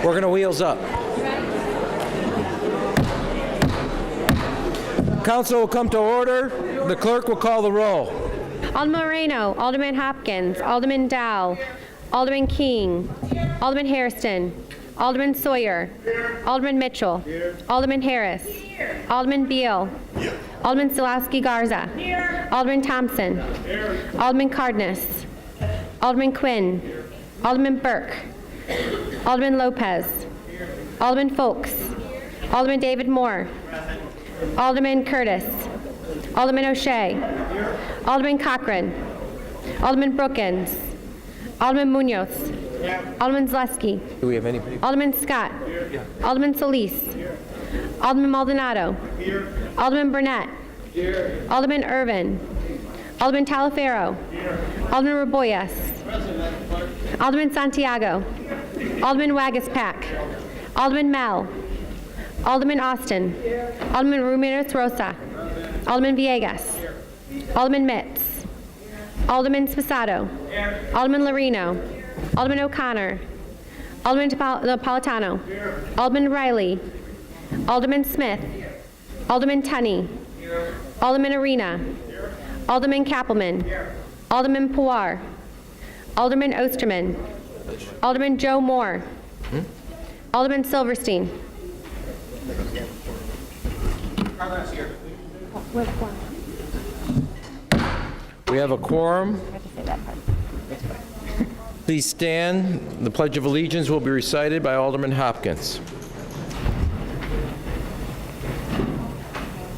We're going to wheels up. Council will come to order. The clerk will call the roll. Alderman Moreno, Alderman Hopkins, Alderman Dow, Alderman King, Alderman Hairston, Alderman Sawyer, Alderman Mitchell, Alderman Harris, Alderman Beal, Alderman Solowski Garza, Alderman Thompson, Alderman Cardenas, Alderman Quinn, Alderman Burke, Alderman Lopez, Alderman Folks, Alderman David Moore, Alderman Curtis, Alderman O'Shea, Alderman Cochran, Alderman Brookins, Alderman Munoz, Alderman Zaleski, Do we have any people? Alderman Scott, Alderman Solis, Alderman Maldonado, Alderman Burnett, Alderman Irvin, Alderman Talaferro, Alderman Raboyes, Alderman Santiago, Alderman Wagaspack, Alderman Mel, Alderman Austin, Alderman Ramirez Rosa, Alderman Villegas, Alderman Mitz, Alderman Sposato, Alderman Lorino, Alderman O'Connor, Alderman Napolitano, Alderman Riley, Alderman Smith, Alderman Tunney, Alderman Arena, Alderman Kappelman, Alderman Pawar, Alderman Osterman, Alderman Joe Moore, Alderman Silverstein. We have a quorum. Please stand. The Pledge of Allegiance will be recited by Alderman Hopkins.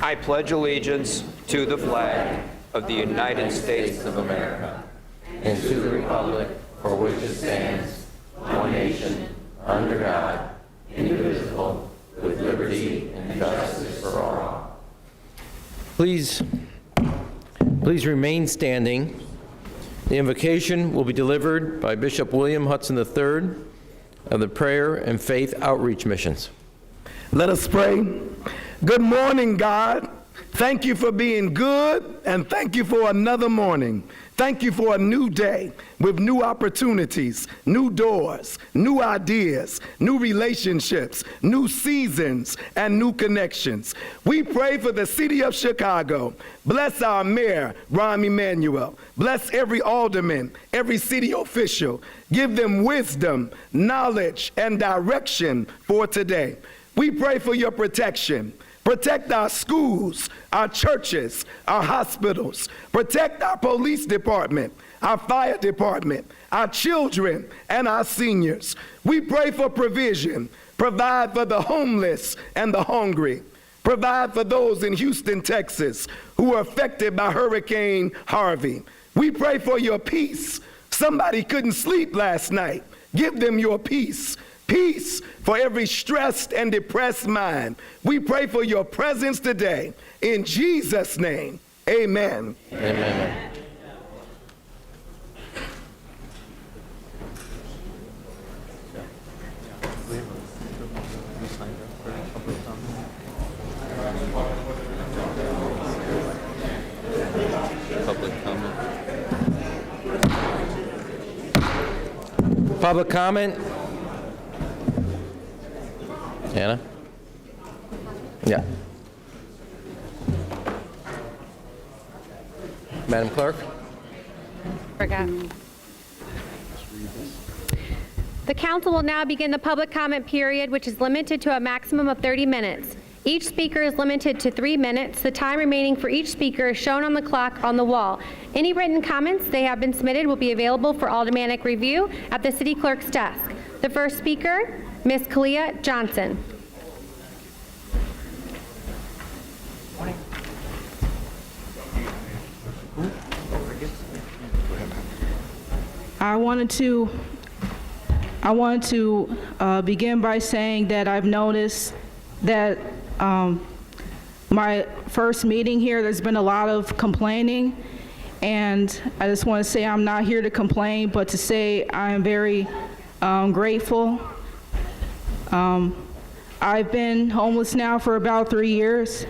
I pledge allegiance to the flag of the United States of America And to the republic for which it stands, one nation, under God, indivisible, with liberty and justice for all. Please remain standing. The invocation will be delivered by Bishop William Hudson III of the Prayer and Faith Outreach Missions. Let us pray. Good morning, God. Thank you for being good, and thank you for another morning. Thank you for a new day with new opportunities, new doors, new ideas, new relationships, new seasons, and new connections. We pray for the city of Chicago. Bless our mayor, Rahm Emanuel. Bless every alderman, every city official. Give them wisdom, knowledge, and direction for today. We pray for your protection. Protect our schools, our churches, our hospitals. Protect our police department, our fire department, our children, and our seniors. We pray for provision. Provide for the homeless and the hungry. Provide for those in Houston, Texas, who are affected by Hurricane Harvey. We pray for your peace. Somebody couldn't sleep last night. Give them your peace. Peace for every stressed and depressed mind. We pray for your presence today. In Jesus' name, amen. Amen. Public comment. Public comment? Anna? Yeah. Madam Clerk? The council will now begin the public comment period, which is limited to a maximum of 30 minutes. Each speaker is limited to 3 minutes. The time remaining for each speaker is shown on the clock on the wall. Any written comments they have been submitted will be available for aldermanic review at the city clerk's desk. The first speaker, Ms. Kalia Johnson. I wanted to begin by saying that I've noticed that my first meeting here, there's been a lot of complaining, and I just want to say I'm not here to complain, but to say I am very grateful. I've been homeless now for about 3 years,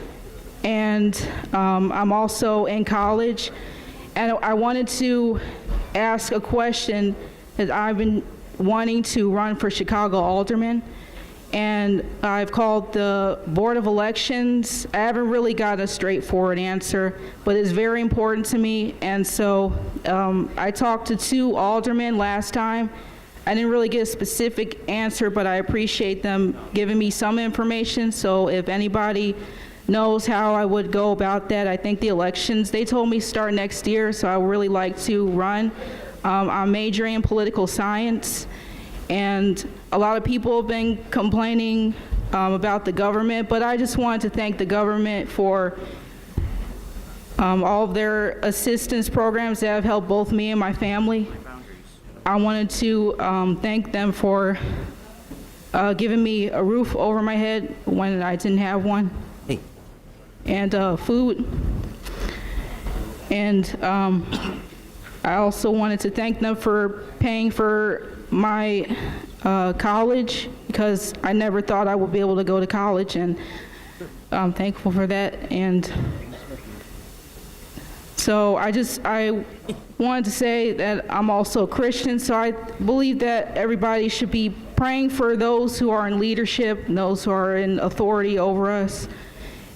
and I'm also in college, and I wanted to ask a question that I've been wanting to run for Chicago alderman, and I've called the Board of Elections. I haven't really got a straightforward answer, but it's very important to me, and so I talked to 2 aldermen last time. I didn't really get a specific answer, but I appreciate them giving me some information, so if anybody knows how I would go about that. I think the elections, they told me start next year, so I would really like to run. I'm majoring in political science, and a lot of people have been complaining about the government, but I just wanted to thank the government for all of their assistance programs that have helped both me and my family. I wanted to thank them for giving me a roof over my head when I didn't have one, and food. And I also wanted to thank them for paying for my college, because I never thought I would be able to go to college, and I'm thankful for that. And so I wanted to say that I'm also a Christian, so I believe that everybody should be praying for those who are in leadership, and those who are in authority over us,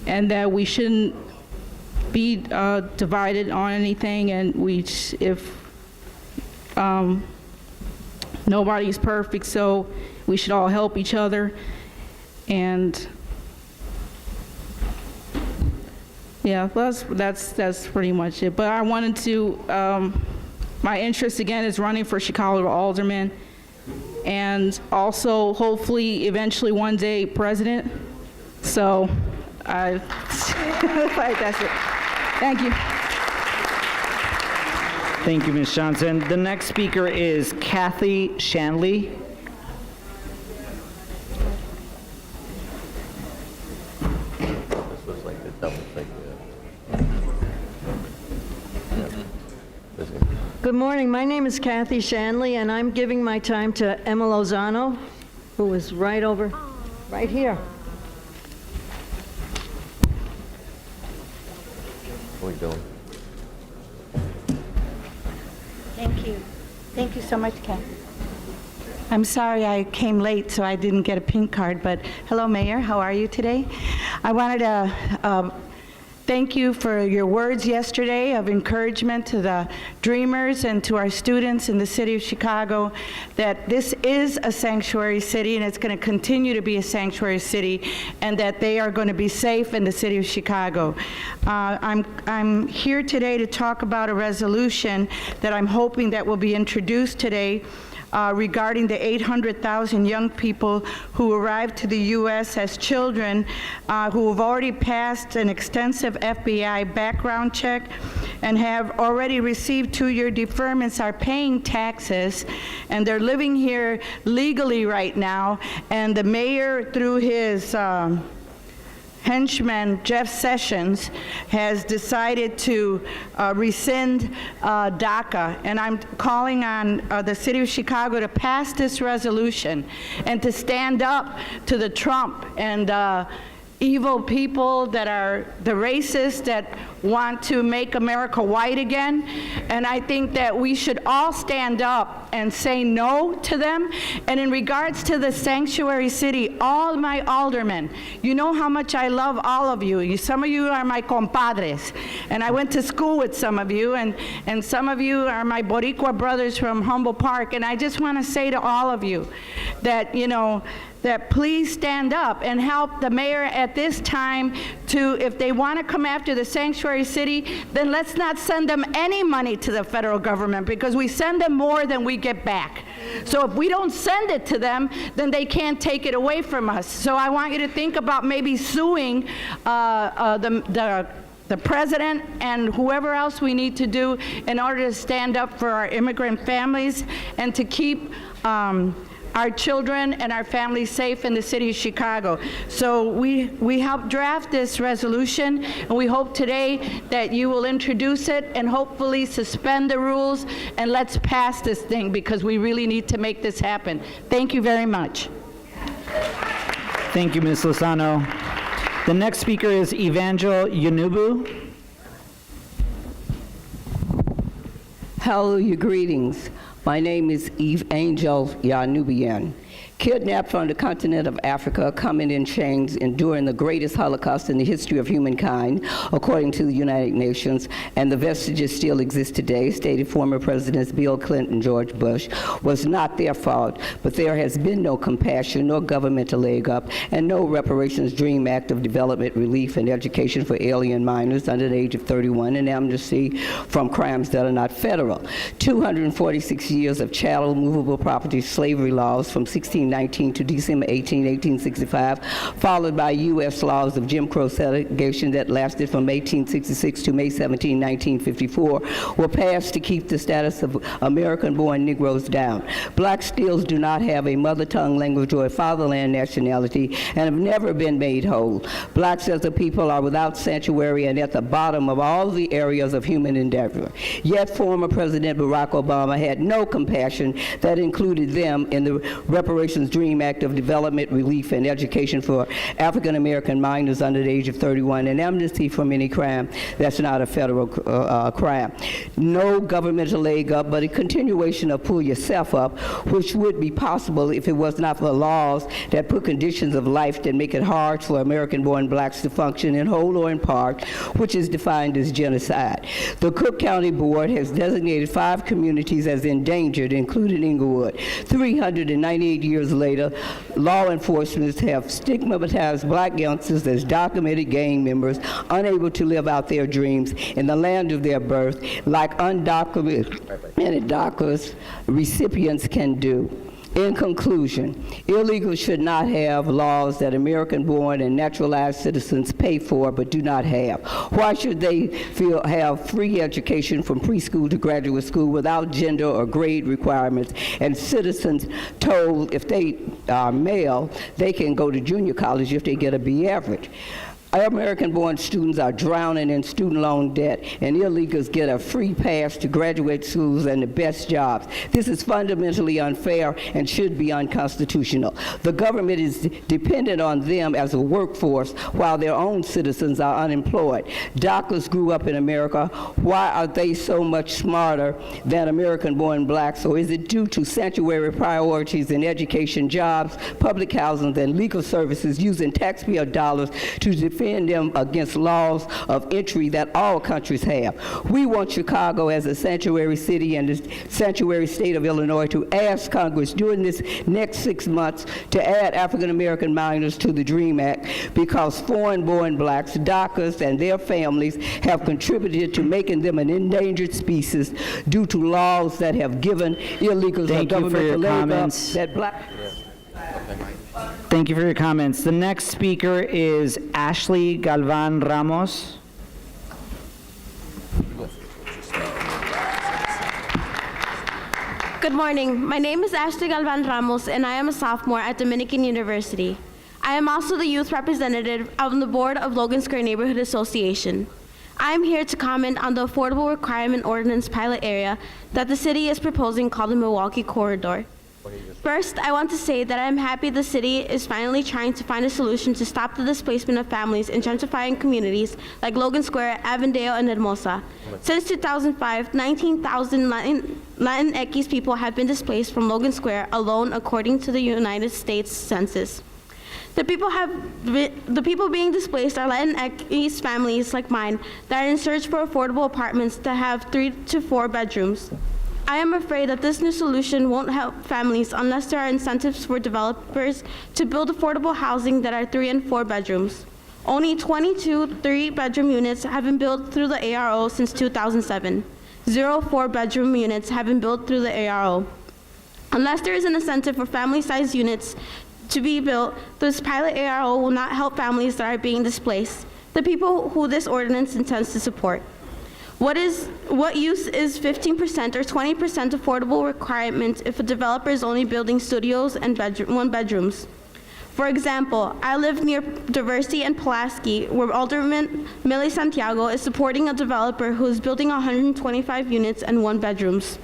and that we shouldn't be divided on anything, and if nobody's perfect, so we should all help each other. And yeah, that's pretty much it. But I wanted to, my interest again is running for Chicago alderman, and also hopefully eventually one day president. So that's it. Thank you. Thank you, Ms. Johnson. The next speaker is Kathy Shanley. This looks like the double thing. Good morning. My name is Kathy Shanley, and I'm giving my time to Emma Lozano, who is right here. What are we doing? Thank you. Thank you so much, Kathy. I'm sorry I came late, so I didn't get a pink card, but hello, Mayor. How are you today? I wanted to thank you for your words yesterday of encouragement to the Dreamers and to our students in the city of Chicago, that this is a sanctuary city and it's going to continue to be a sanctuary city, and that they are going to be safe in the city of Chicago. I'm here today to talk about a resolution that I'm hoping that will be introduced today regarding the 800,000 young people who arrived to the U.S. as children, who have already passed an extensive FBI background check and have already received 2-year deferments, are paying taxes, and they're living here legally right now. And the mayor, through his henchman, Jeff Sessions, has decided to rescind DACA, and I'm calling on the city of Chicago to pass this resolution and to stand up to the Trump and evil people that are the racists that want to make America white again. And I think that we should all stand up and say no to them. And in regards to the sanctuary city, all my aldermen, you know how much I love all of you. Some of you are my compadres, and I went to school with some of you, and some of you are my Boricua brothers from Humboldt Park. And I just want to say to all of you that, that please stand up and help the mayor at this time to, if they want to come after the sanctuary city, then let's not send them any money to the federal government, because we send them more than we get back. So if we don't send it to them, then they can't take it away from us. So I want you to think about maybe suing the president and whoever else we need to do in order to stand up for our immigrant families and to keep our children and our families safe in the city of Chicago. So we helped draft this resolution, and we hope today that you will introduce it and hopefully suspend the rules, and let's pass this thing, because we really need to make this happen. Thank you very much. Thank you, Ms. Lozano. The next speaker is Evangel Yanubu. Hallelujah, greetings. My name is Eve Angel Yanubian. Kidnapped from the continent of Africa, coming in chains, enduring the greatest Holocaust in the history of humankind, according to the United Nations, and the vestiges still exist today, stated former Presidents Bill Clinton and George Bush, was not their fault, but there has been no compassion, no governmental leg up, and no reparations dream act of development, relief, and education for alien minors under the age of 31, and amnesty from crimes that are not federal. 246 years of chattel, movable property, slavery laws from 1619 to December 18, 1865, followed by U.S. laws of Jim Crow segregation that lasted from 1866 to May 17, 1954, were passed to keep the status of American-born Negroes down. Blacks still do not have a mother tongue language or a fatherland nationality and have never been made whole. Blacks as a people are without sanctuary and at the bottom of all the areas of human endeavor. Yet former President Barack Obama had no compassion that included them in the Reparations Dream Act of Development, Relief, and Education for African American minors under the age of 31, and amnesty from any crime that's not a federal crime. No governmental leg up, but a continuation of pull yourself up, which would be possible if it was not for laws that put conditions of life that make it hard for American-born blacks to function in whole or in part, which is defined as genocide. The Cook County Board has designated 5 communities as endangered, including Inglewood. 398 years later, law enforcement have stigmatized black youngsters as documented gang members, unable to live out their dreams in the land of their birth, like undocumented DACA recipients can do. In conclusion, illegals should not have laws that American-born and naturalized citizens pay for but do not have. Why should they have free education from preschool to graduate school without gender or grade requirements, and citizens told if they are male, they can go to junior college if they get a B average? American-born students are drowning in student loan debt, and illegals get a free pass to graduate schools and the best jobs. This is fundamentally unfair and should be unconstitutional. The government is dependent on them as a workforce while their own citizens are unemployed. DACAs grew up in America. Why are they so much smarter than American-born blacks? Or is it due to sanctuary priorities in education, jobs, public housing, and legal services, using taxpayer dollars to defend them against laws of entry that all countries have? We want Chicago as a sanctuary city and the sanctuary state of Illinois to ask Congress during this next 6 months to add African American minors to the DREAM Act, because foreign-born blacks, DACAs, and their families have contributed to making them an endangered species due to laws that have given illegals a governmental leg up that black. Thank you for your comments. The next speaker is Ashley Galvan Ramos. Good morning. My name is Ashley Galvan Ramos, and I am a sophomore at Dominican University. I am also the youth representative on the board of Logan Square Neighborhood Association. I am here to comment on the Affordable Requirement Ordinance pilot area that the city is proposing, called the Milwaukee Corridor. First, I want to say that I am happy the city is finally trying to find a solution to stop the displacement of families in gentrifying communities like Logan Square, Avondale, and Hermosa. Since 2005, 19,000 Latinx people have been displaced from Logan Square alone, according to the United States Census. The people being displaced are Latinx families like mine that are in search for affordable apartments that have 3 to 4 bedrooms. I am afraid that this new solution won't help families unless there are incentives for developers to build affordable housing that are 3 and 4 bedrooms. Only 22 3-bedroom units have been built through the ARO since 2007. 0 4-bedroom units have been built through the ARO. Unless there is an incentive for family-sized units to be built, this pilot ARO will not help families that are being displaced, the people who this ordinance intends to support. What use is 15% or 20% affordable requirement if a developer is only building studios and 1-bedrooms? For example, I live near Diversity and Pulaski, where Alderman Millie Santiago is supporting a developer who is building 125 units and 1-bedrooms.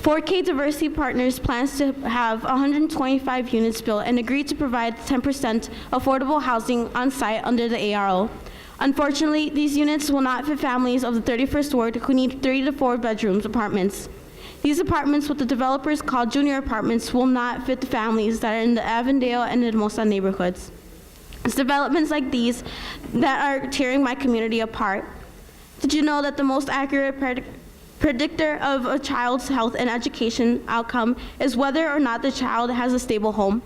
4K Diversity Partners plans to have 125 units built and agreed to provide 10% affordable housing on site under the ARO. Unfortunately, these units will not fit families of the 31st Ward who need 3 to 4 bedrooms apartments. These apartments, what the developers call junior apartments, will not fit the families that are in the Avondale and Hermosa neighborhoods. It's developments like these that are tearing my community apart. Did you know that the most accurate predictor of a child's health and education outcome is whether or not the child has a stable home?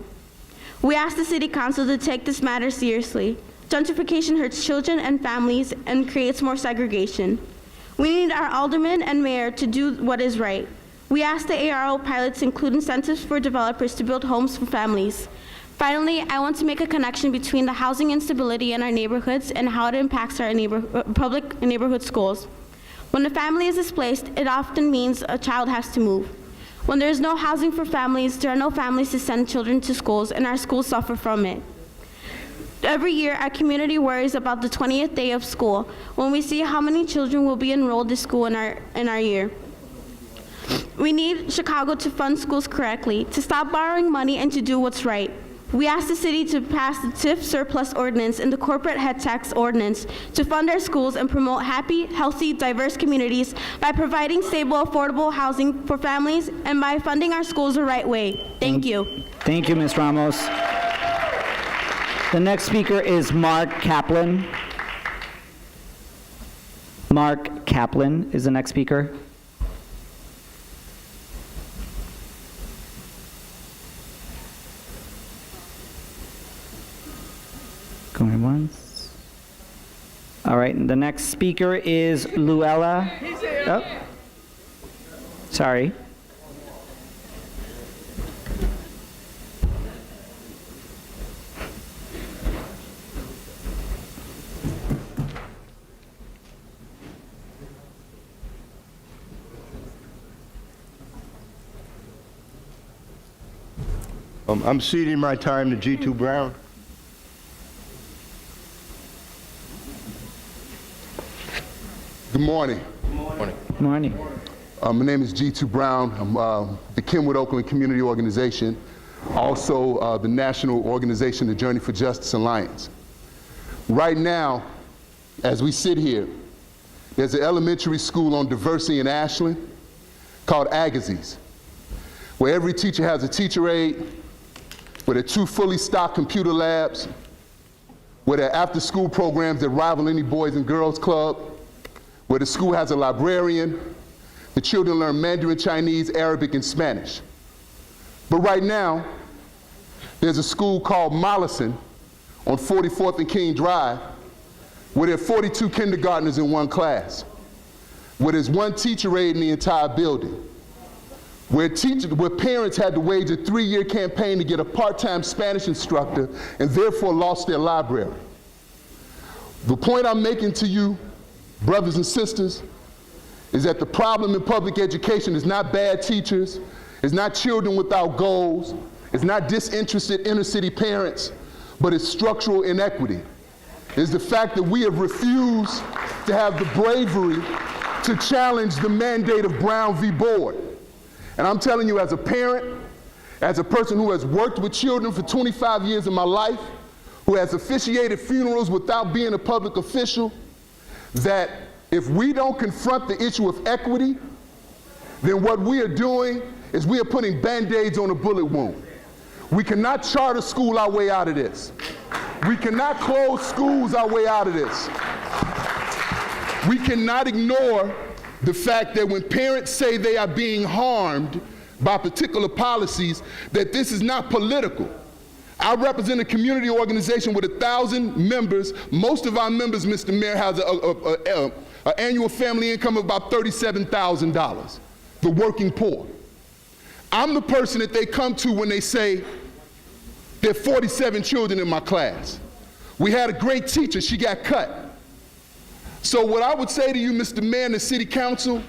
We ask the City Council to take this matter seriously. Gentrification hurts children and families and creates more segregation. We need our aldermen and mayor to do what is right. We ask the ARO pilots include incentives for developers to build homes for families. Finally, I want to make a connection between the housing instability in our neighborhoods and how it impacts our public neighborhood schools. When a family is displaced, it often means a child has to move. When there is no housing for families, there are no families to send children to schools, and our schools suffer from it. Every year, our community worries about the 20th day of school when we see how many children will be enrolled to school in our year. We need Chicago to fund schools correctly, to stop borrowing money, and to do what's right. We ask the city to pass the TIF surplus ordinance and the corporate head tax ordinance to fund our schools and promote happy, healthy, diverse communities by providing stable, affordable housing for families and by funding our schools the right way. Thank you. Thank you, Ms. Ramos. The next speaker is Mark Kaplan. Mark Kaplan is the next speaker. Going once. All right, and the next speaker is Luella. Oh, sorry. I'm ceding my time to G2 Brown. Good morning. Good morning. My name is G2 Brown. I'm the Kenwood Oakland Community Organization, also the national organization, the Journey for Justice Alliance. Right now, as we sit here, there's an elementary school on Diversity in Ashland called Agassiz, where every teacher has a teacher aide, where there are 2 fully stocked computer labs, where there are after-school programs that rival any Boys and Girls Club, where the school has a librarian. The children learn Mandarin, Chinese, Arabic, and Spanish. But right now, there's a school called Mollison on 44th and King Drive, where there are 42 kindergartners in one class, where there's 1 teacher aide in the entire building, where parents had to wage a 3-year campaign to get a part-time Spanish instructor and therefore lost their library. The point I'm making to you, brothers and sisters, is that the problem in public education is not bad teachers, it's not children without goals, it's not disinterested inner city parents, but it's structural inequity. It's the fact that we have refused to have the bravery to challenge the mandate of Brown v. Board. And I'm telling you, as a parent, as a person who has worked with children for 25 years of my life, who has officiated funerals without being a public official, that if we don't confront the issue of equity, then what we are doing is we are putting Band-Aids on a bullet wound. We cannot charter school our way out of this. We cannot close schools our way out of this. We cannot ignore the fact that when parents say they are being harmed by particular policies, that this is not political. I represent a community organization with 1,000 members. Most of our members, Mr. Mayor, has an annual family income of about $37,000, the working poor. I'm the person that they come to when they say, there are 47 children in my class. We had a great teacher, she got cut. So what I would say to you, Mr. Mayor and the City Council,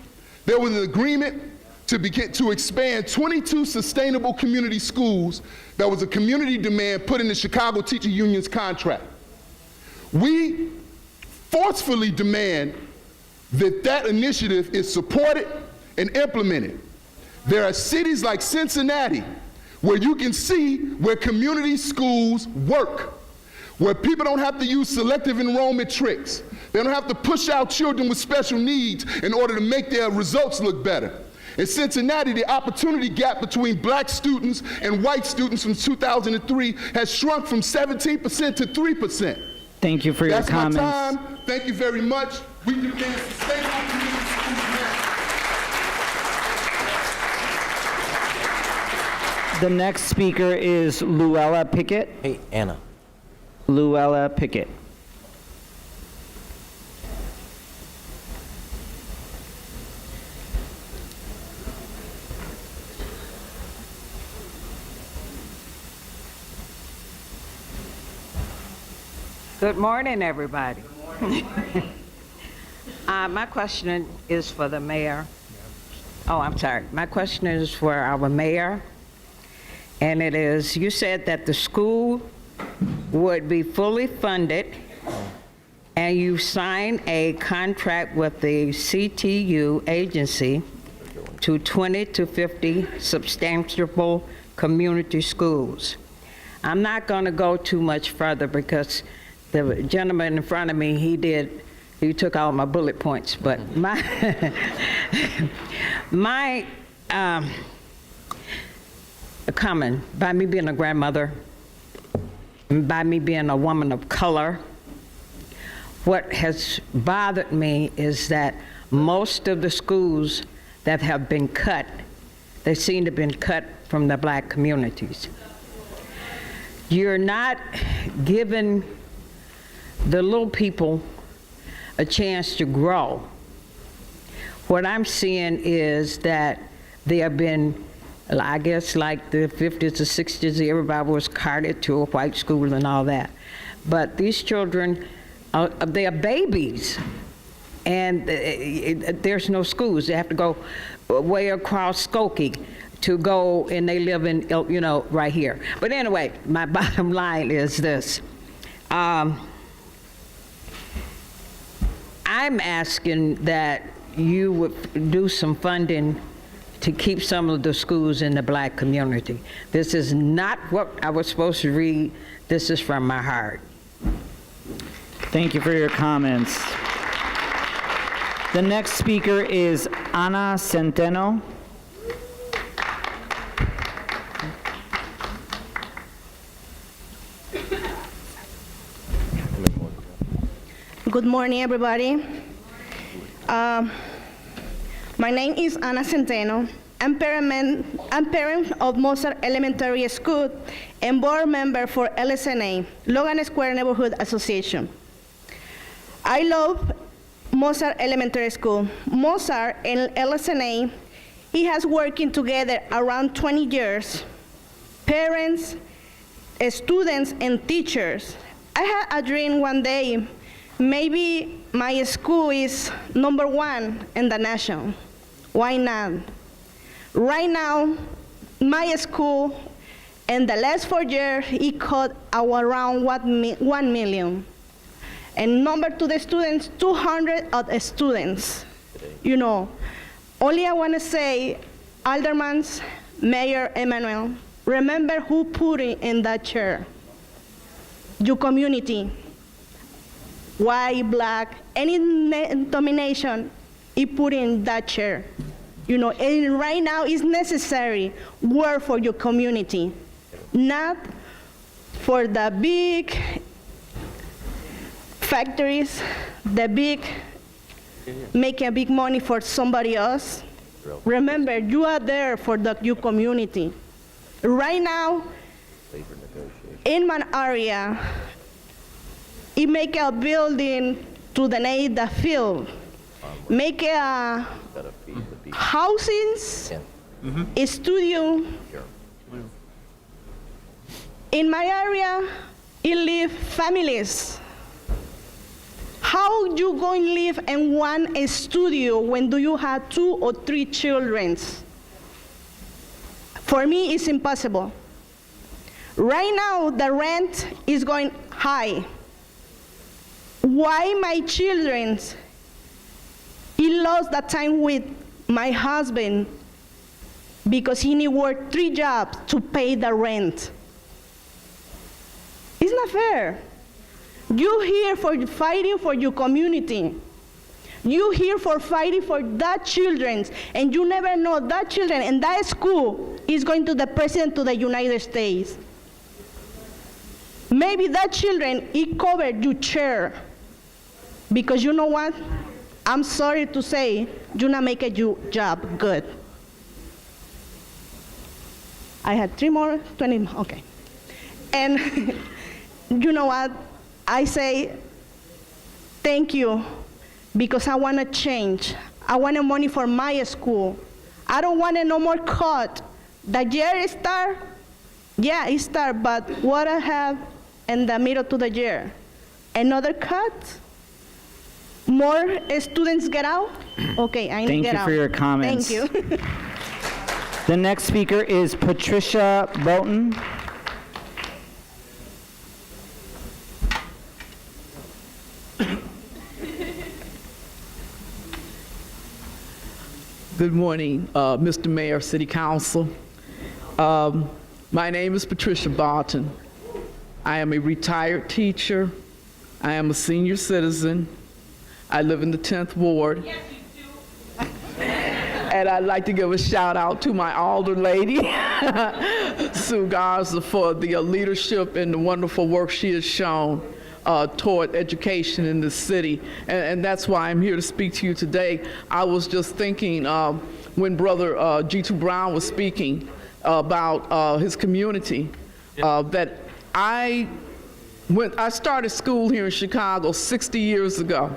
there was an agreement to expand 22 sustainable community schools. That was a community demand put in the Chicago Teacher Union's contract. We forcefully demand that that initiative is supported and implemented. There are cities like Cincinnati where you can see where community schools work, where people don't have to use selective enrollment tricks. They don't have to push out children with special needs in order to make their results look better. In Cincinnati, the opportunity gap between black students and white students from 2003 has shrunk from 17% to 3%. Thank you for your comments. That's my time. Thank you very much. We demand sustainable community schools now. The next speaker is Luella Pickett. Hey, Anna. Luella Pickett. Good morning, everybody. My question is for the mayor. Oh, I'm sorry. My question is for our mayor. And it is, you said that the school would be fully funded, and you signed a contract with the CTU agency to 20 to 50 substantial community schools. I'm not going to go too much further because the gentleman in front of me, he took all my bullet points, but my comment, by me being a grandmother, by me being a woman of color, what has bothered me is that most of the schools that have been cut, they seem to have been cut from the black communities. You're not giving the little people a chance to grow. What I'm seeing is that there have been, I guess like the 50s or 60s, everybody was carted to a white school and all that. But these children, they are babies, and there's no schools. They have to go way across Skokie to go, and they live in, right here. But anyway, my bottom line is this. I'm asking that you would do some funding to keep some of the schools in the black community. This is not what I was supposed to read. This is from my heart. Thank you for your comments. The next speaker is Ana Centeno. Good morning, everybody. My name is Ana Centeno. I'm parent of Mozart Elementary School and board member for LSNA, Logan Square Neighborhood Association. I love Mozart Elementary School. Mozart and LSNA, it has working together around 20 years. Parents, students, and teachers. I had a dream one day, maybe my school is #1 in the nation. Why not? Right now, my school in the last 4 years, it cost around 1 million. And number to the students, 200 of the students. Only I want to say, Aldermans, Mayor Emanuel, remember who put it in that chair. Your community. White, black, any domination, it put in that chair. And right now it's necessary work for your community, not for the big factories, making big money for somebody else. Remember, you are there for your community. Right now, in my area, it make a building to donate the field, make a housings, a studio. In my area, it live families. How you going to live in one studio when do you have 2 or 3 children? For me, it's impossible. Right now, the rent is going high. Why my children, he lost that time with my husband because he need work 3 jobs to pay the rent. It's not fair. You're here for fighting for your community. You here for fighting for that children, and you never know that children in that school is going to the president of the United States. Maybe that children, it covered your chair. Because you know what? I'm sorry to say, you're not making your job good. I had 3 more, 20, okay. And you know what? I say, thank you, because I want to change. I want money for my school. I don't want no more cut. The year start, yeah, it start, but what I have in the middle to the year? Another cut? More students get out? Okay, I need to get out. Thank you for your comments. Thank you. The next speaker is Patricia Boughton. Good morning, Mr. Mayor, City Council. My name is Patricia Barton. I am a retired teacher. I am a senior citizen. I live in the 10th Ward. Yes, you do. And I'd like to give a shout out to my alder lady, Sue Garza, for the leadership and the wonderful work she has shown toward education in this city. And that's why I'm here to speak to you today. I was just thinking when Brother G2 Brown was speaking about his community, that I started school here in Chicago 60 years ago.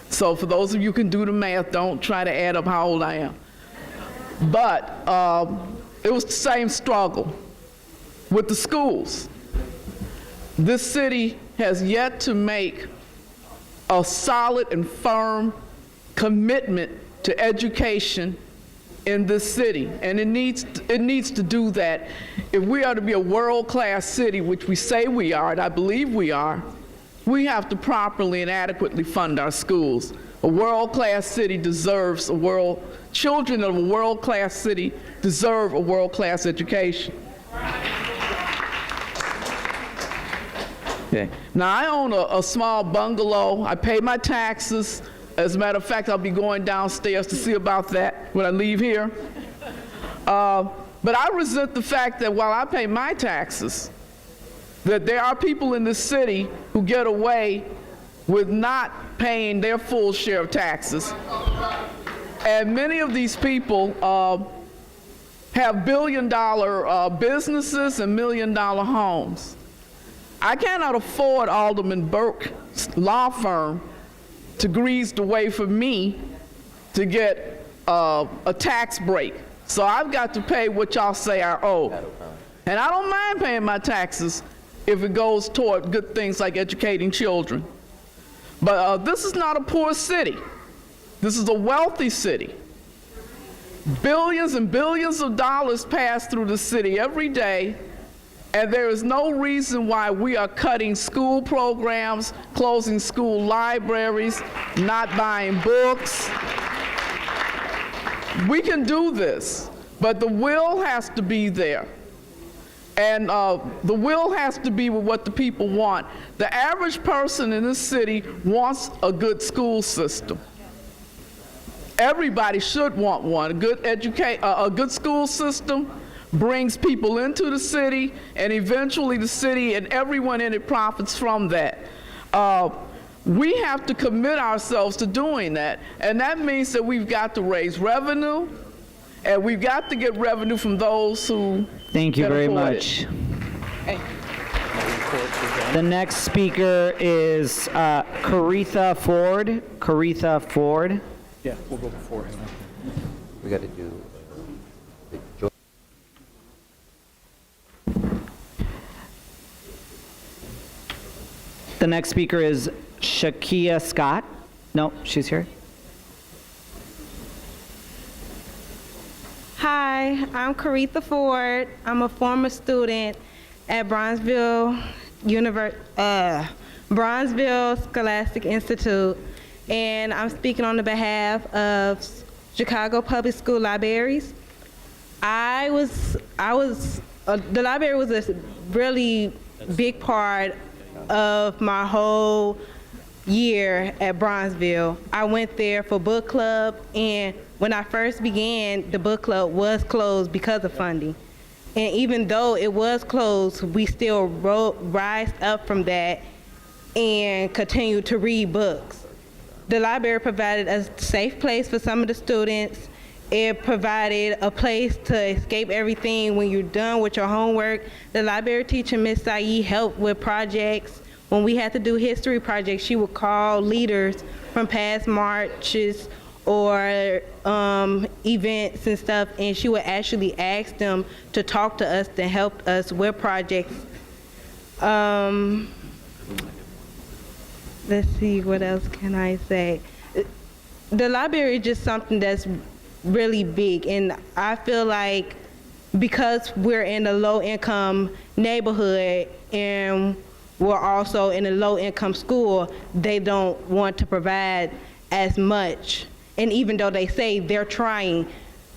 So for those of you who can do the math, don't try to add up how old I am. But it was the same struggle with the schools. This city has yet to make a solid and firm commitment to education in this city, and it needs to do that. If we are to be a world-class city, which we say we are, and I believe we are, we have to properly and adequately fund our schools. A world-class city deserves children of a world-class city deserve a world-class education. Okay. Now, I own a small bungalow. I pay my taxes. As a matter of fact, I'll be going downstairs to see about that when I leave here. But I resent the fact that while I pay my taxes, that there are people in this city who get away with not paying their full share of taxes. And many of these people have billion-dollar businesses and million-dollar homes. I cannot afford Alderman Burke's law firm to grease the way for me to get a tax break. So I've got to pay what y'all say I owe. And I don't mind paying my taxes if it goes toward good things like educating children. But this is not a poor city. This is a wealthy city. Billions and billions of dollars pass through the city every day, and there is no reason why we are cutting school programs, closing school libraries, not buying books. We can do this, but the will has to be there. And the will has to be with what the people want. The average person in this city wants a good school system. Everybody should want one. A good school system brings people into the city, and eventually the city and everyone in it profits from that. We have to commit ourselves to doing that, and that means that we've got to raise revenue, and we've got to get revenue from those who Thank you very much. The next speaker is Caretha Ford. Caretha Ford. Yeah, we'll go before him. We got to do The next speaker is Shakia Scott. No, she's here. Hi, I'm Caretha Ford. I'm a former student at Bronzeville Scholastic Institute, and I'm speaking on the behalf of Chicago Public School Libraries. The library was a really big part of my whole year at Bronzeville. I went there for book club, and when I first began, the book club was closed because of funding. And even though it was closed, we still rised up from that and continued to read books. The library provided a safe place for some of the students. It provided a place to escape everything when you're done with your homework. The library teacher, Ms. Saeed, helped with projects. When we had to do history projects, she would call leaders from past marches or events and stuff, and she would actually ask them to talk to us, to help us with projects. Let's see, what else can I say? The library is just something that's really big, and I feel like because we're in a low-income neighborhood and we're also in a low-income school, they don't want to provide as much. And even though they say they're trying,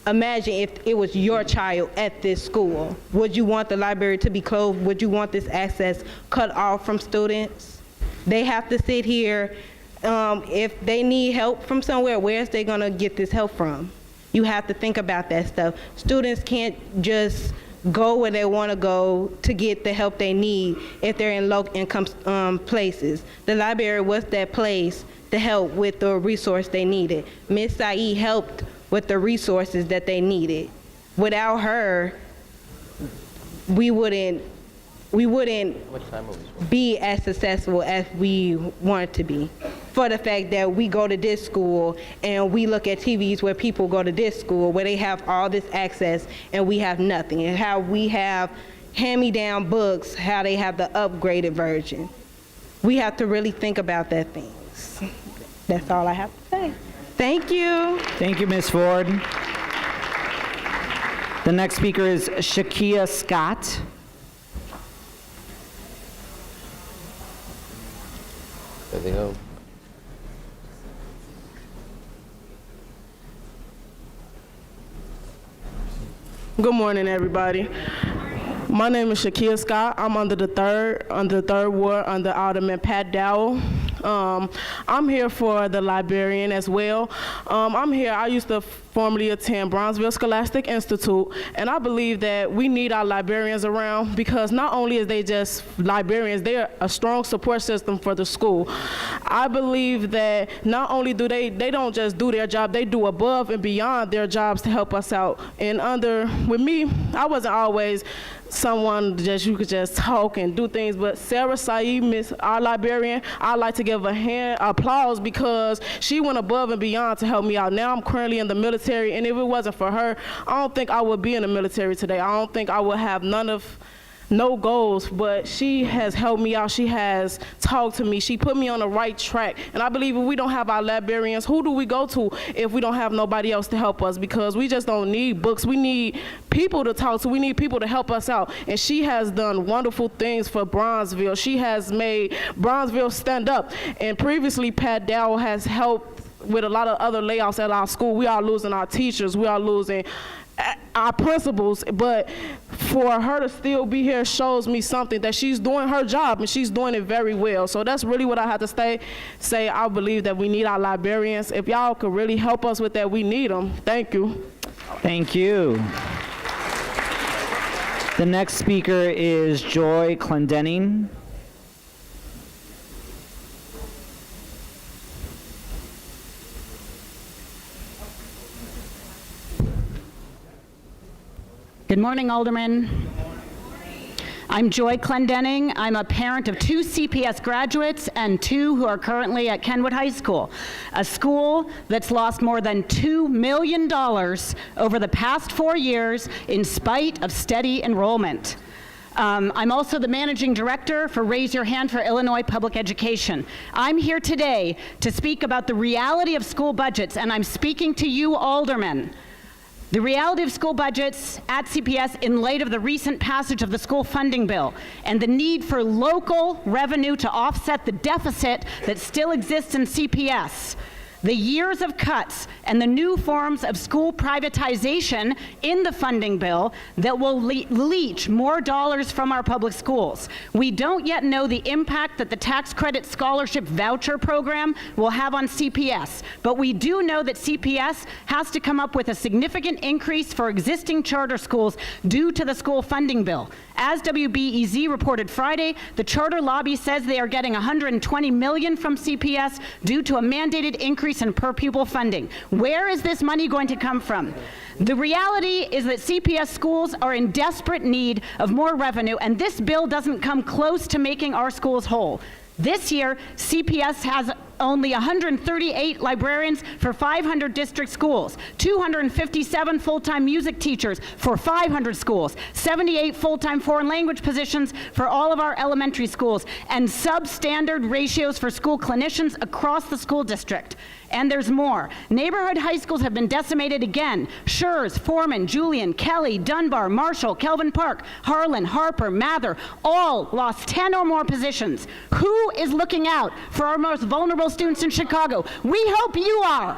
imagine if it was your child at this school. Would you want the library to be closed? Would you want this access cut off from students? They have to sit here. If they need help from somewhere, where's they gonna get this help from? You have to think about that stuff. Students can't just go where they want to go to get the help they need if they're in low-income places. The library was that place to help with the resource they needed. Ms. Saeed helped with the resources that they needed. Without her, we wouldn't be as successful as we wanted to be. For the fact that we go to this school and we look at TVs where people go to this school where they have all this access and we have nothing, and how we have hand-me-down books, how they have the upgraded version. We have to really think about that things. That's all I have to say. Thank you. Thank you, Ms. Ford. The next speaker is Shakia Scott. There they go. Good morning, everybody. My name is Shakia Scott. I'm under the third ward under Alderman Pat Dowell. I'm here for the librarian as well. I'm here, I used to formerly attend Bronzeville Scholastic Institute, and I believe that we need our librarians around because not only is they just librarians, they're a strong support system for the school. I believe that not only do they don't just do their job, they do above and beyond their jobs to help us out. And with me, I wasn't always someone you could just talk and do things, but Sarah Saeed, Miss our librarian, I'd like to give a applause because she went above and beyond to help me out. Now I'm currently in the military, and if it wasn't for her, I don't think I would be in the military today. I don't think I would have no goals, but she has helped me out. She has talked to me. She put me on the right track. And I believe if we don't have our librarians, who do we go to if we don't have nobody else to help us? Because we just don't need books. We need people to talk to. We need people to help us out. And she has done wonderful things for Bronzeville. She has made Bronzeville stand up. And previously, Pat Dowell has helped with a lot of other layoffs at our school. We are losing our teachers. We are losing our principals, but for her to still be here shows me something that she's doing her job, and she's doing it very well. So that's really what I have to say. I believe that we need our librarians. If y'all could really help us with that, we need them. Thank you. Thank you. The next speaker is Joy Clendenning. Good morning, Alderman. I'm Joy Clendenning. I'm a parent of 2 CPS graduates and 2 who are currently at Kenwood High School, a school that's lost more than $2 million over the past 4 years in spite of steady enrollment. I'm also the managing director for Raise Your Hand for Illinois Public Education. I'm here today to speak about the reality of school budgets, and I'm speaking to you, aldermen. The reality of school budgets at CPS in light of the recent passage of the school funding bill and the need for local revenue to offset the deficit that still exists in CPS. the years of cuts and the new forms of school privatization in the funding bill that will leach more dollars from our public schools. We don't yet know the impact that the tax credit scholarship voucher program will have on CPS, but we do know that CPS has to come up with a significant increase for existing charter schools due to the school funding bill. As WBEZ reported Friday, the charter lobby says they are getting $120 million from CPS due to a mandated increase in per pupil funding. Where is this money going to come from? The reality is that CPS schools are in desperate need of more revenue, and this bill doesn't come close to making our schools whole. This year, CPS has only 138 librarians for 500 district schools, 257 full-time music teachers for 500 schools, 78 full-time foreign language positions for all of our elementary schools, and substandard ratios for school clinicians across the school district. And there's more. Neighborhood high schools have been decimated again. Schurz, Foreman, Julian, Kelly, Dunbar, Marshall, Kelvin Park, Harlan, Harper, Mather, all lost 10 or more positions. Who is looking out for our most vulnerable students in Chicago? We hope you are.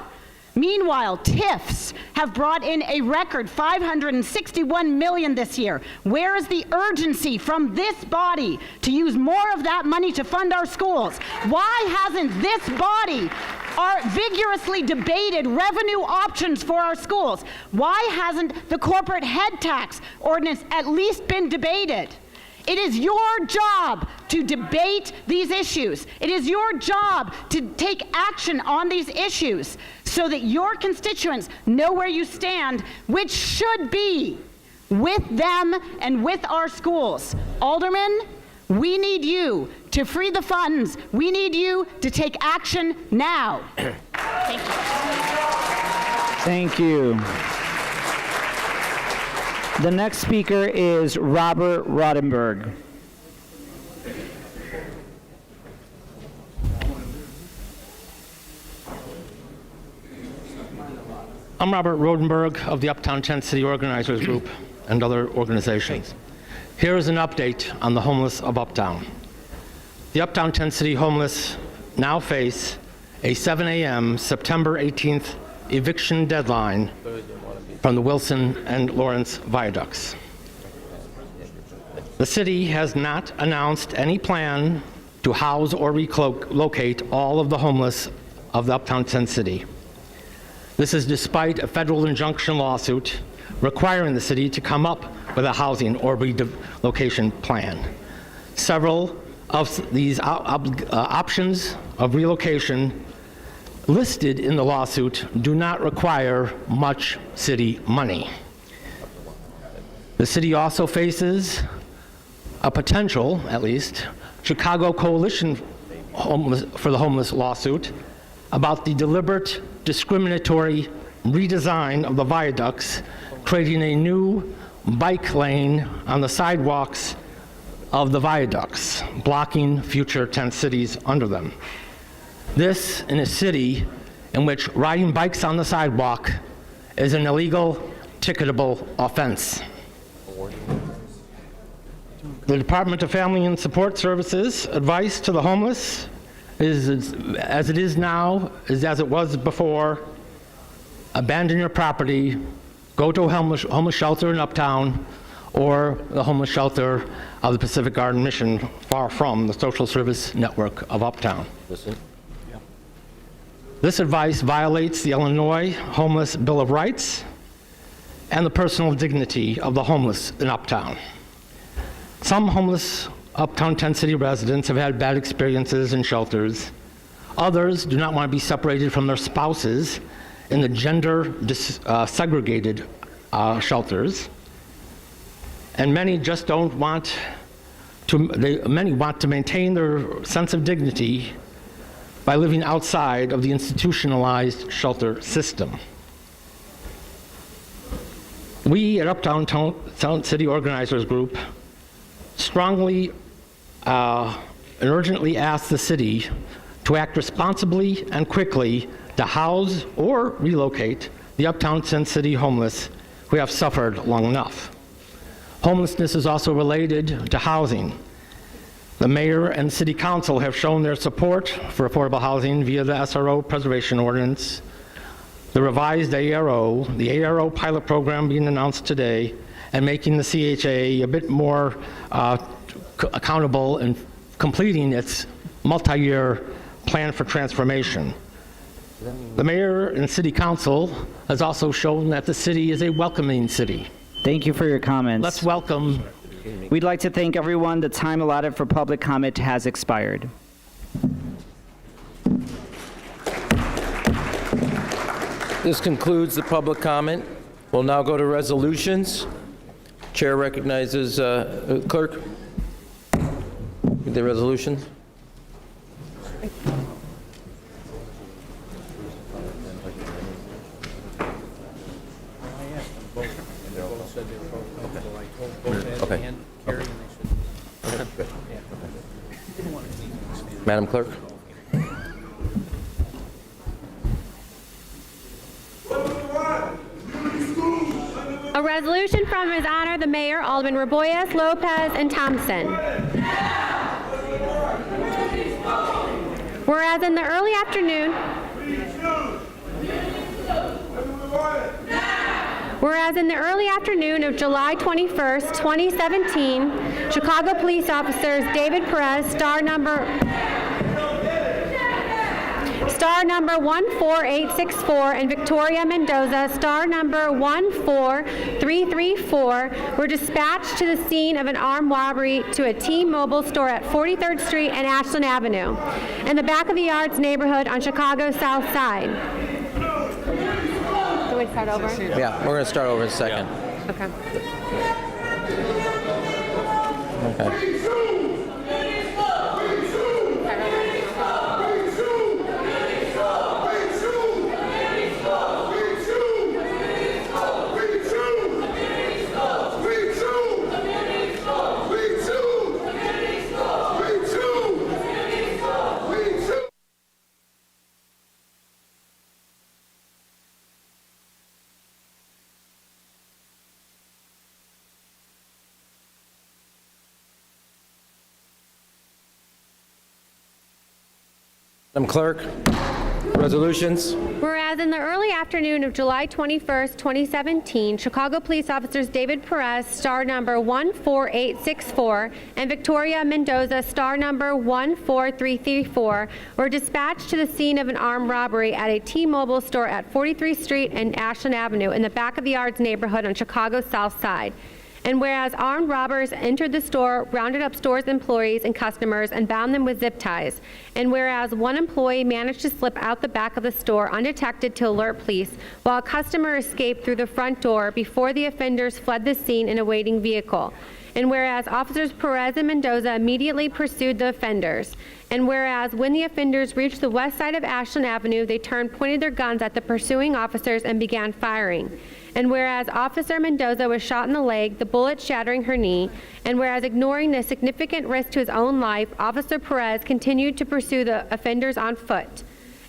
Meanwhile, TIFs have brought in a record $561 million this year. Where is the urgency from this body to use more of that money to fund our schools? Why hasn't this body vigorously debated revenue options for our schools? Why hasn't the corporate head tax ordinance at least been debated? It is your job to debate these issues. It is your job to take action on these issues so that your constituents know where you stand, which should be with them and with our schools. Aldermen, we need you to free the funds. We need you to take action now. Thank you. Thank you. The next speaker is Robert Rodenberg. I'm Robert Rodenberg of the Uptown Tent City Organizers Group and other organizations. Here is an update on the homeless of Uptown. The Uptown Tent City homeless now face a 7 a.m. September 18th eviction deadline from the Wilson and Lawrence viaducts. The city has not announced any plan to house or relocate all of the homeless of the Uptown Tent City. This is despite a federal injunction lawsuit requiring the city to come up with a housing or relocation plan. Several of these options of relocation listed in the lawsuit do not require much city money. The city also faces a potential, at least, Chicago Coalition for the Homeless lawsuit about the deliberate discriminatory redesign of the viaducts, creating a new bike lane on the sidewalks of the viaducts, blocking future tent cities under them. This in a city in which riding bikes on the sidewalk is an illegal, ticketable offense. The Department of Family and Support Services advice to the homeless is as it is now, is as it was before: abandon your property, go to a homeless shelter in Uptown, or the homeless shelter of the Pacific Garden Mission, far from the social service network of Uptown. This advice violates the Illinois Homeless Bill of Rights and the personal dignity of the homeless in Uptown. Some homeless Uptown Tent City residents have had bad experiences in shelters. Others do not want to be separated from their spouses in the gender segregated shelters. And many just don't want to, many want to maintain their sense of dignity by living outside of the institutionalized shelter system. We at Uptown Tent City Organizers Group strongly and urgently ask the city to act responsibly and quickly to house or relocate the Uptown Tent City homeless who have suffered long enough. Homelessness is also related to housing. The mayor and city council have shown their support for affordable housing via the SRO preservation ordinance, the revised ARO, the ARO pilot program being announced today, and making the CHA a bit more accountable and completing its multi-year plan for transformation. The mayor and city council has also shown that the city is a welcoming city. Thank you for your comments. Let's welcome. We'd like to thank everyone. The time allotted for public comment has expired. This concludes the public comment. We'll now go to resolutions. Chair recognizes clerk. The resolutions. Okay. Madam Clerk. A resolution from His Honor the Mayor, Alderman Raboyes, Lopez, and Thompson. Whereas in the early afternoon, of July 21st, 2017, Chicago police officers David Perez, star number 14864, and Victoria Mendoza, star number 14334, were dispatched to the scene of an armed robbery to a T-Mobile store at 43rd Street and Ashland Avenue, in the back of the Yards neighborhood on Chicago's South Side. Do we start over? Yeah, we're going to start over in a second. Okay. Okay. Madam Clerk, resolutions. Whereas in the early afternoon of July 21st, 2017, Chicago police officers David Perez, star number 14864, and Victoria Mendoza, star number 14334, were dispatched to the scene of an armed robbery at a T-Mobile store at 43rd Street and Ashland Avenue in the back of the Yards neighborhood on Chicago's South Side. And whereas armed robbers entered the store, rounded up store's employees and customers, and bound them with zip ties. And whereas one employee managed to slip out the back of the store undetected to alert police, while a customer escaped through the front door before the offenders fled the scene in a waiting vehicle. And whereas officers Perez and Mendoza immediately pursued the offenders. And whereas when the offenders reached the west side of Ashland Avenue, they pointed their guns at the pursuing officers and began firing. And whereas Officer Mendoza was shot in the leg, the bullet shattering her knee, and whereas ignoring the significant risk to his own life, Officer Perez continued to pursue the offenders on foot.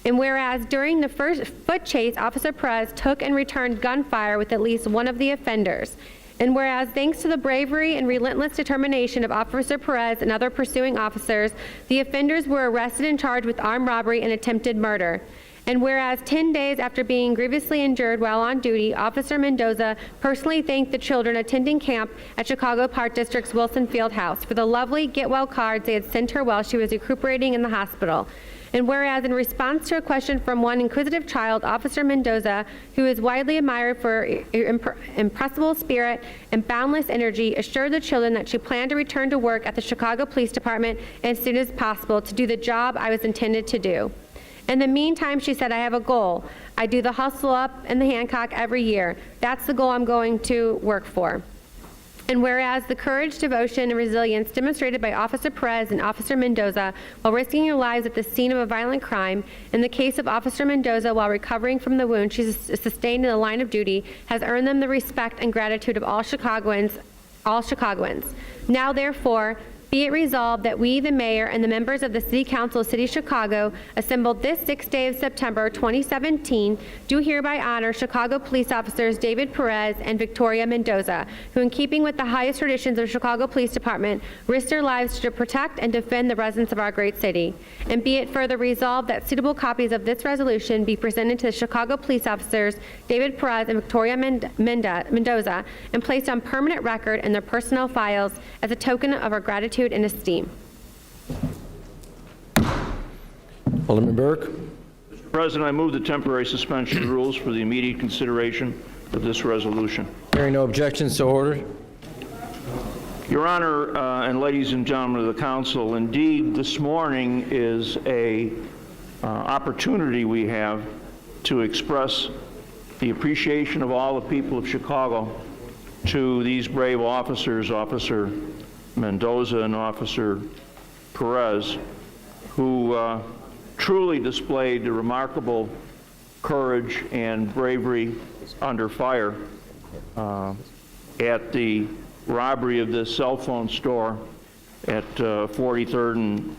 And whereas during the first foot chase, Officer Perez took and returned gunfire with at least one of the offenders. And whereas thanks to the bravery and relentless determination of Officer Perez and other pursuing officers, the offenders were arrested and charged with armed robbery and attempted murder. And whereas 10 days after being grievously injured while on duty, Officer Mendoza personally thanked the children attending camp at Chicago Park District's Wilson Field House for the lovely get well cards they had sent her while she was recuperating in the hospital. And whereas in response to a question from one inquisitive child, Officer Mendoza, who is widely admired for her impressible spirit and boundless energy, assured the children that she planned to return to work at the Chicago Police Department as soon as possible to do the job I was intended to do. In the meantime, she said, I have a goal. I do the hustle up and the Hancock every year. That's the goal I'm going to work for. And whereas the courage, devotion, and resilience demonstrated by Officer Perez and Officer Mendoza while risking their lives at the scene of a violent crime, in the case of Officer Mendoza while recovering from the wound she sustained in the line of duty, has earned them the respect and gratitude of all Chicagoans. Now, therefore, Be it resolved that we, the mayor, and the members of the City Council of the City of Chicago, assembled this 6th day of September 2017, do hereby honor Chicago police officers David Perez and Victoria Mendoza, who, in keeping with the highest traditions of the Chicago Police Department, risked their lives to protect and defend the residents of our great city. And be it further resolved that suitable copies of this resolution be presented to the Chicago police officers David Perez and Victoria Mendoza and placed on permanent record in their personnel files as a token of our gratitude and esteem. Alderman Burke. Mr. President, I move the temporary suspension of rules for the immediate consideration of this resolution. Hearing no objections, so ordered. Your Honor, and ladies and gentlemen of the council, indeed, this morning is a opportunity we have to express the appreciation of all the people of Chicago to these brave officers, Officer Mendoza and Officer Perez, who truly displayed the remarkable courage and bravery under fire at the robbery of this cell phone store at 43rd and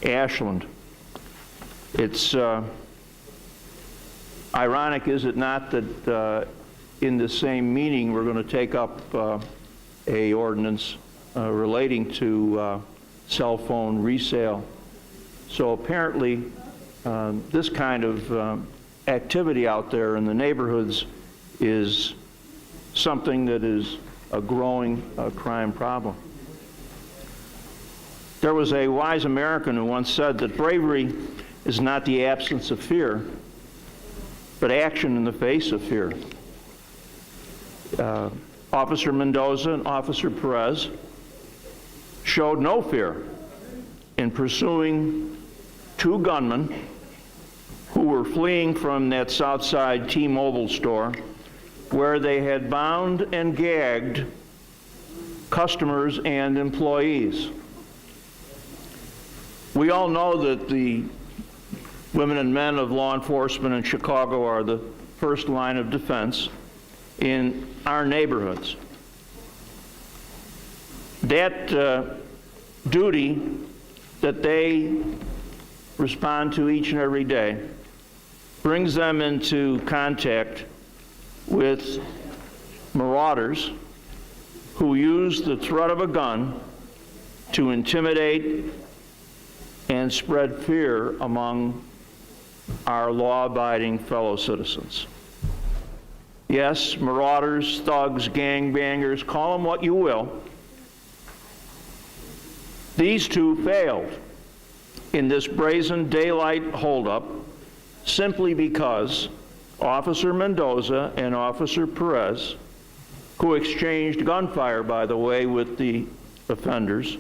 Ashland. It's ironic, is it not, that in the same meeting we're going to take up a ordinance relating to cell phone resale. So apparently this kind of activity out there in the neighborhoods is something that is a growing crime problem. There was a wise American who once said that bravery is not the absence of fear, but action in the face of fear. Officer Mendoza and Officer Perez showed no fear in pursuing two gunmen who were fleeing from that Southside T-Mobile store where they had bound and gagged customers and employees. We all know that the women and men of law enforcement in Chicago are the first line of defense in our neighborhoods. That duty that they respond to each and every day brings them into contact with marauders who use the threat of a gun to intimidate and spread fear among our law-abiding fellow citizens. Yes, marauders, thugs, gangbangers, call them what you will. These two failed in this brazen daylight holdup simply because Officer Mendoza and Officer Perez, who exchanged gunfire, by the way, with the offenders,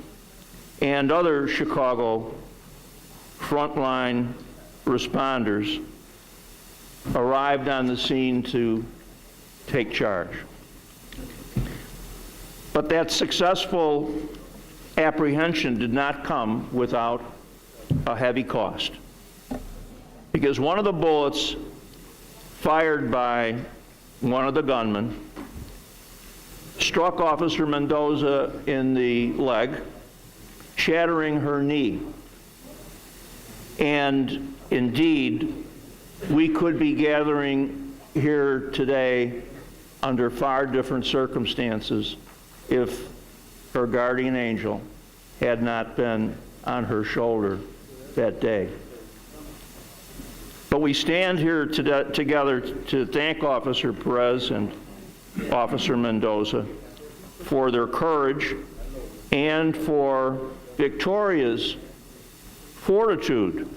and other Chicago frontline responders arrived on the scene to take charge. But that successful apprehension did not come without a heavy cost, because one of the bullets fired by one of the gunmen struck Officer Mendoza in the leg, shattering her knee. And indeed, we could be gathering here today under far different circumstances if her guardian angel had not been on her shoulder that day. But we stand here together to thank Officer Perez and Officer Mendoza for their courage and for Victoria's fortitude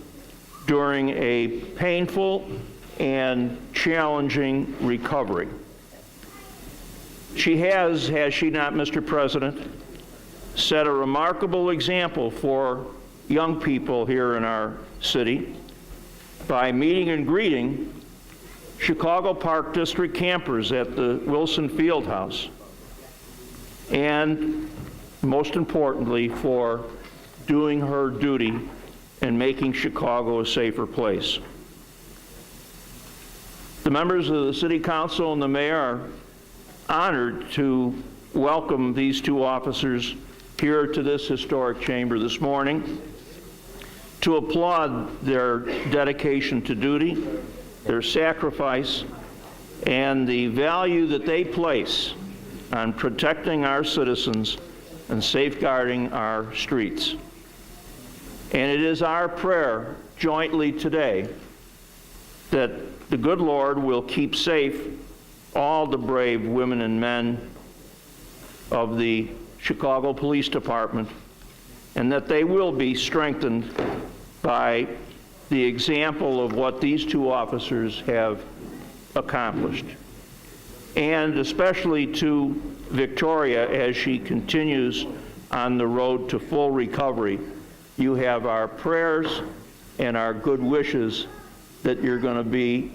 during a painful and challenging recovery. She has she not, Mr. President, set a remarkable example for young people here in our city by meeting and greeting Chicago Park District campers at the Wilson Fieldhouse, and most importantly, for doing her duty and making Chicago a safer place. The members of the City Council and the Mayor are honored to welcome these two officers here to this historic chamber this morning to applaud their dedication to duty, their sacrifice, and the value that they place on protecting our citizens and safeguarding our streets. And it is our prayer jointly today that the good Lord will keep safe all the brave women and men of the Chicago Police Department, and that they will be strengthened by the example of what these two officers have accomplished. And especially to Victoria as she continues on the road to full recovery. You have our prayers and our good wishes that you're going to be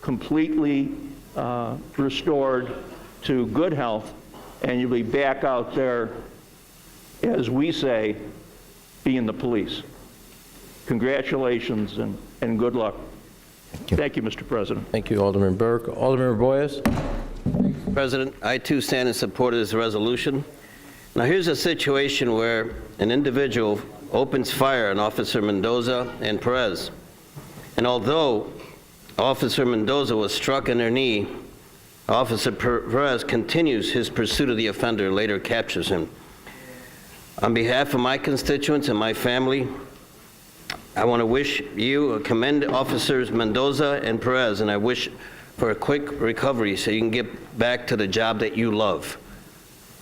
completely restored to good health, and you'll be back out there, as we say, being the police. Congratulations and good luck. Thank you, Mr. President. Thank you, Alderman Burke. Alderman Boyes. President, I too stand in support of this resolution. Now here's a situation where an individual opens fire on Officer Mendoza and Perez. And although Officer Mendoza was struck in her knee, Officer Perez continues his pursuit of the offender and later captures him. On behalf of my constituents and my family, I want to commend Officers Mendoza and Perez, and I wish for a quick recovery so you can get back to the job that you love.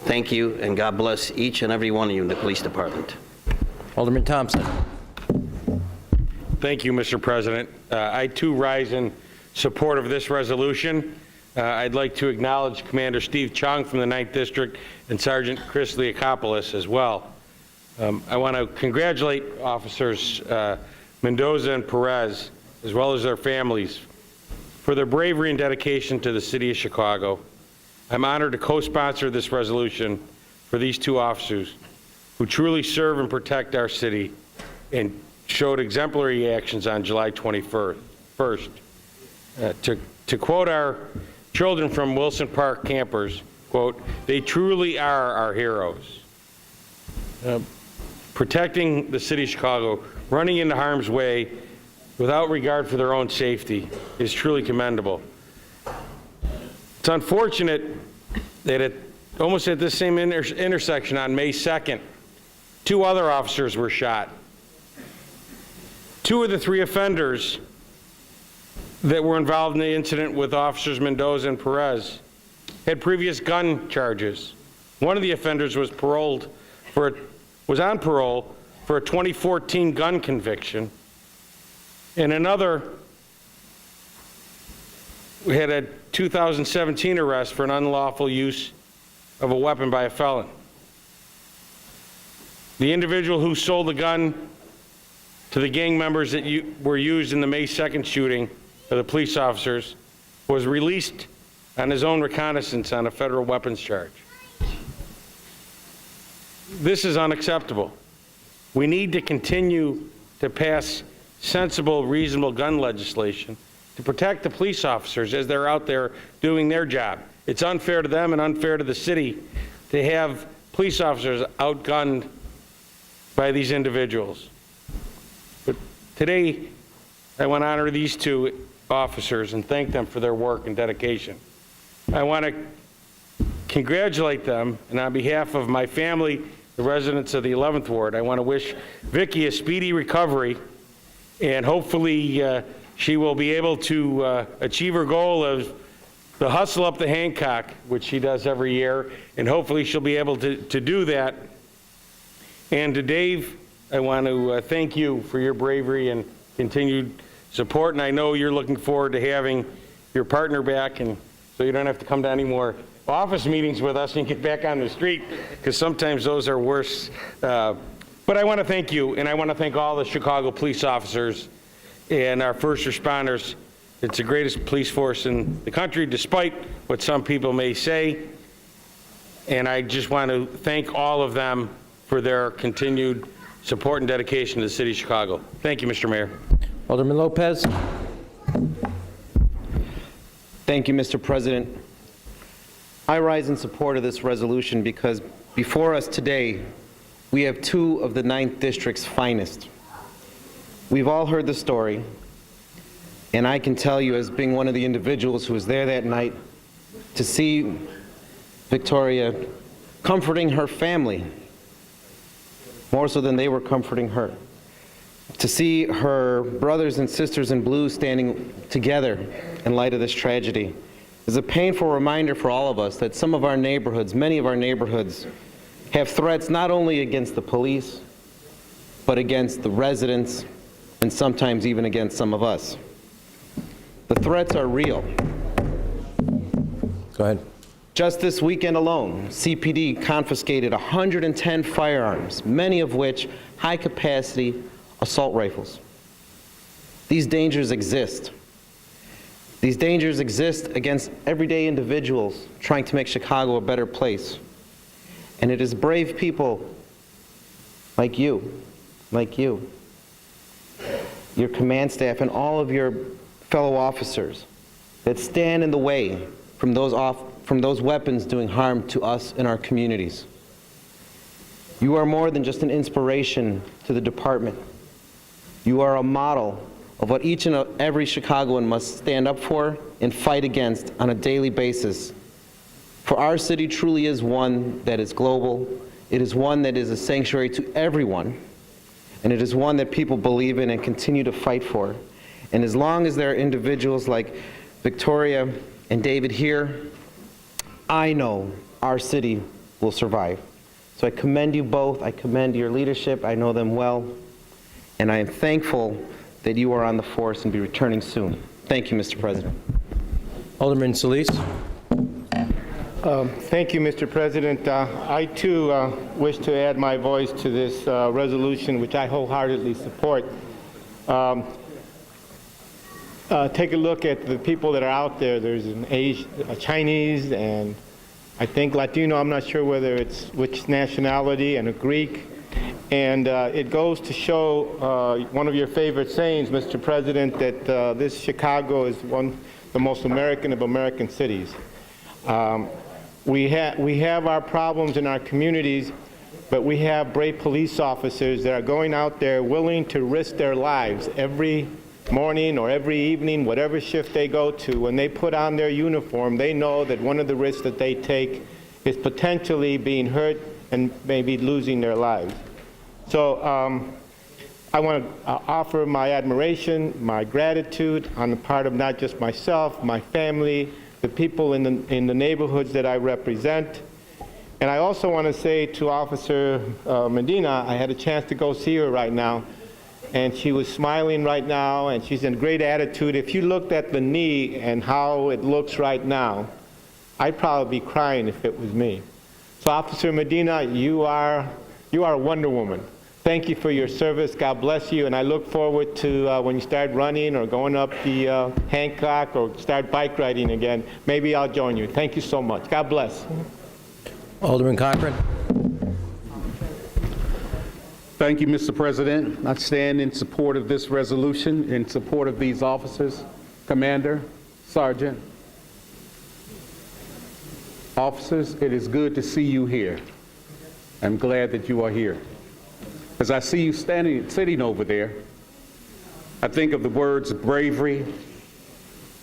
Thank you, and God bless each and every one of you in the police department. Alderman Thompson. Thank you, Mr. President. I too rise in support of this resolution. I'd like to acknowledge Commander Steve Chung from the 9th District and Sergeant Chris Leakopoulos as well. I want to congratulate Officers Mendoza and Perez, as well as their families, for their bravery and dedication to the city of Chicago. I'm honored to co-sponsor this resolution for these two officers who truly serve and protect our city and showed exemplary actions on July 21st. To quote our children from Wilson Park campers, quote, "They truly are our heroes." Protecting the city of Chicago, running into harm's way without regard for their own safety is truly commendable. It's unfortunate that almost at this same intersection on May 2nd, 2 other officers were shot. 2 of the 3 offenders that were involved in the incident with Officers Mendoza and Perez had previous gun charges. One of the offenders was on parole for a 2014 gun conviction, and another had a 2017 arrest for an unlawful use of a weapon by a felon. The individual who sold the gun to the gang members that were used in the May 2nd shooting of the police officers was released on his own reconnaissance on a federal weapons charge. This is unacceptable. We need to continue to pass sensible, reasonable gun legislation to protect the police officers as they're out there doing their job. It's unfair to them and unfair to the city to have police officers outgunned by these individuals. But today, I want to honor these 2 officers and thank them for their work and dedication. I want to congratulate them, and on behalf of my family, the residents of the 11th Ward, I want to wish Vicki a speedy recovery, and hopefully she will be able to achieve her goal of the hustle up the Hancock, which she does every year, and hopefully she'll be able to do that. And to Dave, I want to thank you for your bravery and continued support, and I know you're looking forward to having your partner back, and so you don't have to come to any more office meetings with us and get back on the street, because sometimes those are worse. But I want to thank you, and I want to thank all the Chicago police officers and our first responders. It's the greatest police force in the country, despite what some people may say. And I just want to thank all of them for their continued support and dedication to the city of Chicago. Thank you, Mr. Mayor. Alderman Lopez. Thank you, Mr. President. I rise in support of this resolution because before us today, we have two of the 9th District's finest. We've all heard the story, and I can tell you, as being one of the individuals who was there that night, to see Victoria comforting her family more so than they were comforting her. To see her brothers and sisters in blue standing together in light of this tragedy is a painful reminder for all of us that some of our neighborhoods, many of our neighborhoods, have threats not only against the police, but against the residents, and sometimes even against some of us. The threats are real. Go ahead. Just this weekend alone, CPD confiscated 110 firearms, many of which high-capacity assault rifles. These dangers exist. These dangers exist against everyday individuals trying to make Chicago a better place. And it is brave people like you, your command staff, and all of your fellow officers that stand in the way from those weapons doing harm to us in our communities. You are more than just an inspiration to the department. You are a model of what each and every Chicagoan must stand up for and fight against on a daily basis. For our city truly is one that is global. It is one that is a sanctuary to everyone. And it is one that people believe in and continue to fight for. And as long as there are individuals like Victoria and David here, I know our city will survive. So I commend you both. I commend your leadership. I know them well. And I am thankful that you are on the force and be returning soon. Thank you, Mr. President. Alderman Solis. Thank you, Mr. President. I, too, wish to add my voice to this resolution, which I wholeheartedly support. Take a look at the people that are out there. There's a Chinese, and I think Latino. I'm not sure whether it's which nationality, and a Greek. And it goes to show one of your favorite sayings, Mr. President, that this Chicago is the most American of American cities. We have our problems in our communities, but we have brave police officers that are going out there willing to risk their lives every morning or every evening, whatever shift they go to. When they put on their uniform, they know that one of the risks that they take is potentially being hurt and maybe losing their lives. So I want to offer my admiration, my gratitude on the part of not just myself, my family, the people in the neighborhoods that I represent. And I also want to say to Officer Medina, I had a chance to go see her right now, and she was smiling right now, and she's in great attitude. If you looked at the knee and how it looks right now, I'd probably be crying if it was me. So Officer Medina, you are a Wonder Woman. Thank you for your service. God bless you. And I look forward to when you start running or going up the Hancock or start bike riding again. Maybe I'll join you. Thank you so much. God bless. Alderman Cochran. Thank you, Mr. President. I stand in support of this resolution, in support of these officers, Commander, Sergeant. Officers, it is good to see you here. I'm glad that you are here. As I see you sitting over there, I think of the words bravery,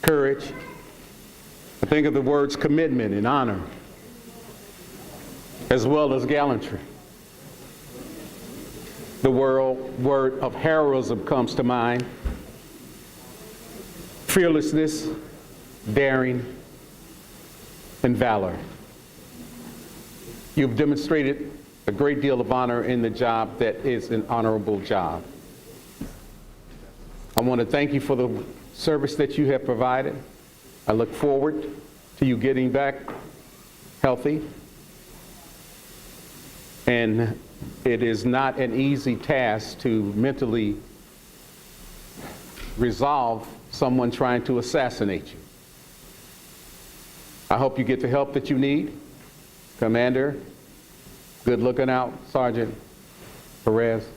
courage. I think of the words commitment and honor, as well as gallantry. The word of heroism comes to mind. Fearlessness, daring, and valor. You've demonstrated a great deal of honor in the job that is an honorable job. I want to thank you for the service that you have provided. I look forward to you getting back healthy. And it is not an easy task to mentally resolve someone trying to assassinate you. I hope you get the help that you need. Commander, good looking out. Sergeant Perez,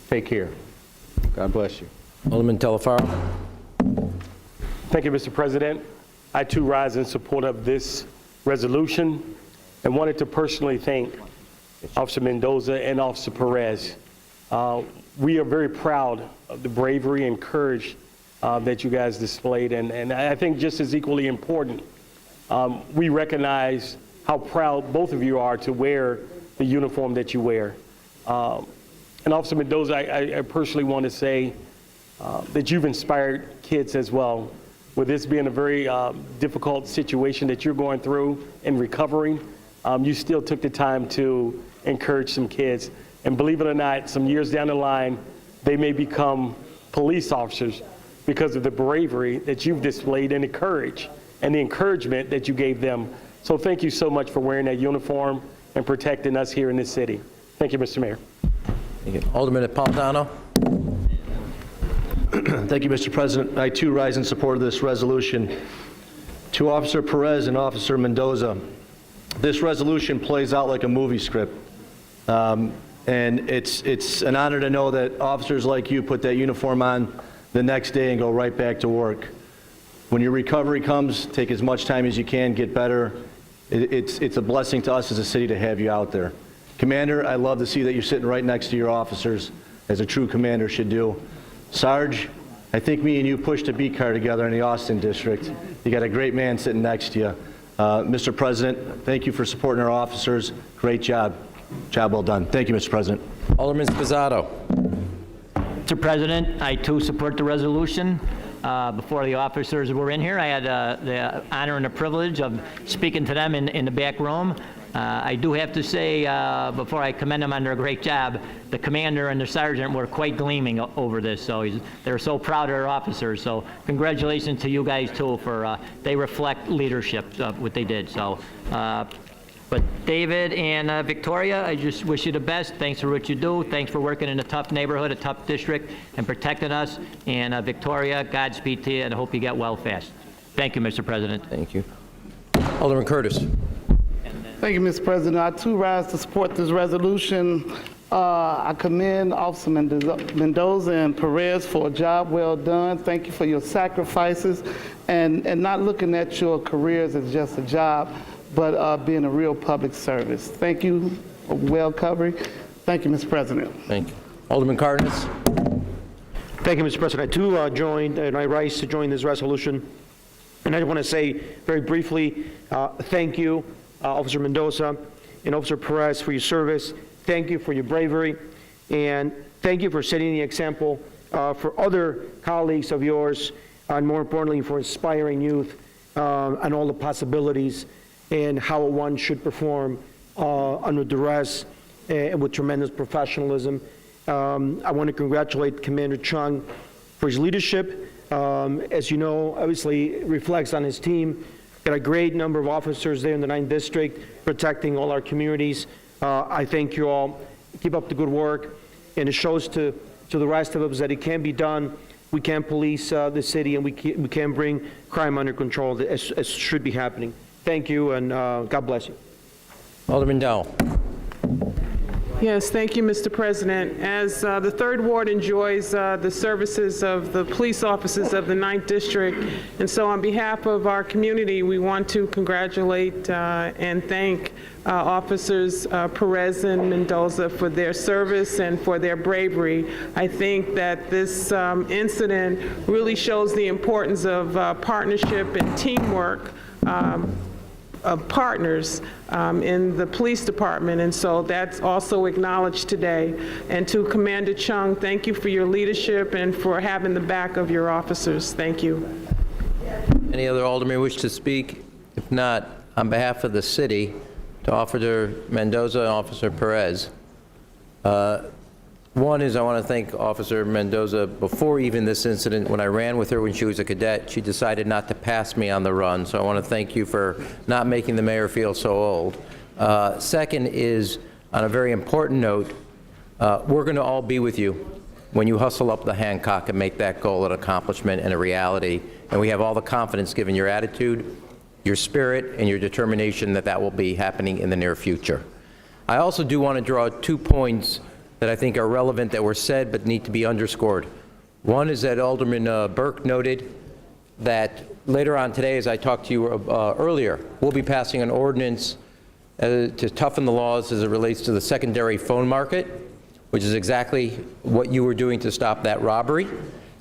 take care. God bless you. Alderman Telefaro. Thank you, Mr. President. I too rise in support of this resolution and wanted to personally thank Officer Mendoza and Officer Perez. We are very proud of the bravery and courage that you guys displayed, and I think just as equally important, we recognize how proud both of you are to wear the uniform that you wear. And Officer Mendoza, I personally want to say that you've inspired kids as well. With this being a very difficult situation that you're going through and recovering, you still took the time to encourage some kids. And believe it or not, some years down the line, they may become police officers because of the bravery that you've displayed and the courage and the encouragement that you gave them. So thank you so much for wearing that uniform and protecting us here in this city. Thank you, Mr. Mayor. Thank you. Alderman Napolitano. Thank you, Mr. President. I too rise in support of this resolution. To Officer Perez and Officer Mendoza, this resolution plays out like a movie script. And it's an honor to know that officers like you put that uniform on the next day and go right back to work. When your recovery comes, take as much time as you can, get better. It's a blessing to us as a city to have you out there. Commander, I love to see that you're sitting right next to your officers, as a true commander should do. Sarge, I think me and you pushed a beat car together in the Austin district. You got a great man sitting next to you. Mr. President, thank you for supporting our officers. Great job. Job well done. Thank you, Mr. President. Alderman Spizzato. Mr. President, I too support the resolution. Before the officers were in here, I had the honor and the privilege of speaking to them in the back room. I do have to say, before I commend them on their great job, the commander and the sergeant were quite gleaming over this. So they're so proud of their officers. So congratulations to you guys too for they reflect leadership what they did. So. But David and Victoria, I just wish you the best. Thanks for what you do. Thanks for working in a tough neighborhood, a tough district, and protecting us. And Victoria, Godspeed to you, and I hope you get well fast. Thank you, Mr. President. Thank you. Alderman Curtis. Thank you, Mr. President. I too rise to support this resolution. I commend Officer Mendoza and Perez for a job well done. Thank you for your sacrifices and not looking at your careers as just a job, but being a real public service. Thank you for well covering. Thank you, Mr. President. Thank you. Alderman Cardenas. Thank you, Mr. President. I too joined, and I rise to join this resolution. And I want to say very briefly, thank you, Officer Mendoza and Officer Perez, for your service. Thank you for your bravery. And thank you for setting the example for other colleagues of yours, and more importantly, for inspiring youth and all the possibilities and how one should perform under duress and with tremendous professionalism. I want to congratulate Commander Chung for his leadership. As you know, obviously it reflects on his team. Got a great number of officers there in the 9th District protecting all our communities. I thank you all. Keep up the good work. And it shows to the rest of us that it can be done. We can police the city, and we can bring crime under control as should be happening. Thank you, and God bless you. Alderman Dowell. Yes, thank you, Mr. President. As the 3rd Ward enjoys the services of the police officers of the 9th District, and so on behalf of our community, we want to congratulate and thank Officers Perez and Mendoza for their service and for their bravery. I think that this incident really shows the importance of partnership and teamwork of partners in the police department, and so that's also acknowledged today. And to Commander Chung, thank you for your leadership and for having the back of your officers. Thank you. Any other alderman wish to speak? If not, on behalf of the city, to Officer Mendoza and Officer Perez. One is I want to thank Officer Mendoza. Before even this incident, when I ran with her when she was a cadet, she decided not to pass me on the run. So I want to thank you for not making the mayor feel so old. Second is, on a very important note, we're going to all be with you when you hustle up the Hancock and make that goal an accomplishment and a reality. And we have all the confidence, given your attitude, your spirit, and your determination, that that will be happening in the near future. I also do want to draw 2 points that I think are relevant that were said but need to be underscored. One is that Alderman Burke noted that later on today, as I talked to you earlier, we'll be passing an ordinance to toughen the laws as it relates to the secondary phone market, which is exactly what you were doing to stop that robbery.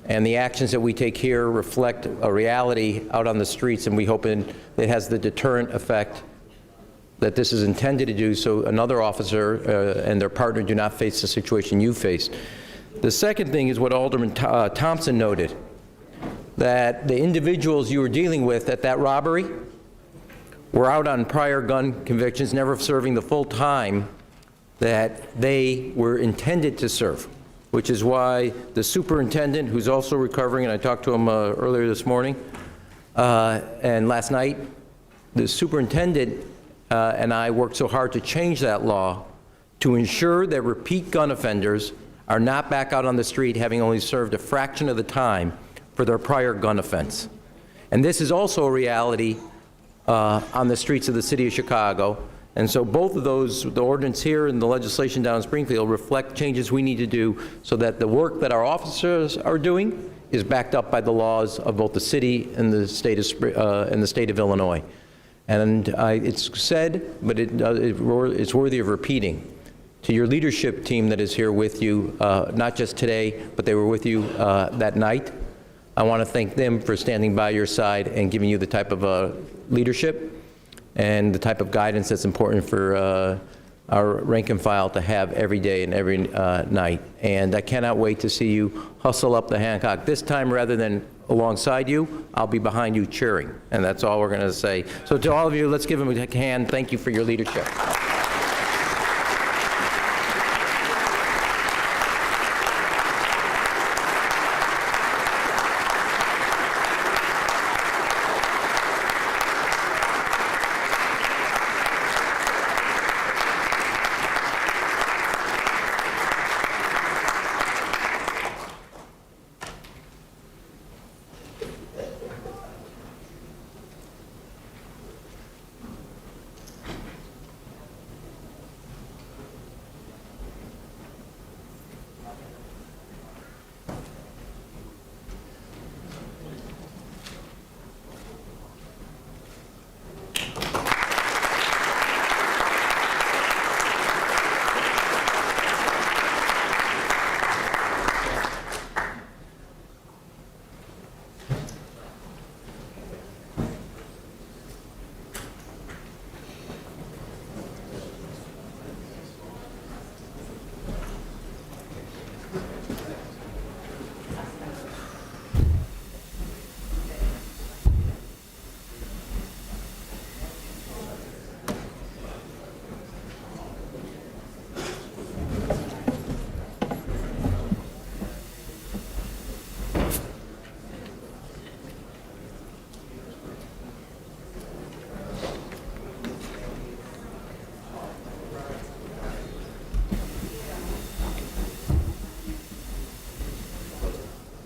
And the actions that we take here reflect a reality out on the streets, and we hope it has the deterrent effect that this is intended to do, so another officer and their partner do not face the situation you faced. The second thing is what Alderman Thompson noted, that the individuals you were dealing with at that robbery were out on prior gun convictions, never serving the full time that they were intended to serve, which is why the superintendent, who's also recovering, and I talked to him earlier this morning and last night, the superintendent and I worked so hard to change that law to ensure that repeat gun offenders are not back out on the street having only served a fraction of the time for their prior gun offense. And this is also a reality on the streets of the city of Chicago. And so both of those, the ordinance here and the legislation down in Springfield, reflect changes we need to do so that the work that our officers are doing is backed up by the laws of both the city and the state of Illinois. And it's said, but it's worthy of repeating. To your leadership team that is here with you, not just today, but they were with you that night, I want to thank them for standing by your side and giving you the type of leadership and the type of guidance that's important for our rank and file to have every day and every night. And I cannot wait to see you hustle up the Hancock. This time, rather than alongside you, I'll be behind you cheering. And that's all we're going to say. So to all of you, let's give them a hand. Thank you for your leadership.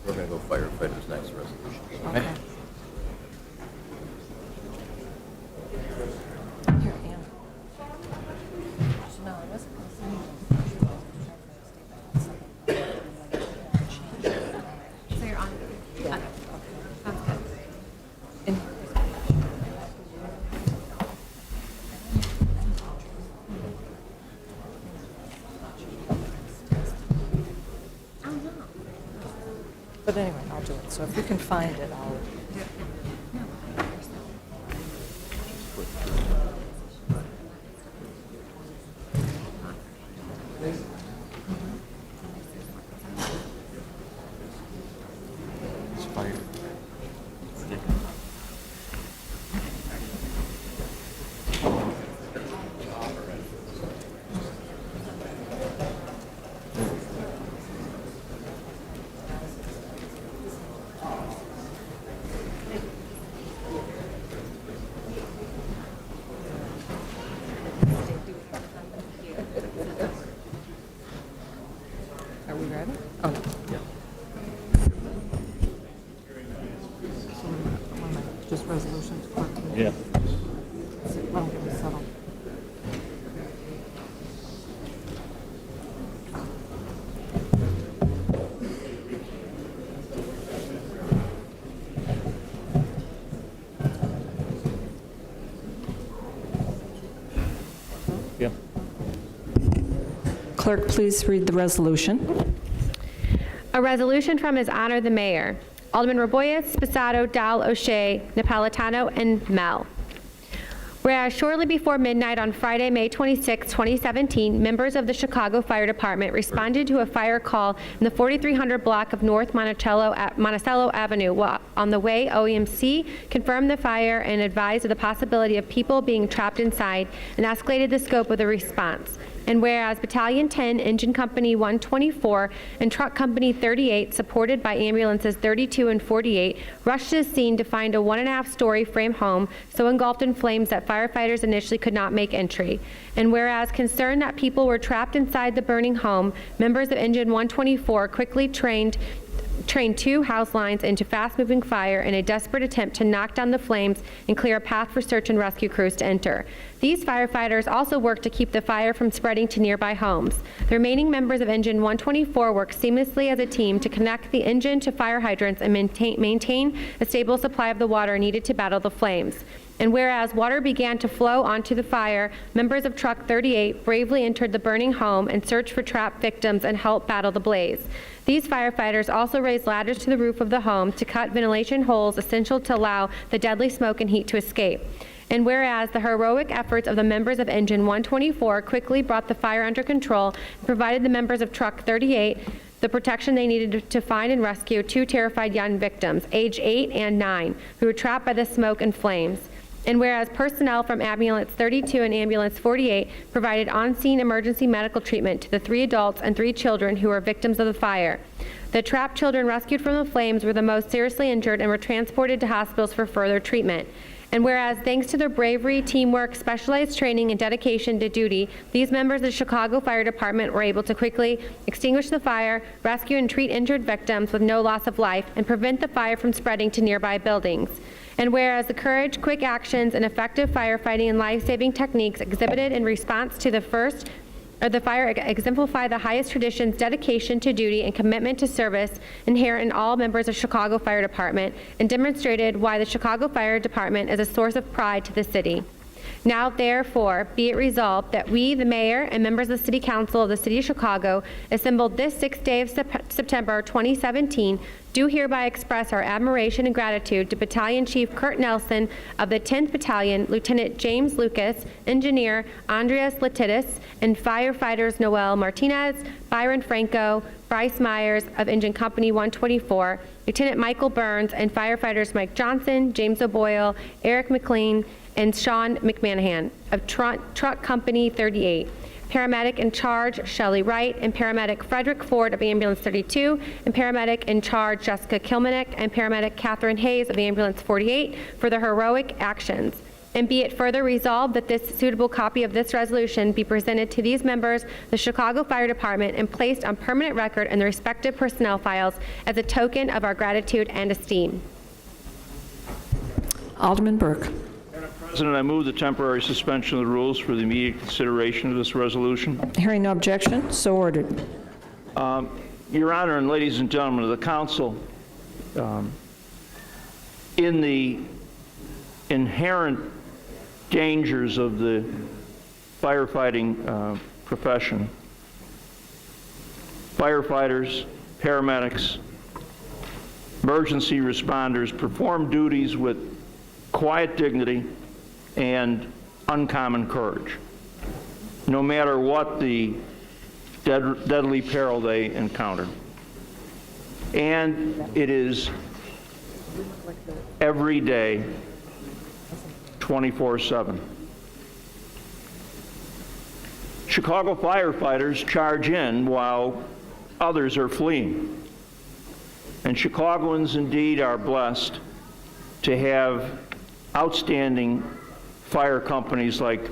We're going to go Firefighter's next resolution. Okay. But anyway, I'll do it. So if you can find it, I'll... Yeah. Clerk, please read the resolution. A resolution from His Honor the Mayor, Alderman Raboyes, Spasado, Dowell, O'Shea, Napolitano, and Mel. Whereas shortly before midnight on Friday, May 26, 2017, members of the Chicago Fire Department responded to a fire call in the 4300 block of North Monticello Avenue. While on the way, OEMC confirmed the fire and advised of the possibility of people being trapped inside and escalated the scope of the response. And whereas Battalion 10, Engine Company 124, and Truck Company 38, supported by ambulances 32 and 48, rushed to the scene to find a 1.5-story frame home so engulfed in flames that firefighters initially could not make entry. And whereas concerned that people were trapped inside the burning home, members of Engine 124 quickly trained 2 house lines into fast-moving fire in a desperate attempt to knock down the flames and clear a path for search and rescue crews to enter. These firefighters also worked to keep the fire from spreading to nearby homes. The remaining members of Engine 124 worked seamlessly as a team to connect the engine to fire hydrants and maintain a stable supply of the water needed to battle the flames. And whereas water began to flow onto the fire, members of Truck 38 bravely entered the burning home and searched for trapped victims and helped battle the blaze. These firefighters also raised ladders to the roof of the home to cut ventilation holes essential to allow the deadly smoke and heat to escape. And whereas the heroic efforts of the members of Engine 124 quickly brought the fire under control and provided the members of Truck 38 the protection they needed to find and rescue 2 terrified young victims, age 8 and 9, who were trapped by the smoke and flames. And whereas personnel from Ambulance 32 and Ambulance 48 provided on-scene emergency medical treatment to the 3 adults and 3 children who were victims of the fire. The trapped children rescued from the flames were the most seriously injured and were transported to hospitals for further treatment. And whereas thanks to their bravery, teamwork, specialized training, and dedication to duty, these members of the Chicago Fire Department were able to quickly extinguish the fire, rescue and treat injured victims with no loss of life, and prevent the fire from spreading to nearby buildings. And whereas the courage, quick actions, and effective firefighting and life-saving techniques exhibited in response to the fire exemplify the highest traditions, dedication to duty, and commitment to service inherent in all members of Chicago Fire Department, and demonstrated why the Chicago Fire Department is a source of pride to the city. Now, therefore, be it resolved that we, the mayor, and members of the City Council of the City of Chicago, assembled this 6th day of September 2017, do hereby express our admiration and gratitude to Battalion Chief Kurt Nelson of the 10th Battalion, Lieutenant James Lucas, Engineer Andreas Latidis, and firefighters Noel Martinez, Byron Franco, Bryce Myers of Engine Company 124, Lieutenant Michael Burns, and firefighters Mike Johnson, James O'Boyle, Eric McLean, and Sean McManahan of Truck Company 38. Paramedic in charge, Shelley Wright, and Paramedic Frederick Ford of Ambulance 32, and Paramedic in charge, Jessica Kilmanick, and Paramedic Catherine Hayes of Ambulance 48 for their heroic actions. And be it further resolved that this suitable copy of this resolution be presented to these members, the Chicago Fire Department, and placed on permanent record in the respective personnel files as a token of our gratitude and esteem. Alderman Burke. President, I move the temporary suspension of the rules for the immediate consideration of this resolution. Hearing no objection, so ordered. Your Honor and ladies and gentlemen of the council, in the inherent dangers of the firefighting profession, firefighters, paramedics, emergency responders perform duties with quiet dignity and uncommon courage, no matter what the deadly peril they encounter. And it is every day, 24/7. Chicago firefighters charge in while others are fleeing. And Chicagoans indeed are blessed to have outstanding fire companies like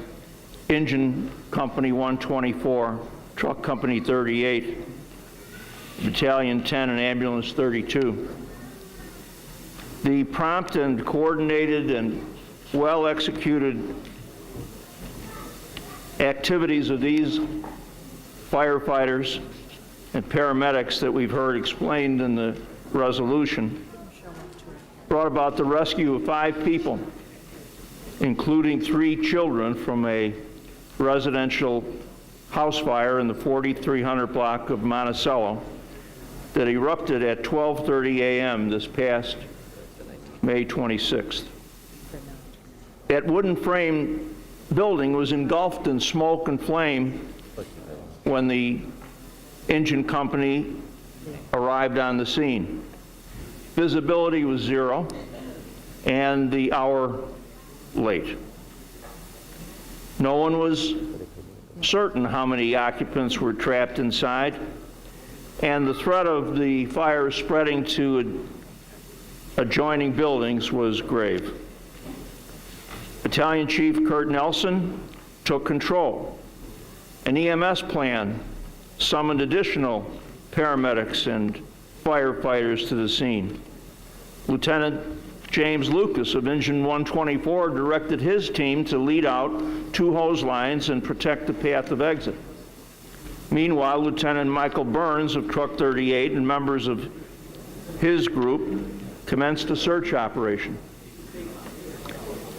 Engine Company 124, Truck Company 38, Battalion 10, and Ambulance 32. The prompt and coordinated and well-executed activities of these firefighters and paramedics that we've heard explained in the resolution brought about the rescue of 5 people, including 3 children from a residential house fire in the 4300 block of Monticello that erupted at 12:30 a.m. this past May 26th. That wooden frame building was engulfed in smoke and flame when the engine company arrived on the scene. Visibility was 0 and the hour late. No one was certain how many occupants were trapped inside, and the threat of the fire spreading to adjoining buildings was grave. Battalion Chief Kurt Nelson took control. An EMS plan summoned additional paramedics and firefighters to the scene. Lieutenant James Lucas of Engine 124 directed his team to lead out 2 hose lines and protect the path of exit. Meanwhile, Lieutenant Michael Burns of Truck 38 and members of his group commenced a search operation.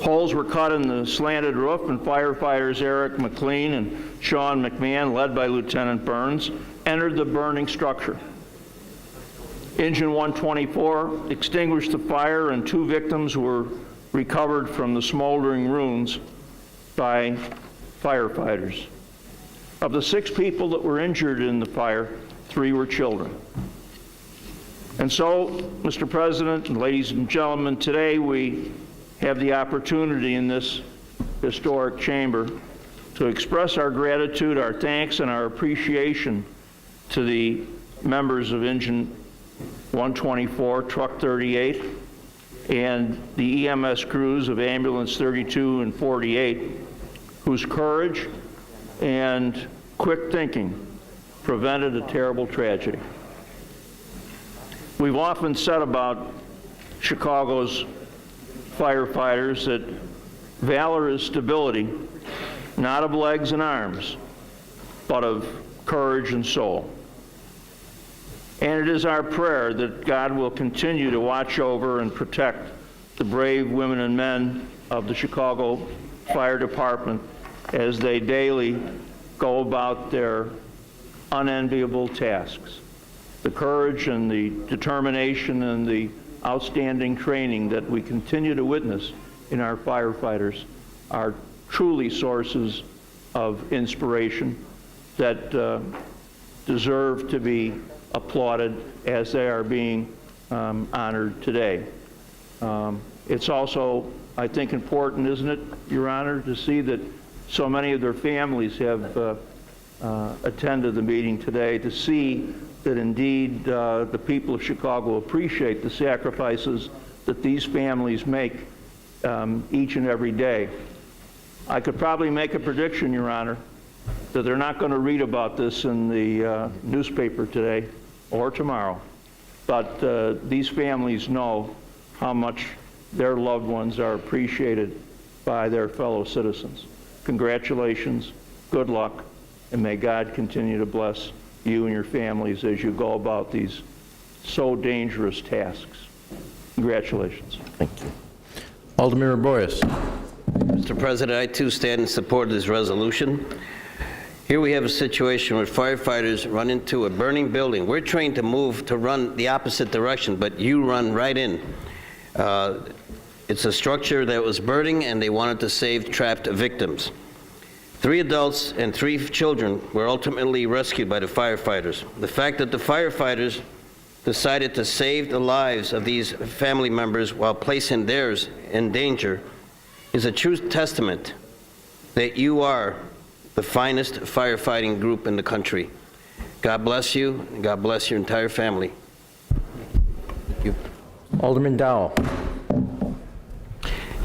Holes were cut in the slanted roof, and firefighters Eric McLean and Sean McMahon, led by Lieutenant Burns, entered the burning structure. Engine 124 extinguished the fire, and 2 victims were recovered from the smoldering ruins by firefighters. Of the 6 people that were injured in the fire, 3 were children. And so, Mr. President and ladies and gentlemen, today we have the opportunity in this historic chamber to express our gratitude, our thanks, and our appreciation to the members of Engine 124, Truck 38, and the EMS crews of Ambulance 32 and 48, whose courage and quick thinking prevented a terrible tragedy. We've often said about Chicago's firefighters that valor is stability, not of legs and arms, but of courage and soul. And it is our prayer that God will continue to watch over and protect the brave women and men of the Chicago Fire Department as they daily go about their unenviable tasks. The courage and the determination and the outstanding training that we continue to witness in our firefighters are truly sources of inspiration that deserve to be applauded as they are being honored today. It's also, I think, important, isn't it, Your Honor, to see that so many of their families have attended the meeting today, to see that indeed the people of Chicago appreciate the sacrifices that these families make each and every day. I could probably make a prediction, Your Honor, that they're not going to read about this in the newspaper today or tomorrow, but these families know how much their loved ones are appreciated by their fellow citizens. Congratulations, good luck, and may God continue to bless you and your families as you go about these so dangerous tasks. Congratulations. Thank you. Alderman Boyce. Mr. President, I too stand in support of this resolution. Here we have a situation where firefighters run into a burning building. We're trained to move, to run the opposite direction, but you run right in. It's a structure that was burning, and they wanted to save trapped victims. 3 adults and 3 children were ultimately rescued by the firefighters. The fact that the firefighters decided to save the lives of these family members while placing theirs in danger is a true testament that you are the finest firefighting group in the country. God bless you, and God bless your entire family. Thank you. Alderman Dowell.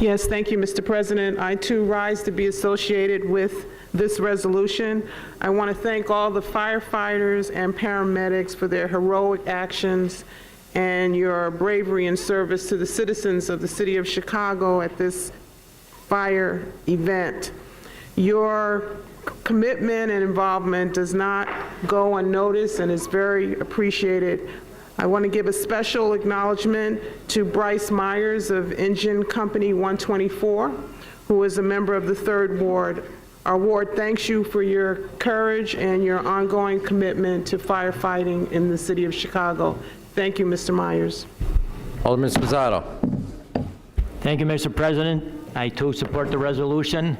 Yes, thank you, Mr. President. I too rise to be associated with this resolution. I want to thank all the firefighters and paramedics for their heroic actions and your bravery and service to the citizens of the city of Chicago at this fire event. Your commitment and involvement does not go unnoticed and is very appreciated. I want to give a special acknowledgement to Bryce Myers of Engine Company 124, who is a member of the 3rd Ward Our ward thanks you for your courage and your ongoing commitment to firefighting in the city of Chicago. Thank you, Mr. Myers. Alderman Spizzato. Thank you, Mr. President. I too support the resolution.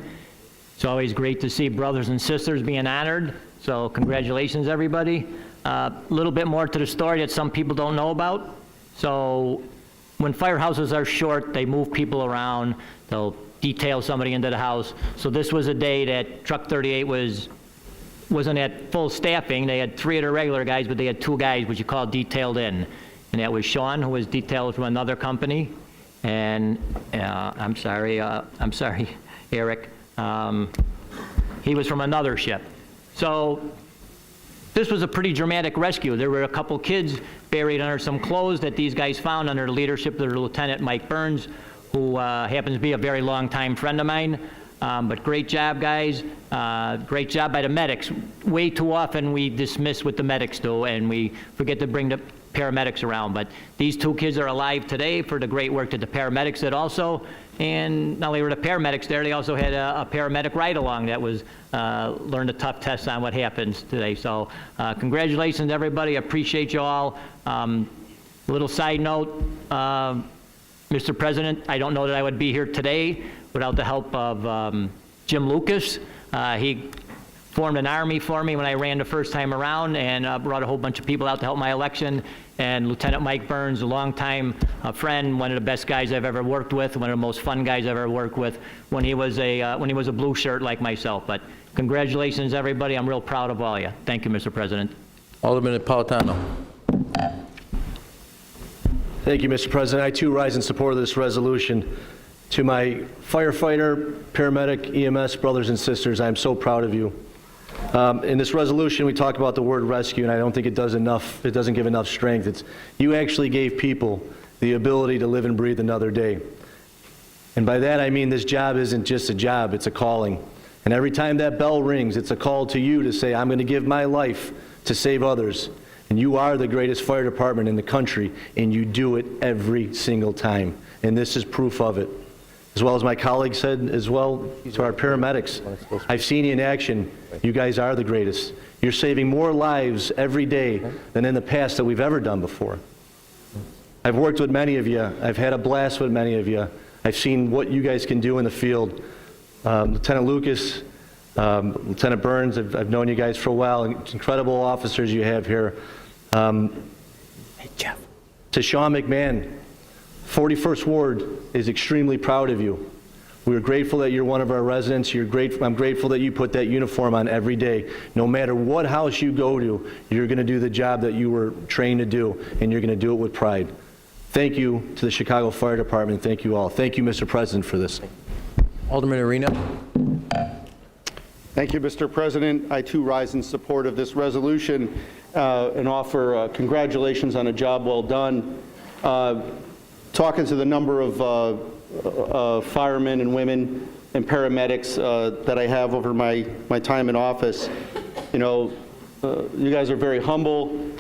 It's always great to see brothers and sisters being honored, so congratulations, everybody. A little bit more to the story that some people don't know about. So when firehouses are short, they move people around. They'll detail somebody into the house. So this was a day that Truck 38 wasn't at full staffing. They had 3 of the regular guys, but they had 2 guys, which you call detailed in. And that was Sean, who was detailed from another company. And I'm sorry, Eric. He was from another ship. So this was a pretty dramatic rescue. There were a couple kids buried under some clothes that these guys found under the leadership of their Lieutenant Mike Burns, who happens to be a very long-time friend of mine. But great job, guys. Great job by the medics. Way too often we dismiss what the medics do, and we forget to bring the paramedics around. But these 2 kids are alive today for the great work that the paramedics did also. And not only were the paramedics there, they also had a paramedic ride-along that was learned a tough test on what happens today. So congratulations, everybody. I appreciate you all. Little side note, Mr. President, I don't know that I would be here today without the help of Jim Lucas. He formed an army for me when I ran the first time around, and brought a whole bunch of people out to help my election. And Lieutenant Mike Burns, a longtime friend, one of the best guys I've ever worked with, one of the most fun guys I've ever worked with when he was a blue shirt like myself. But congratulations, everybody. I'm real proud of all of you. Thank you, Mr. President. Alderman Napolitano. Thank you, Mr. President. I too rise in support of this resolution. To my firefighter, paramedic, EMS brothers and sisters, I am so proud of you. In this resolution, we talk about the word rescue, and I don't think it does enough. It doesn't give enough strength. You actually gave people the ability to live and breathe another day. And by that, I mean this job isn't just a job, it's a calling. And every time that bell rings, it's a call to you to say, I'm going to give my life to save others. And you are the greatest fire department in the country, and you do it every single time. And this is proof of it. As well as my colleague said as well to our paramedics, I've seen you in action. You guys are the greatest. You're saving more lives every day than in the past that we've ever done before. I've worked with many of you. I've had a blast with many of you. I've seen what you guys can do in the field. Lieutenant Lucas, Lieutenant Burns, I've known you guys for a while. Incredible officers you have here. Hey, Jeff. To Sean McMahon, 41st Ward is extremely proud of you. We're grateful that you're one of our residents. I'm grateful that you put that uniform on every day. No matter what house you go to, you're going to do the job that you were trained to do, and you're going to do it with pride. Thank you to the Chicago Fire Department. Thank you all. Thank you, Mr. President, for this. Alderman Arena. Thank you, Mr. President. I too rise in support of this resolution and offer congratulations on a job well done. Talking to the number of firemen and women and paramedics that I have over my time in office, you guys are very humble,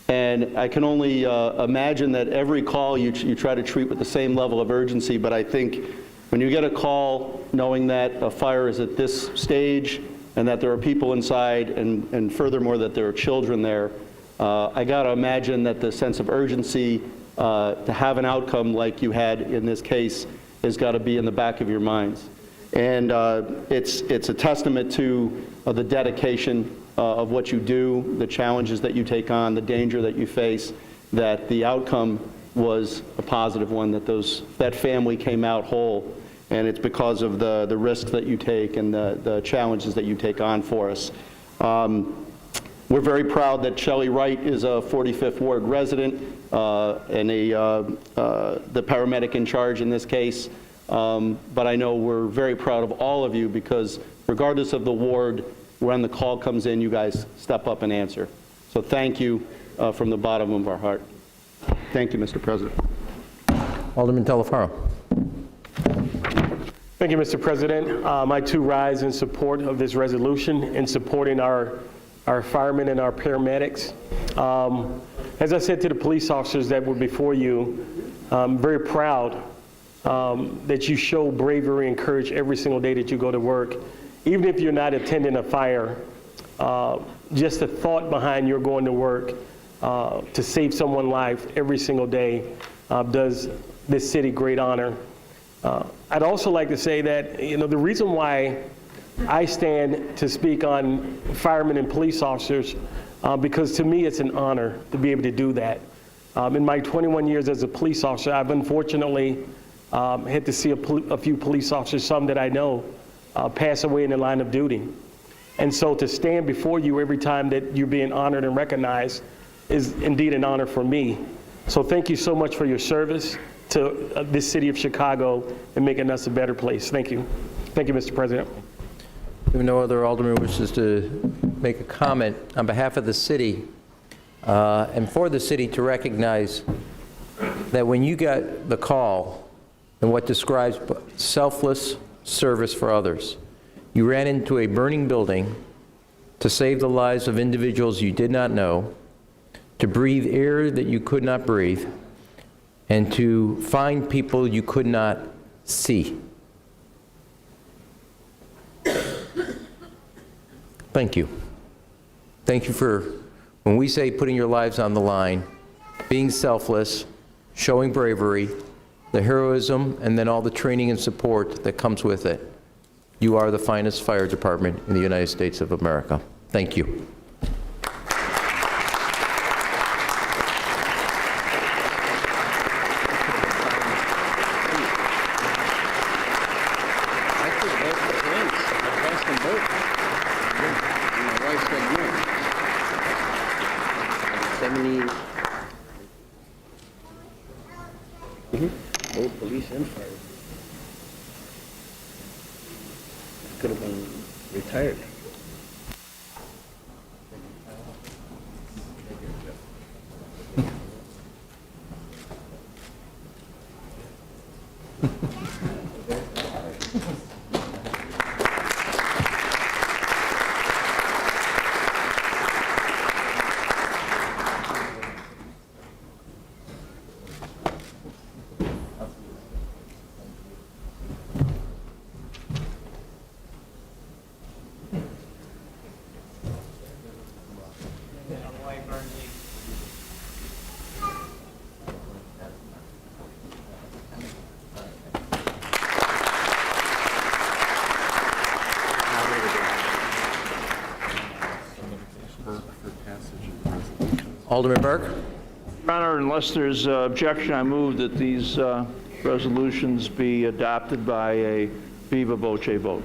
and I can only imagine that every call you try to treat with the same level of urgency. But I think when you get a call knowing that a fire is at this stage and that there are people inside, and furthermore that there are children there, I got to imagine that the sense of urgency to have an outcome like you had in this case has got to be in the back of your minds. And it's a testament to the dedication of what you do, the challenges that you take on, the danger that you face, that the outcome was a positive one, that family came out whole. And it's because of the risks that you take and the challenges that you take on for us. We're very proud that Shelley Wright is a 45th Ward resident and the paramedic in charge in this case. But I know we're very proud of all of you because regardless of the ward, when the call comes in, you guys step up and answer. So thank you from the bottom of our heart. Thank you, Mr. President. Alderman Telefaro. Thank you, Mr. President. I too rise in support of this resolution in supporting our firemen and our paramedics. As I said to the police officers that were before you, I'm very proud that you show bravery and courage every single day that you go to work. even if you're not attending a fire, just the thought behind your going to work to save someone's life every single day does this city great honor. I'd also like to say that, the reason why I stand to speak on firemen and police officers, because to me it's an honor to be able to do that. In my 21 years as a police officer, I've unfortunately had to see a few police officers, some that I know, pass away in the line of duty. And so to stand before you every time that you're being honored and recognized is indeed an honor for me. So thank you so much for your service to this city of Chicago and making us a better place. Thank you. Thank you, Mr. President. If no other alderman wishes to make a comment on behalf of the city and for the city to recognize that when you got the call and what describes selfless service for others, you ran into a burning building to save the lives of individuals you did not know, to breathe air that you could not breathe, and to find people you could not see. Thank you. Thank you for, when we say putting your lives on the line, being selfless, showing bravery, the heroism, and then all the training and support that comes with it. You are the finest fire department in the United States of America. Thank you. Both police and fire. Could have been retired. Alderman Burke. Your Honor, unless there's objection, I move that these resolutions be adopted by a viva voce vote.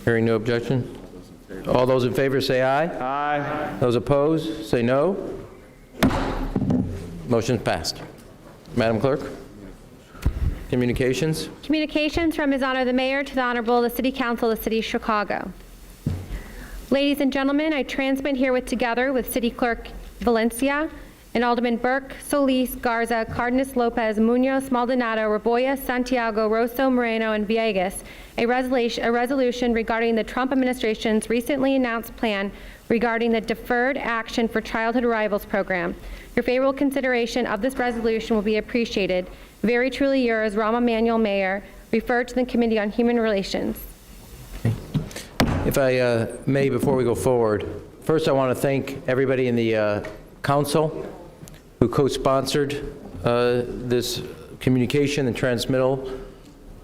Hearing no objection. All those in favor say aye. Aye. Those opposed say no. Motion's passed. Madam Clerk. Communications. Communications from His Honor the Mayor to the Honorable the City Council of the City of Chicago. Ladies and gentlemen, I transmit herewith together with City Clerk Valencia and Alderman Burke, Solis, Garza, Cardenas, Lopez, Munoz, Maldonado, Raboya, Santiago, Rosso, Moreno, and Villegas, a resolution regarding the Trump administration's recently announced plan regarding the Deferred Action for Childhood Arrivals program. Your favorable consideration of this resolution will be appreciated. Very truly yours, Rahm Emanuel, Mayor. Referred to the Committee on Human Relations. If I may, before we go forward, first I want to thank everybody in the council who co-sponsored this communication and transmittal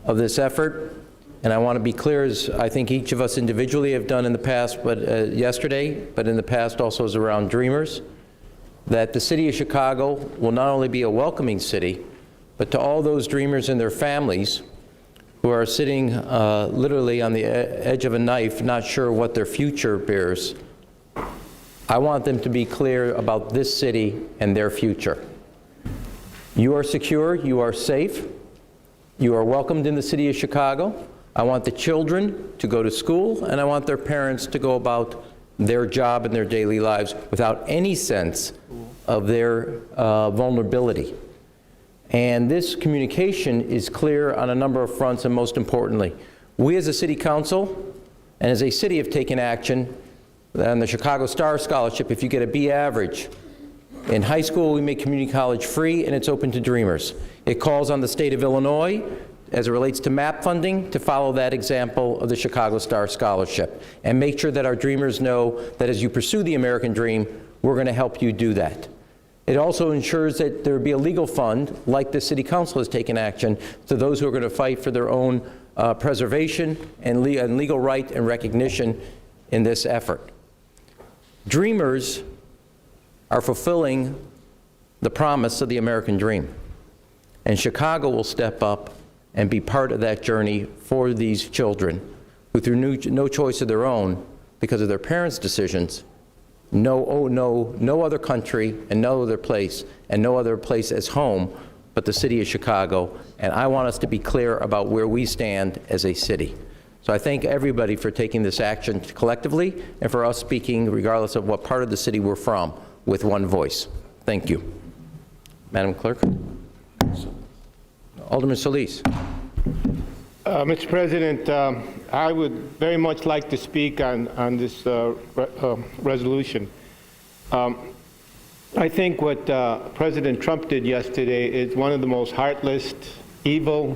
of this effort. And I want to be clear, as I think each of us individually have done in the past, but yesterday, but in the past also as around Dreamers, that the city of Chicago will not only be a welcoming city, but to all those dreamers and their families who are sitting literally on the edge of a knife, not sure what their future bears. I want them to be clear about this city and their future. You are secure, you are safe, you are welcomed in the city of Chicago. I want the children to go to school, and I want their parents to go about their job and their daily lives without any sense of their vulnerability. And this communication is clear on a number of fronts, and most importantly, we as a city council and as a city have taken action on the Chicago Star Scholarship. If you get a B average, in high school we make community college free and it's open to dreamers. It calls on the state of Illinois as it relates to MAP funding, to follow that example of the Chicago Star Scholarship and make sure that our dreamers know that as you pursue the American dream, we're going to help you do that. It also ensures that there be a legal fund, like the City Council has taken action, to those who are going to fight for their own preservation and legal right and recognition in this effort. Dreamers are fulfilling the promise of the American dream. And Chicago will step up and be part of that journey for these children who, through no choice of their own, because of their parents' decisions, no other country and no other place as home but the city of Chicago. And I want us to be clear about where we stand as a city. So I thank everybody for taking this action collectively and for us speaking, regardless of what part of the city we're from, with one voice. Thank you. Madam Clerk. Alderman Solis. Mr. President, I would very much like to speak on this resolution. I think what President Trump did yesterday is one of the most heartless, evil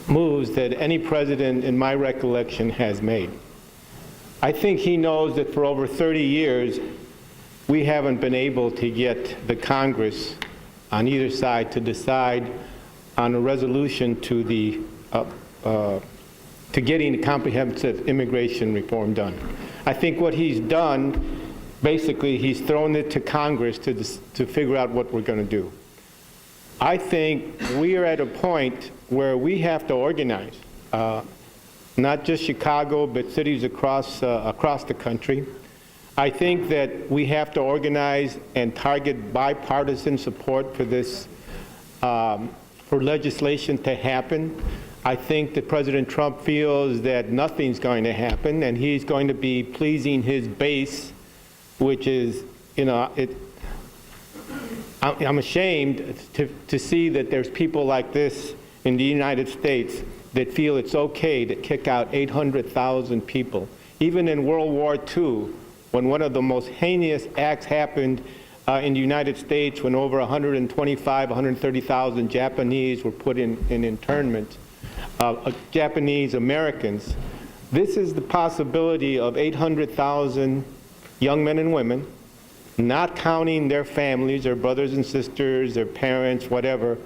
moves that any president in my recollection has made. I think he knows that for over 30 years, we haven't been able to get the Congress on either side to decide on a resolution to getting the comprehensive immigration reform done. I think what he's done, basically, he's thrown it to Congress to figure out what we're going to do. I think we are at a point where we have to organize, not just Chicago, but cities across the country. I think that we have to organize and target bipartisan support for this, for legislation to happen. I think that President Trump feels that nothing's going to happen and he's going to be pleasing his base, which is, I'm ashamed to see that there's people like this in the United States that feel it's okay to kick out 800,000 people. Even in World War II, when one of the most heinous acts happened in the United States, when over 130,000 Japanese were put in internment, Japanese Americans, this is the possibility of 800,000 young men and women, not counting their families, their brothers and sisters, their parents, whatever,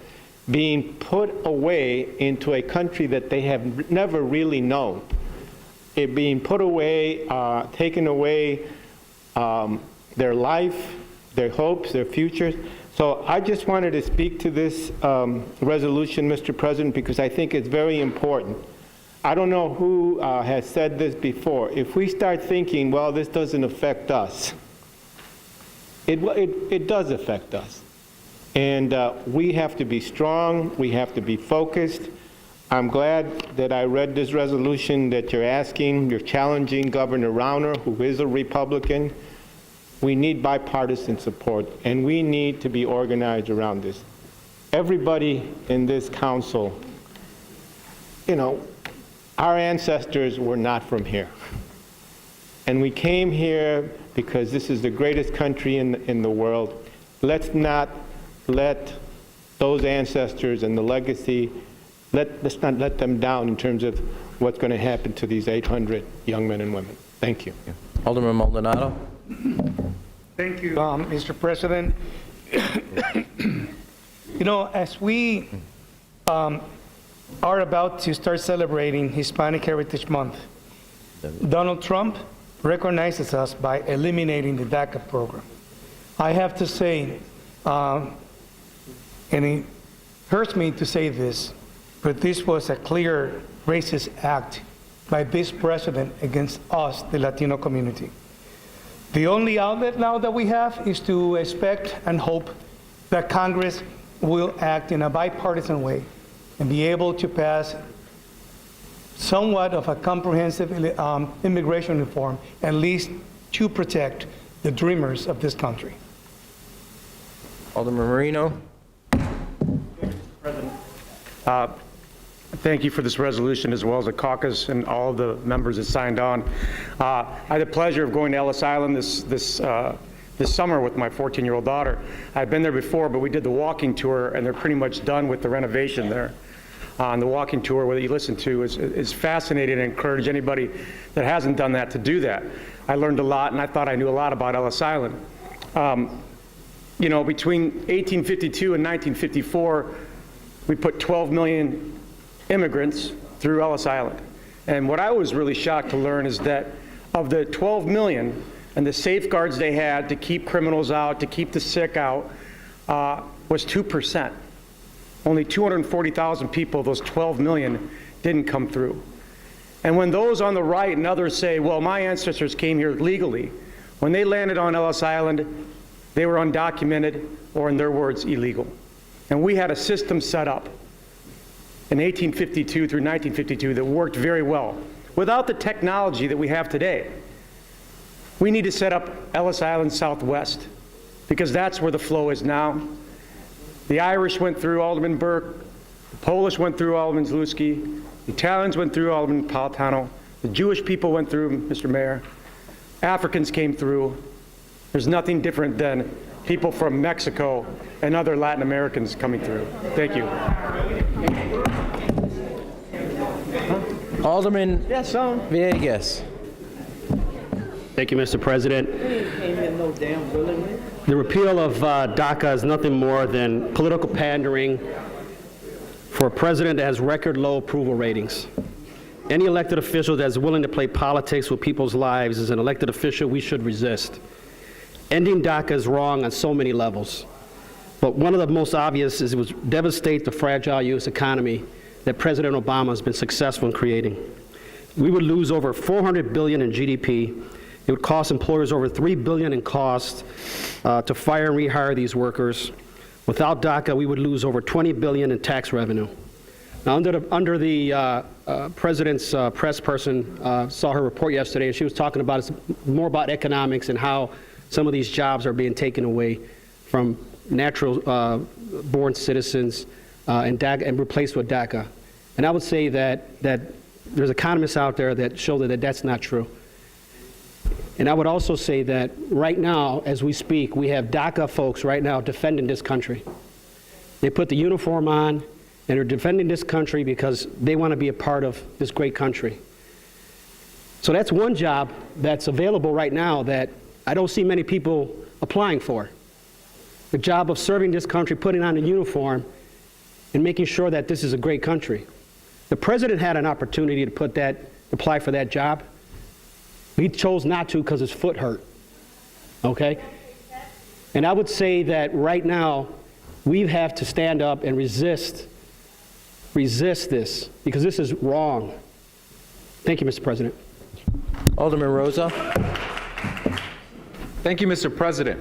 being put away into a country that they have never really known. It being put away, taken away their life, their hopes, their futures. So I just wanted to speak to this resolution, Mr. President, because I think it's very important. I don't know who has said this before. If we start thinking, well, this doesn't affect us, it does affect us. And we have to be strong, we have to be focused. I'm glad that I read this resolution that you're challenging Governor Rauner, who is a Republican. We need bipartisan support, and we need to be organized around this. Everybody in this council, our ancestors were not from here. And we came here because this is the greatest country in the world. Let's not let those ancestors and the legacy, let's not let them down in terms of what's going to happen to these 800 young men and women. Thank you. Alderman Maldonado. Thank you, Mr. President. As we are about to start celebrating Hispanic Heritage Month, Donald Trump recognizes us by eliminating the DACA program. I have to say, and it hurts me to say this, but this was a clear racist act by this president against us, the Latino community. The only outlet now that we have is to expect and hope that Congress will act in a bipartisan way and be able to pass somewhat of a comprehensive immigration reform, at least to protect the dreamers of this country. Alderman Marino. Thank you for this resolution, as well as the caucus and all the members that signed on. I had the pleasure of going to Ellis Island this this summer with my 14-year-old daughter. I've been there before, but we did the walking tour, and they're pretty much done with the renovation there. And the walking tour that you listen to is fascinating, and encourage anybody that hasn't done that to do that. I learned a lot, and I thought I knew a lot about Ellis Island. You know, between 1852 and 1954, we put 12 million immigrants through Ellis Island. And what I was really shocked to learn is that of the 12 million and the safeguards they had to keep criminals out, to keep the sick out, was 2%. Only 240,000 people, those 12 million, didn't come through. And when those on the right and others say, well, my ancestors came here legally, when they landed on Ellis Island, they were undocumented, or in their words, illegal. And we had a system set up in 1852 through 1952 that worked very well. Without the technology that we have today, we need to set up Ellis Island Southwest, because that's where the flow is now. The Irish went through Alderman Burke, the Polish went through Alderman Zalewski, the Italians went through Alderman Napolitano, the Jewish people went through, Mr. Mayor, Africans came through. There's nothing different than people from Mexico and other Latin Americans coming through. Thank you. Alderman Villegas. Thank you, Mr. President. The repeal of DACA is nothing more than political pandering for a president that has record low approval ratings. Any elected official that is willing to play politics with people's lives is an elected official we should resist. Ending DACA is wrong on so many levels, but one of the most obvious is it would devastate the fragile U.S. economy that President Obama has been successful in creating. We would lose over $400 billion in GDP. It would cost employers over $3 billion in costs to fire and rehire these workers. Without DACA, we would lose over $20 billion in tax revenue. Now, under the president's press person saw her report yesterday, and she was talking about more about economics and how some of these jobs are being taken away from natural born citizens and replaced with DACA. And I would say that there's economists out there that show that that's not true. And I would also say that right now, as we speak, we have DACA folks right now defending this country. They put the uniform on and are defending this country because they want to be a part of this great country. So that's one job that's available right now that I don't see many people applying for. The job of serving this country, putting on a uniform, and making sure that this is a great country. The president had an opportunity to apply for that job. He chose not to because his foot hurt, okay? And I would say that right now, we have to stand up and resist this, because this is wrong. Thank you, Mr. President. Alderman Rosa. Thank you, Mr. President.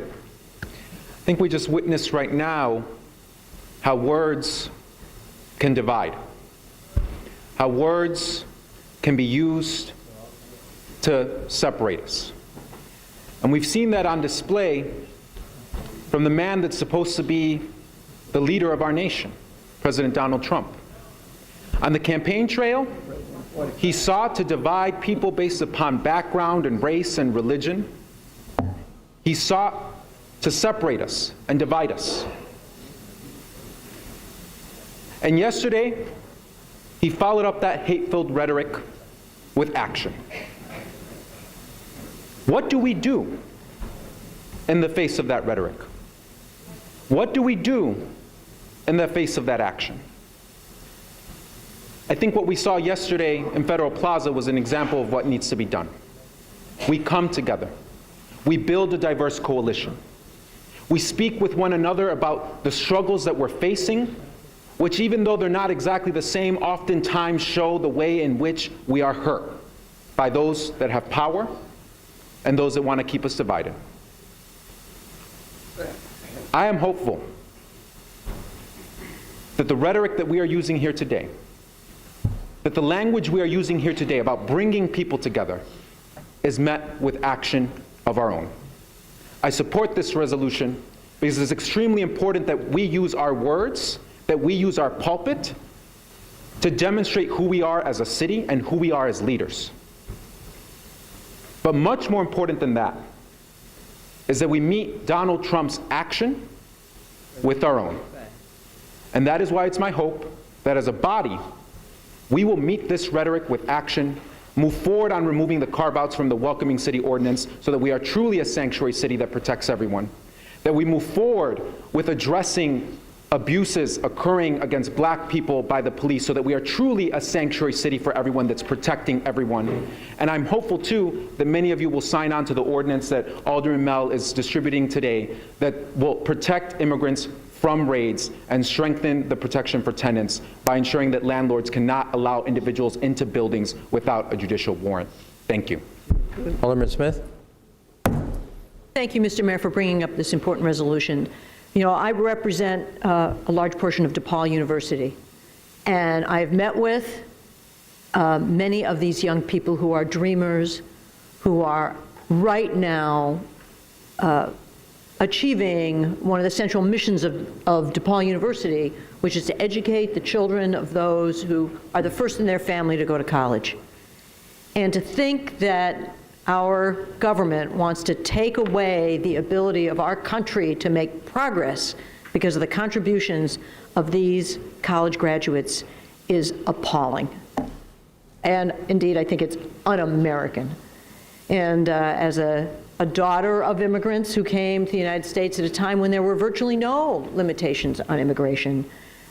I think we just witnessed right now how words can divide, how words can be used to separate us. And we've seen that on display from the man that's supposed to be the leader of our nation, President Donald Trump. On the campaign trail, he sought to divide people based upon background and race and religion. He sought to separate us and divide us. And yesterday, he followed up that hate-filled rhetoric with action. What do we do in the face of that rhetoric? What do we do in the face of that action? I think what we saw yesterday in Federal Plaza was an example of what needs to be done. We come together. We build a diverse coalition. We speak with one another about the struggles that we're facing, which, even though they're not exactly the same, oftentimes show the way in which we are hurt by those that have power and those that want to keep us divided. I am hopeful that the rhetoric that we are using here today, that the language we are using here today about bringing people together, is met with action of our own. I support this resolution because it's extremely important that we use our words, that we use our pulpit to demonstrate who we are as a city and who we are as leaders. But much more important than that is that we meet Donald Trump's action with our own. And that is why it's my hope that as a body, we will meet this rhetoric with action, move forward on removing the carve-outs from the Welcoming City Ordinance so that we are truly a sanctuary city that protects everyone, that we move forward with addressing abuses occurring against black people by the police so that we are truly a sanctuary city for everyone that's protecting everyone. And I'm hopeful too that many of you will sign on to the ordinance that Alderman Mell is distributing today that will protect immigrants from raids and strengthen the protection for tenants by ensuring that landlords cannot allow individuals into buildings without a judicial warrant. Thank you. Alderman Smith. Thank you, Mr. Mayor, for bringing up this important resolution. You know, I represent a large portion of DePaul University, and I've met with many of these young people who are dreamers, who are right now achieving one of the central missions of DePaul University, which is to educate the children of those who are the first in their family to go to college. And to think that our government wants to take away the ability of our country to make progress because of the contributions of these college graduates is appalling. And indeed, I think it's un-American. And as a daughter of immigrants who came to the United States at a time when there were virtually no limitations on immigration,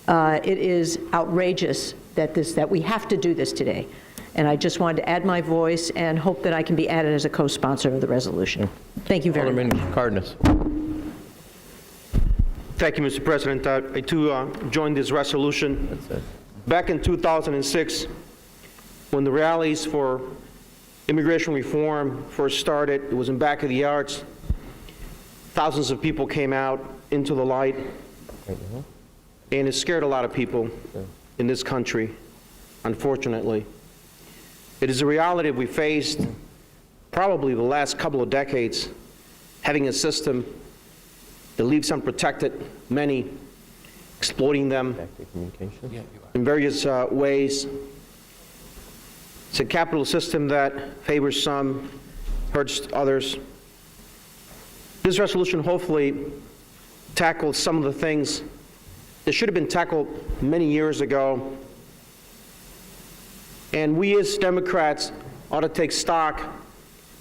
it is outrageous that we have to do this today. And I just wanted to add my voice and hope that I can be added as a co-sponsor of the resolution. Thank you very much. Alderman Cardenas. Thank you, Mr. President. I too joined this resolution. Back in 2006, when the rallies for immigration reform first started, it was in back of the yards. Thousands of people came out into the light, and it scared a lot of people in this country, unfortunately. It is a reality we faced probably the last couple of decades, having a system that leaves unprotected many, exploiting them in various ways. It's a capital system that favors some, hurts others. This resolution hopefully tackles some of the things that should have been tackled many years ago. And we as Democrats ought to take stock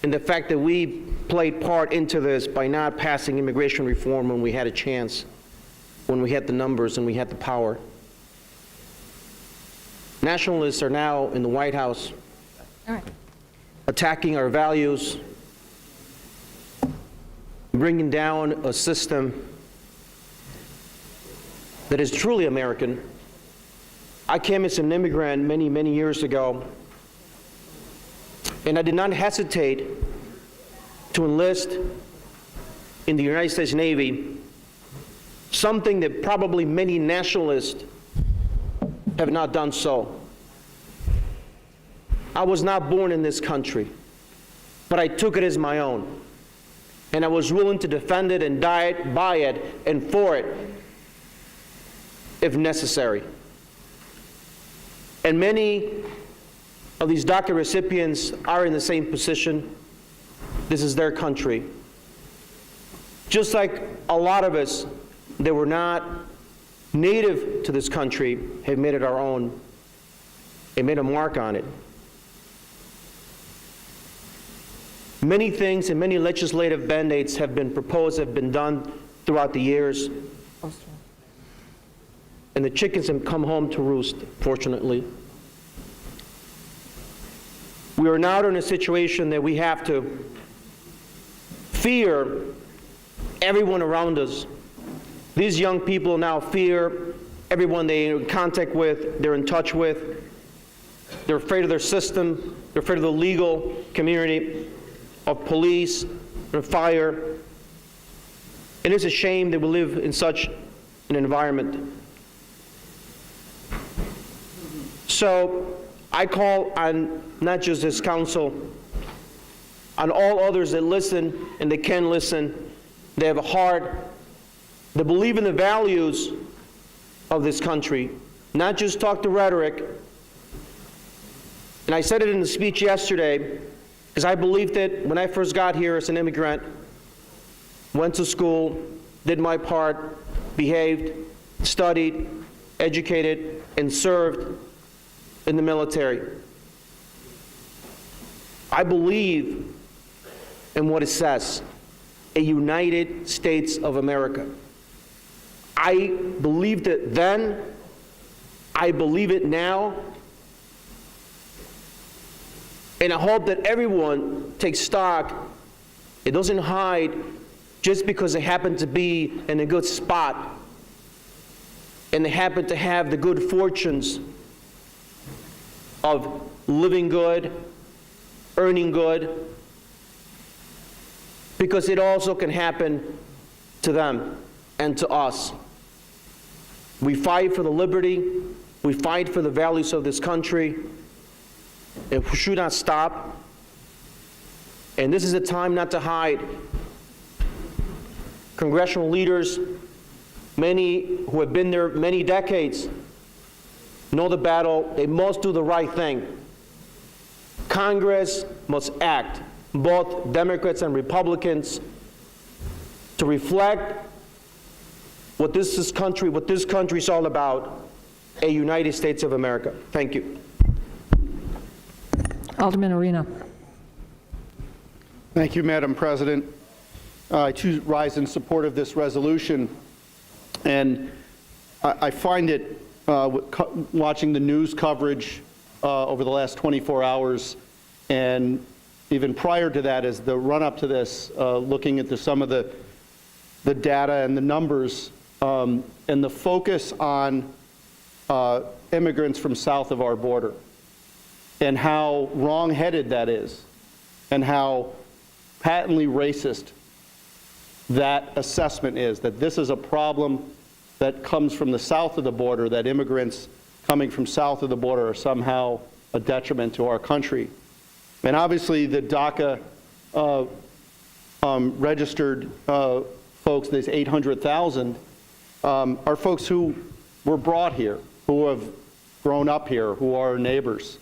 in the fact that we played part into this by not passing immigration reform when we had a chance, when we had the numbers and we had the power. Nationalists are now in the White House attacking our values, bringing down a system that is truly American. I came as an immigrant many, many years ago, and I did not hesitate to enlist in the United States Navy, something that probably many nationalists have not done so. I was not born in this country, but I took it as my own, and I was willing to defend it and die by it and for it if necessary. And many of these DACA recipients are in the same position. This is their country. Just like a lot of us that were not native to this country have made it our own and made a mark on it. Many things and many legislative band-aids have been proposed, have been done throughout the years. And the chickens have come home to roost, fortunately. We are now in a situation that we have to fear everyone around us. These young people now fear everyone they're in contact with, they're in touch with. They're afraid of their system, they're afraid of the legal community, of police, and fire. It is a shame that we live in such an environment. So I call on not just this council, on all others that listen and that can listen, they have a heart, that believe in the values of this country, not just talk the rhetoric. And I said it in the speech yesterday, because I believed it when I first got here as an immigrant. went to school, did my part, behaved, studied, educated, and served in the military. I believe in what it says, a United States of America. I believed it then, I believe it now, and I hope that everyone takes stock. It doesn't hide just because they happen to be in a good spot and they happen to have the good fortunes of living good, earning good, because it also can happen to them and to us. We fight for the liberty, we fight for the values of this country, and we should not stop. And this is a time not to hide. Congressional leaders, many who have been there many decades, know the battle. They must do the right thing. Congress must act, both Democrats and Republicans, to reflect what this country is all about, a United States of America. Thank you. Alderman Arena. Thank you, Madam President. I too rise in support of this resolution, and I find it, watching the news coverage over the last 24 hours, and even prior to that, as the run-up to this, looking at some of the data and the numbers, and the focus on immigrants from south of our border, and how wrong-headed that is, and how patently racist that assessment is, that this is a problem that comes from the south of the border, that immigrants coming from south of the border are somehow a detriment to our country. And obviously the DACA registered folks, these 800,000, are folks who were brought here, who have grown up here, who are our neighbors.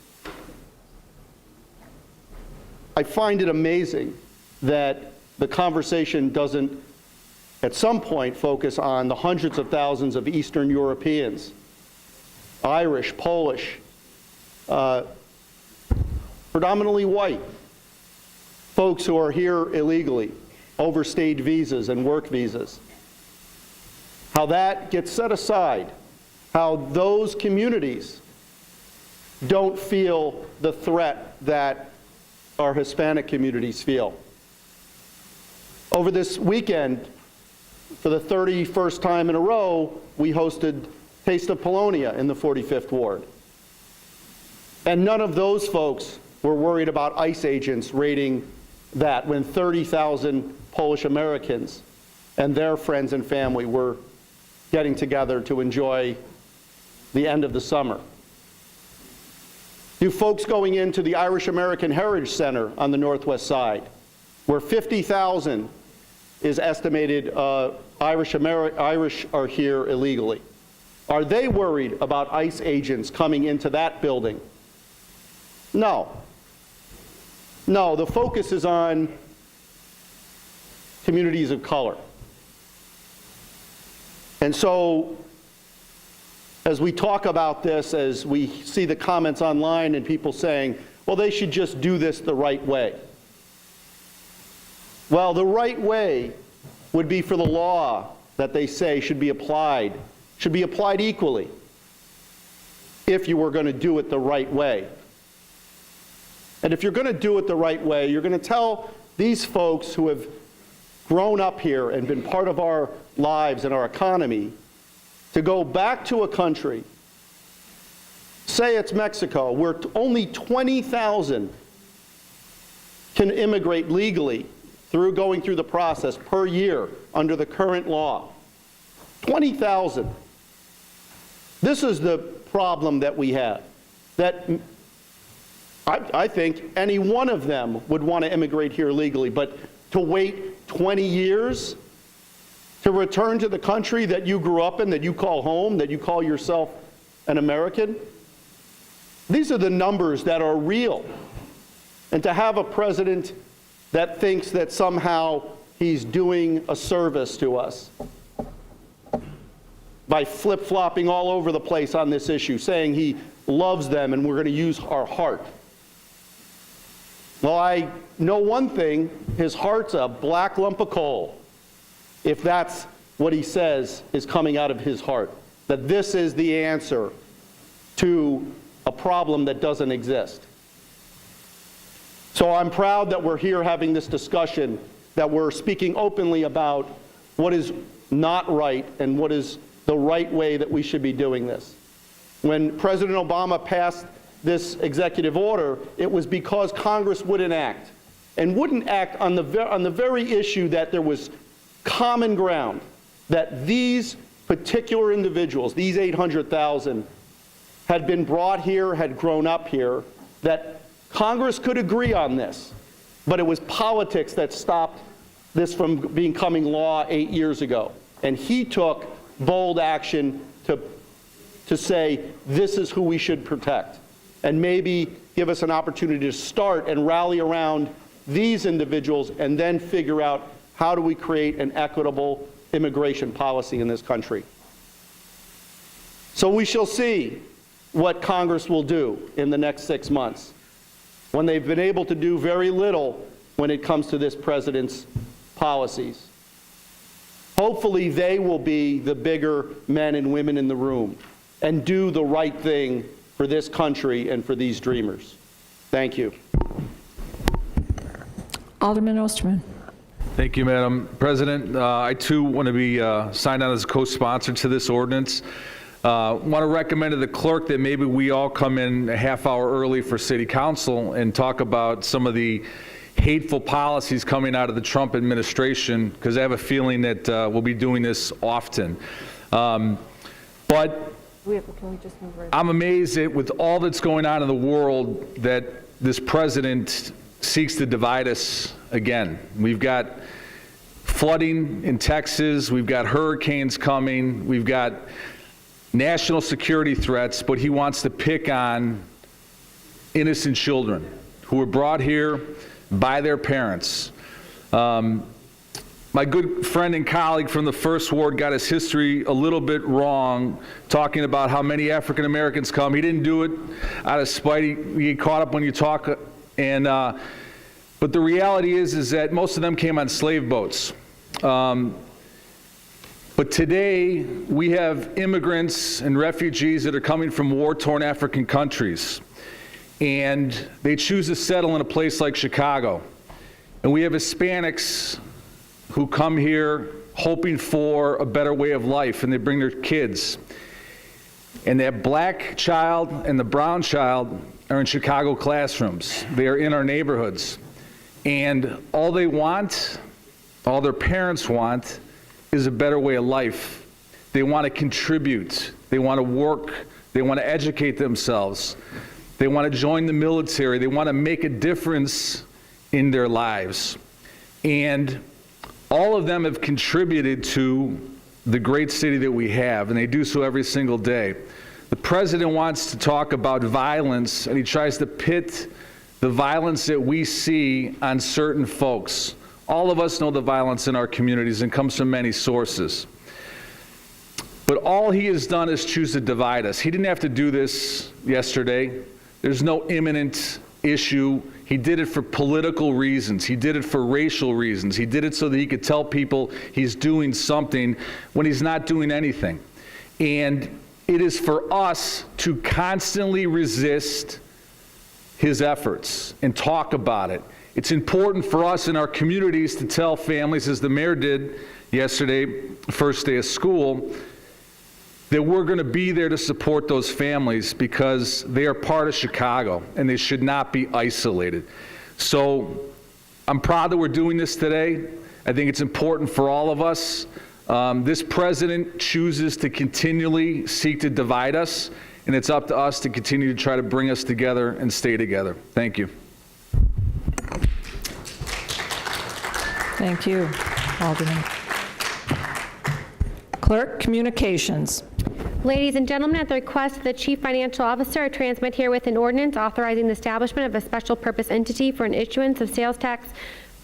I find it amazing that the conversation doesn't, at some point, focus on the hundreds of thousands of Eastern Europeans, Irish, Polish, predominantly white, folks who are here illegally, overstayed visas and work visas. How that gets set aside, how those communities don't feel the threat that our Hispanic communities feel. Over this weekend, for the 31st time in a row, we hosted Taste of Polonia in the 45th Ward. And none of those folks were worried about ICE agents raiding that when 30,000 Polish Americans and their friends and family were getting together to enjoy the end of the summer. You folks going into the Irish American Heritage Center on the Northwest Side, where 50,000 is estimated Irish are here illegally. Are they worried about ICE agents coming into that building? No. No, the focus is on communities of color. And so, as we talk about this, as we see the comments online and people saying, well, they should just do this the right way. Well, the right way would be for the law that they say should be applied equally if you were going to do it the right way. And if you're going to do it the right way, you're going to tell these folks who have grown up here and been part of our lives and our economy to go back to a country, say it's Mexico, where only 20,000 can immigrate legally going through the process per year under the current law. 20,000. This is the problem that we have. That I think any one of them would want to immigrate here legally, but to wait 20 years to return to the country that you grew up in, that you call home, that you call yourself an American, these are the numbers that are real. And to have a president that thinks that somehow he's doing a service to us by flip-flopping all over the place on this issue, saying he loves them and we're going to use our heart. Well, I know one thing, his heart's a black lump of coal, if that's what he says is coming out of his heart, that this is the answer to a problem that doesn't exist. So I'm proud that we're here having this discussion, that we're speaking openly about what is not right and what is the right way that we should be doing this. When President Obama passed this executive order, it was because Congress wouldn't act, and wouldn't act on the very issue that there was common ground, that these particular individuals, these 800,000, had been brought here, had grown up here, that Congress could agree on this, but it was politics that stopped this from becoming law 8 years ago. And he took bold action to say, this is who we should protect, and maybe give us an opportunity to start and rally around these individuals and then figure out how do we create an equitable immigration policy in this country. So we shall see what Congress will do in the next 6 months, when they've been able to do very little when it comes to this president's policies. Hopefully they will be the bigger men and women in the room and do the right thing for this country and for these dreamers. Thank you. Alderman Osterman. Thank you, Madam President. I too want to be signed on as a co-sponsor to this ordinance. Want to recommend to the clerk that maybe we all come in a half hour early for City Council and talk about some of the hateful policies coming out of the Trump administration, because I have a feeling that we'll be doing this often. But I'm amazed at, with all that's going on in the world, that this president seeks to divide us again. We've got flooding in Texas, we've got hurricanes coming, we've got national security threats, but he wants to pick on innocent children who were brought here by their parents. My good friend and colleague from the First Ward got his history a little bit wrong, talking about how many African Americans come. He didn't do it out of spite. You get caught up when you talk. And but the reality is that most of them came on slave boats. But today, we have immigrants and refugees that are coming from war-torn African countries, and they choose to settle in a place like Chicago. And we have Hispanics who come here hoping for a better way of life, and they bring their kids. And that black child and the brown child are in Chicago classrooms. They are in our neighborhoods. And all they want, all their parents want, is a better way of life. They want to contribute. They want to work. They want to educate themselves. They want to join the military. They want to make a difference in their lives. And all of them have contributed to the great city that we have, and they do so every single day. The president wants to talk about violence, and he tries to pit the violence that we see on certain folks. All of us know the violence in our communities and comes from many sources. But all he has done is choose to divide us. He didn't have to do this yesterday. There's no imminent issue. He did it for political reasons. He did it for racial reasons. He did it so that he could tell people he's doing something when he's not doing anything. And it is for us to constantly resist his efforts and talk about it. It's important for us in our communities to tell families, as the mayor did yesterday, first day of school, that we're going to be there to support those families because they are part of Chicago and they should not be isolated. So I'm proud that we're doing this today. I think it's important for all of us. This president chooses to continually seek to divide us, and it's up to us to continue to try to bring us together and stay together. Thank you. Thank you, Alderman. Clerk, communications. Ladies and gentlemen, at the request of the Chief Financial Officer, I transmit herewith an ordinance authorizing the establishment of a special purpose entity for an issuance of sales tax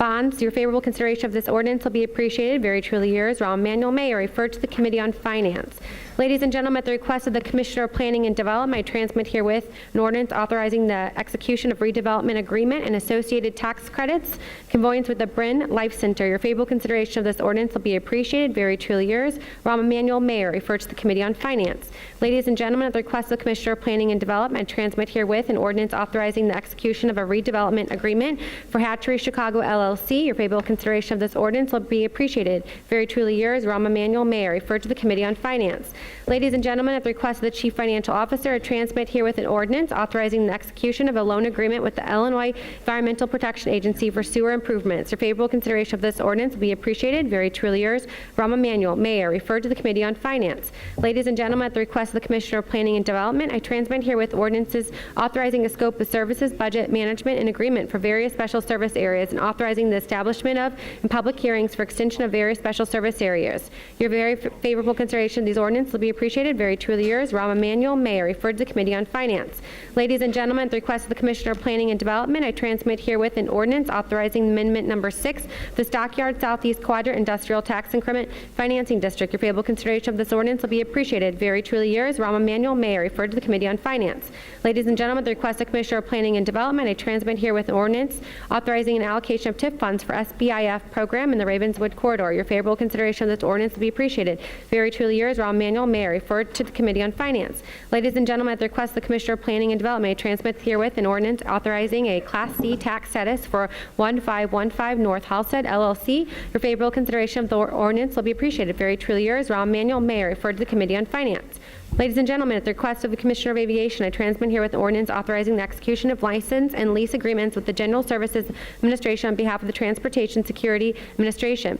Bonds. Your favorable consideration of this ordinance will be appreciated. Very truly yours, Rahm Emanuel Mayor, referred to the Committee on Finance. Ladies and gentlemen, at the request of the Commissioner of Planning and Development, I transmit herewith an ordinance authorizing the execution of redevelopment agreement and associated tax credits, convoyance with the Bryn Life Center. Your favorable consideration of this ordinance will be appreciated. Very truly yours, Rahm Emanuel Mayor, referred to the Committee on Finance. Ladies and gentlemen, at the request of the Commissioner of Planning and Development, I transmit herewith an ordinance authorizing the execution of a redevelopment agreement for Hatchery Chicago LLC. Your favorable consideration of this ordinance will be appreciated. Very truly yours, Rahm Emanuel Mayor, referred to the Committee on Finance. Ladies and gentlemen, at the request of the Chief Financial Officer, I transmit herewith an ordinance authorizing the execution of a loan agreement with the Illinois Environmental Protection Agency for sewer improvements. Your favorable consideration of this ordinance will be appreciated. Very truly yours, Rahm Emanuel Mayor, referred to the Committee on Finance. Ladies and gentlemen, at the request of the Commissioner of Planning and Development, I transmit herewith ordinances authorizing a scope of services, budget, management, and agreement for various special service areas and authorizing the establishment of and public hearings for extension of various special service areas. Your very favorable consideration of these ordinances will be appreciated. Very truly yours, Rahm Emanuel Mayor, referred to the Committee on Finance. Ladies and gentlemen, at the request of the Commissioner of Planning and Development, I transmit herewith an ordinance authorizing Amendment Number 6, the Stockyard Southeast Quadrant Industrial Tax Increment Financing District. Your favorable consideration of this ordinance will be appreciated. Very truly yours, Rahm Emanuel Mayor, referred to the Committee on Finance. Ladies and gentlemen, at the request of the Commissioner of Planning and Development, I transmit herewith an ordinance authorizing an allocation of TIF funds for SBIF program in the Ravenswood Corridor. Your favorable consideration of this ordinance will be appreciated. Very truly yours, Rahm Emanuel Mayor, referred to the Committee on Finance. Ladies and gentlemen, at the request of the Commissioner of Planning and Development, I transmit herewith an ordinance authorizing a Class C tax status for 1515 North Halstead LLC. Your favorable consideration of the ordinance will be appreciated. Very truly yours, Rahm Emanuel Mayor, referred to the Committee on Finance. Ladies and gentlemen, at the request of the Commissioner of Aviation, I transmit herewith an ordinance authorizing the execution of license and lease agreements with the General Services Administration on behalf of the Transportation Security Administration.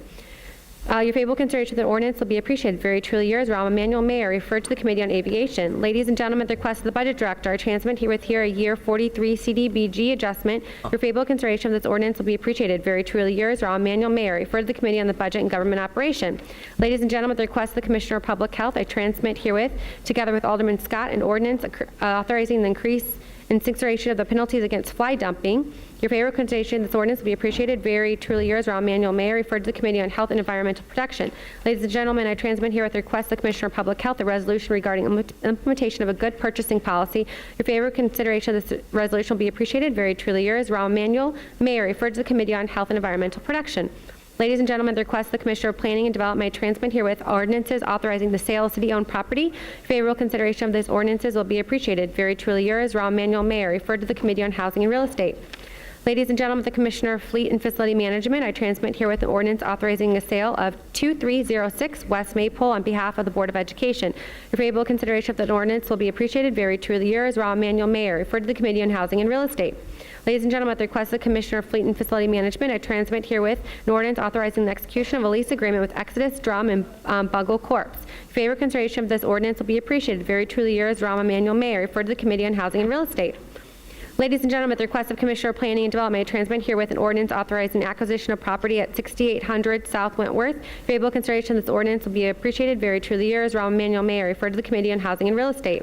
Your favorable consideration of the ordinance will be appreciated. Very truly yours, Rahm Emanuel Mayor, referred to the Committee on Aviation. Ladies and gentlemen, at the request of the Budget Director, I transmit herewith a year 43 CDBG adjustment. Your favorable consideration of this ordinance will be appreciated. Very truly yours, Rahm Emanuel Mayor, referred to the Committee on the Budget and Government Operation. Ladies and gentlemen, at the request of the Commissioner of Public Health, I transmit herewith, together with Alderman Scott, an ordinance authorizing the increase in consideration of the penalties against fly dumping. Your favorable consideration of this ordinance will be appreciated. Very truly yours, Rahm Emanuel Mayor, referred to the Committee on Health and Environmental Protection. Ladies and gentlemen, I transmit here at the request of the Commissioner of Public Health a resolution regarding implementation of a good purchasing policy. Your favorable consideration of this resolution will be appreciated. Very truly yours, Rahm Emanuel Mayor, referred to the Committee on Health and Environmental Protection. Ladies and gentlemen, at the request of the Commissioner of Planning and Development, I transmit herewith ordinances authorizing the sale of city-owned property. Favorable consideration of these ordinances will be appreciated. Very truly yours, Rahm Emanuel Mayor, referred to the Committee on Housing and Real Estate. Ladies and gentlemen, the Commissioner of Fleet and Facility Management, I transmit herewith an ordinance authorizing a sale of 2306 West Maypole on behalf of the Board of Education. Your favorable consideration of the ordinance will be appreciated. Very truly yours, Rahm Emanuel Mayor, referred to the Committee on Housing and Real Estate. Ladies and gentlemen, at the request of the Commissioner of Fleet and Facility Management, I transmit herewith an ordinance authorizing the execution of a lease agreement with Exodus Drum and Bugle Corp. Favorable consideration of this ordinance will be appreciated. Very truly yours, Rahm Emanuel Mayor, referred to the Committee on Housing and Real Estate. Ladies and gentlemen, at the request of Commissioner of Planning and Development, I transmit herewith an ordinance authorizing the acquisition of property at 6800 South Wentworth. Favorable consideration of this ordinance will be appreciated. Very truly yours, Rahm Emanuel Mayor, referred to the Committee on Housing and Real Estate.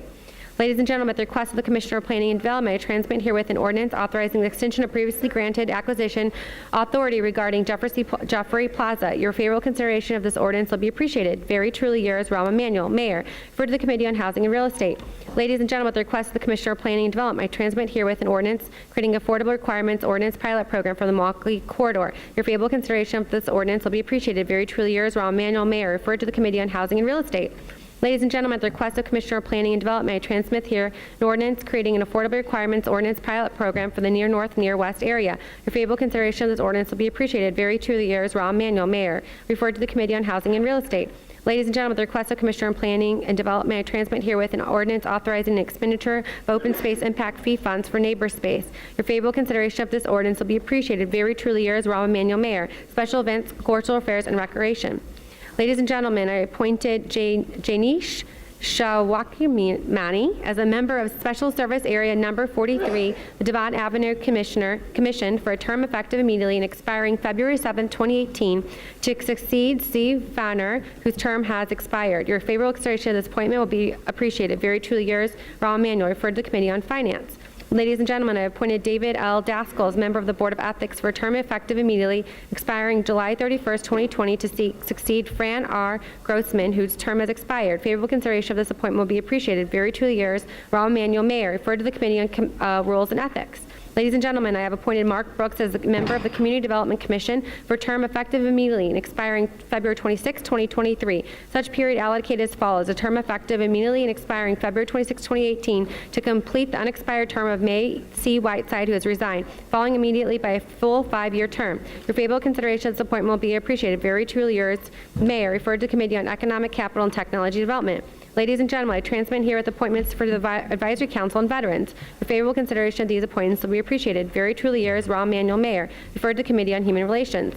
Ladies and gentlemen, at the request of the Commissioner of Planning and Development, I transmit herewith an ordinance authorizing the extension of previously granted acquisition authority regarding Jeffrey Plaza. Your favorable consideration of this ordinance will be appreciated. Very truly yours, Rahm Emanuel Mayor, referred to the Committee on Housing and Real Estate. Ladies and gentlemen, at the request of the Commissioner of Planning and Development, I transmit herewith an ordinance creating affordable requirements ordinance pilot program for the Milwaukee Corridor. Your favorable consideration of this ordinance will be appreciated. Very truly yours, Rahm Emanuel Mayor, referred to the Committee on Housing and Real Estate. Ladies and gentlemen, at the request of Commissioner of Planning and Development, I transmit here an ordinance creating an affordable requirements ordinance pilot program for the near north, near west area. Your favorable consideration of this ordinance will be appreciated. Very truly yours, Rahm Emanuel Mayor, referred to the Committee on Housing and Real Estate. Ladies and gentlemen, at the request of Commissioner of Planning and Development, I transmit herewith an ordinance authorizing the expenditure of open space impact fee funds for neighbor space. Your favorable consideration of this ordinance will be appreciated. Very truly yours, Rahm Emanuel Mayor, Special Events, Cultural Affairs, and Recreation. Ladies and gentlemen, I appointed Janish Shawakimani as a member of Special Service Area Number 43, the Devon Avenue Commission for a term effective immediately and expiring February 7, 2018, to succeed Steve Fanner, whose term has expired. Your favorable consideration of this appointment will be appreciated. Very truly yours, Rahm Emanuel, referred to the Committee on Finance. Ladies and gentlemen, I appointed David L. Daskell as member of the Board of Ethics for a term effective immediately, expiring July 31st, 2020, to succeed Fran R. Grossman, whose term has expired. Favorable consideration of this appointment will be appreciated. Very truly yours, Raul Emanuel Mayor. Referred to the Committee on Rules and Ethics. Ladies and gentlemen, I have appointed Mark Brooks as a member of the Community Development Commission for a term effective immediately and expiring February 26, 2023. Such period allocated as follows: a term effective immediately and expiring February 26, 2018, to complete the unexpired term of May C. Whiteside, who has resigned, following immediately by a full 5-year term. Your favorable consideration of this appointment will be appreciated. Very truly yours, Mayor. Referred to the Committee on Economic, Capital, and Technology Development. Ladies and gentlemen, I transmit here with appointments for the Advisory Council on Veterans. Your favorable consideration of these appointments will be appreciated. Very truly yours, Raul Emanuel Mayor. Referred to the Committee on Human Relations.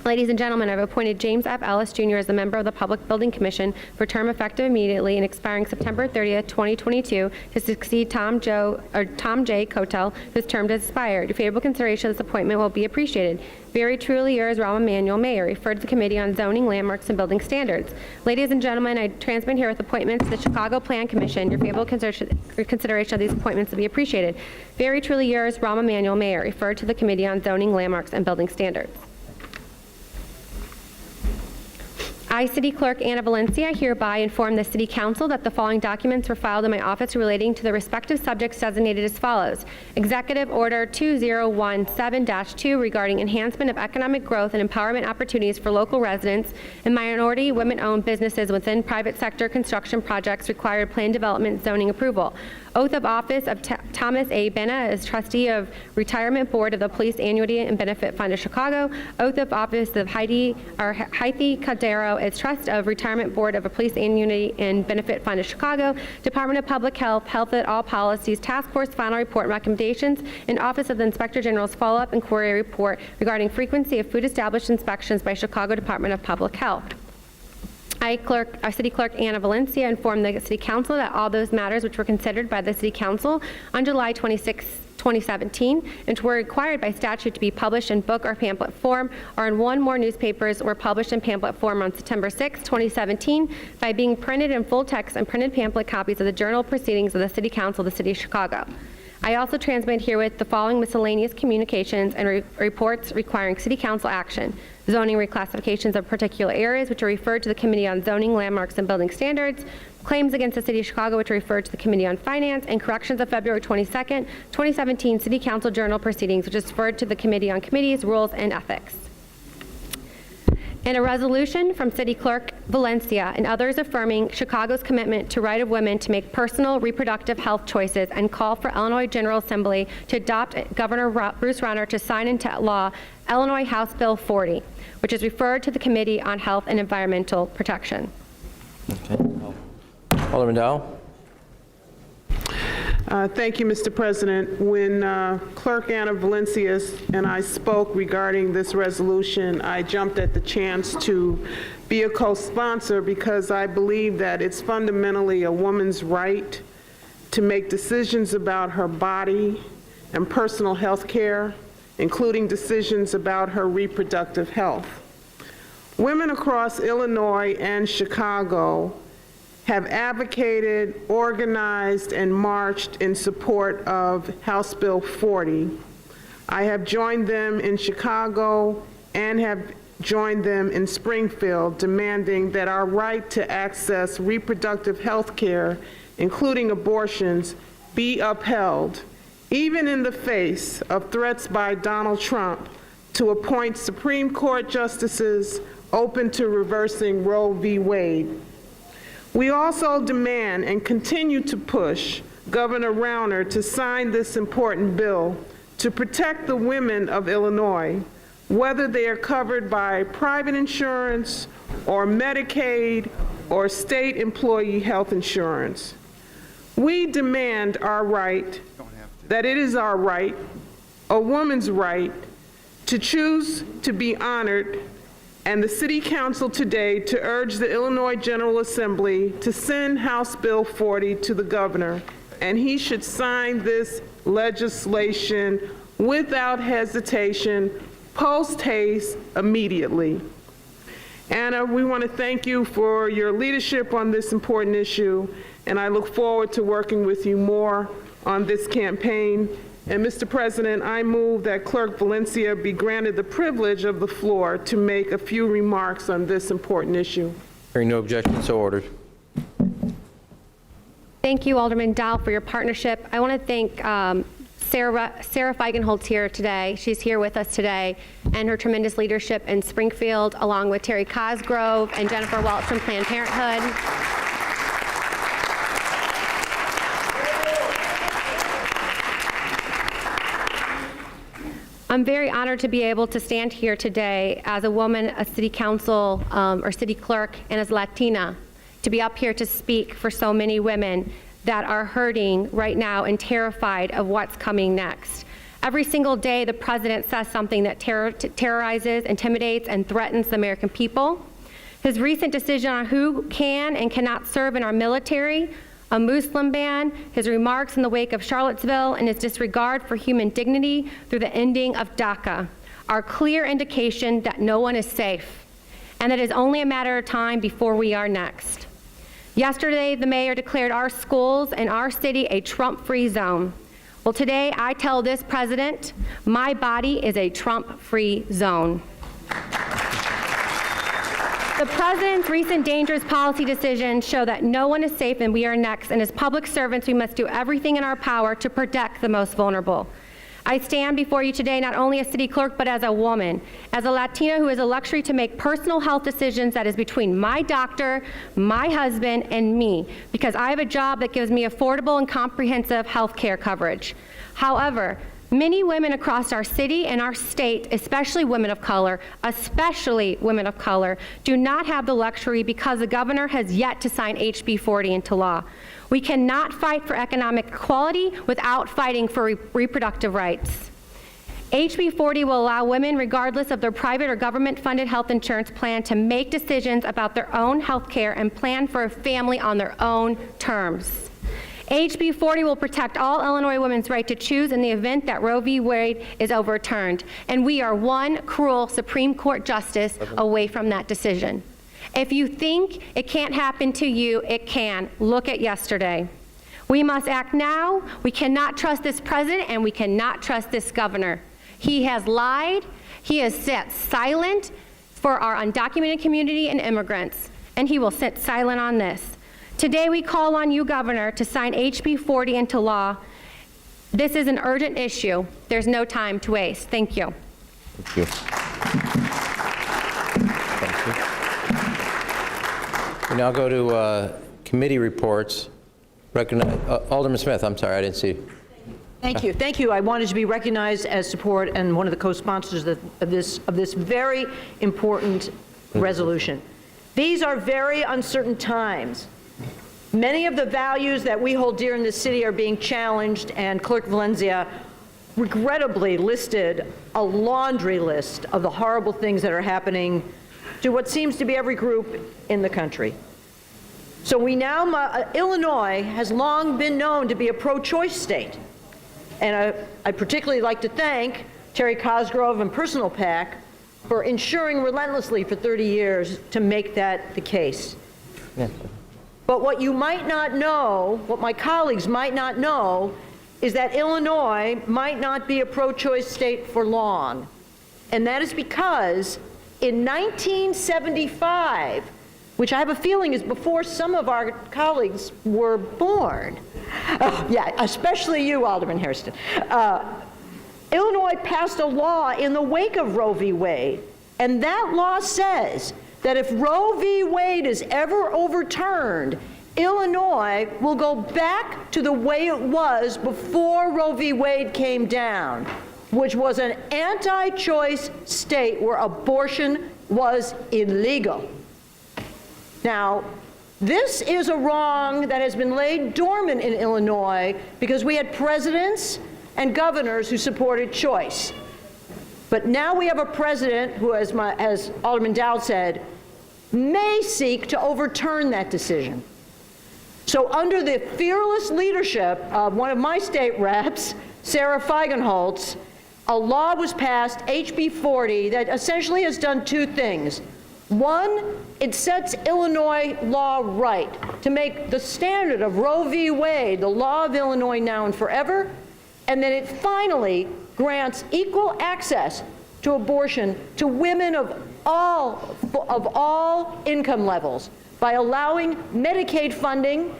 Ladies and gentlemen, I've appointed James F. Ellis Jr. as a member of the Public Building Commission for a term effective immediately and expiring September 30th, 2022, to succeed Tom J. Cotel, whose term has expired. Your favorable consideration of this appointment will be appreciated. Very truly yours, Raul Emanuel Mayor. Referred to the Committee on Zoning, Landmarks, and Building Standards. Ladies and gentlemen, I transmit here with appointments to the Chicago Plan Commission. Your favorable consideration of these appointments will be appreciated. Very truly yours, Raul Emanuel Mayor. Referred to the Committee on Zoning, Landmarks, and Building Standards. I, City Clerk Anna Valencia, hereby inform the City Council that the following documents were filed in my office relating to the respective subjects designated as follows: Executive Order 2017-2 regarding enhancement of economic growth and empowerment opportunities for local residents and minority women-owned businesses within private sector construction projects required plan development zoning approval. Oath of office of Thomas A. Benna as trustee of Retirement Board of the Police Annuity and Benefit Fund of Chicago. Oath of office of Heidi Caldero as trust of Retirement Board of a Police Annuity and Benefit Fund of Chicago. Department of Public Health, Health at All Policies Task Force final report and recommendations, and Office of the Inspector General's follow-up inquiry report regarding frequency of food establishment inspections by Chicago Department of Public Health. I, City Clerk Anna Valencia, informed the City Council that all those matters which were considered by the City Council on July 26, 2017, and were required by statute to be published in book or pamphlet form, or in one or more newspapers, were published in pamphlet form on September 6, 2017, by being printed in full text and printed pamphlet copies of the Journal Proceedings of the City Council of the City of Chicago. I also transmit herewith the following miscellaneous communications and reports requiring City Council action: zoning reclassifications of particular areas, which are referred to the Committee on Zoning, Landmarks, and Building Standards; claims against the City of Chicago, which are referred to the Committee on Finance; and corrections of February 22nd, 2017 City Council Journal Proceedings, which is referred to the Committee on Committees, Rules, and Ethics. And a resolution from City Clerk Valencia and others affirming Chicago's commitment to right of women to make personal reproductive health choices, and call for Illinois General Assembly to adopt Governor Bruce Rauner to sign into law Illinois House Bill 40, which is referred to the Committee on Health and Environmental Protection. Okay. Alderman Dow. Thank you, Mr. President. When Clerk Anna Valencia and I spoke regarding this resolution, I jumped at the chance to be a co-sponsor because I believe that it's fundamentally a woman's right to make decisions about her body and personal health care, including decisions about her reproductive health. Women across Illinois and Chicago have advocated, organized, and marched in support of House Bill 40. I have joined them in Chicago and have joined them in Springfield, demanding that our right to access reproductive health care, including abortions, be upheld, even in the face of threats by Donald Trump to appoint Supreme Court justices open to reversing Roe v. Wade. We also demand and continue to push Governor Rauner to sign this important bill to protect the women of Illinois, whether they are covered by private insurance or Medicaid or state employee health insurance. We demand our right, that it is our right, a woman's right, to choose to be honored, and the City Council today to urge the Illinois General Assembly to send House Bill 40 to the governor, and he should sign this legislation without hesitation, post haste, immediately. Anna, we want to thank you for your leadership on this important issue, and I look forward to working with you more on this campaign. And Mr. President, I move that Clerk Valencia be granted the privilege of the floor to make a few remarks on this important issue. Hearing no objection, so ordered. Thank you, Alderman Dow, for your partnership. I want to thank Sarah Feigenholtz here today. She's here with us today, and her tremendous leadership in Springfield, along with Terry Cosgrove and Jennifer Welch from Planned Parenthood. I'm very honored to be able to stand here today as a woman, a city council or city clerk, and as Latina, to be up here to speak for so many women that are hurting right now and terrified of what's coming next. Every single day, the president says something that terrorizes, intimidates, and threatens the American people. His recent decision on who can and cannot serve in our military, a Muslim ban, his remarks in the wake of Charlottesville, and his disregard for human dignity through the ending of DACA are clear indication that no one is safe, and that it is only a matter of time before we are next. Yesterday, the mayor declared our schools and our city a Trump-free zone. Well, today I tell this president, my body is a Trump-free zone. The president's recent dangerous policy decisions show that no one is safe and we are next, and as public servants, we must do everything in our power to protect the most vulnerable. I stand before you today not only as city clerk, but as a woman, as a Latina who has a luxury to make personal health decisions that is between my doctor, my husband, and me, because I have a job that gives me affordable and comprehensive health care coverage. However, many women across our city and our state, especially women of color, do not have the luxury because the governor has yet to sign HB 40 into law. We cannot fight for economic equality without fighting for reproductive rights. HB 40 will allow women, regardless of their private or government-funded health insurance plan, to make decisions about their own health care and plan for a family on their own terms. HB 40 will protect all Illinois women's right to choose in the event that Roe v. Wade is overturned, and we are one cruel Supreme Court justice away from that decision. If you think it can't happen to you, it can. Look at yesterday. We must act now. We cannot trust this president, and we cannot trust this governor. He has lied. He has sat silent for our undocumented community and immigrants, and he will sit silent on this. Today we call on you, Governor, to sign HB 40 into law. This is an urgent issue. There's no time to waste. Thank you. Thank you. We now go to committee reports. Alderman Smith, I'm sorry, I didn't see. Thank you. Thank you. I wanted to be recognized as support and one of the co-sponsors of this very important resolution. These are very uncertain times. Many of the values that we hold dear in this city are being challenged, and Clerk Valencia regrettably listed a laundry list of the horrible things that are happening to what seems to be every group in the country. So we now, Illinois has long been known to be a pro-choice state. And I particularly like to thank Terry Cosgrove and Personal PAC for ensuring relentlessly for 30 years to make that the case. Yeah. But what you might not know, what my colleagues might not know, is that Illinois might not be a pro-choice state for long. And that is because in 1975, which I have a feeling is before some of our colleagues were born, yeah, especially you, Alderman Hairston, Illinois passed a law in the wake of Roe v. Wade, and that law says that if Roe v. Wade is ever overturned, Illinois will go back to the way it was before Roe v. Wade came down, which was an anti-choice state where abortion was illegal. Now, this is a wrong that has been laid dormant in Illinois because we had presidents and governors who supported choice. But now we have a president who, as Alderman Dowd said, may seek to overturn that decision. So under the fearless leadership of one of my state reps, Sarah Feigenholtz, a law was passed, HB 40, that essentially has done two things. One, it sets Illinois law right to make the standard of Roe v. Wade the law of Illinois now and forever, and then it finally grants equal access to abortion to women of all income levels by allowing Medicaid funding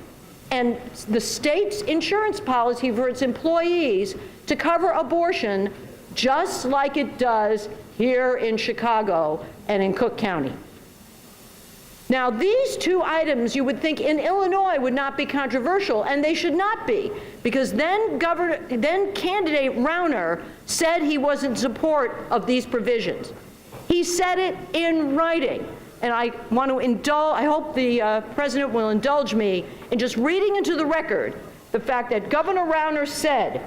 and the state's insurance policy for its employees to cover abortion just like it does here in Chicago and in Cook County. Now, these two items you would think in Illinois would not be controversial, and they should not be, because then candidate Rauner said he was in support of these provisions. He said it in writing, and I want to I hope the President will indulge me in just reading into the record the fact that Governor Rauner said,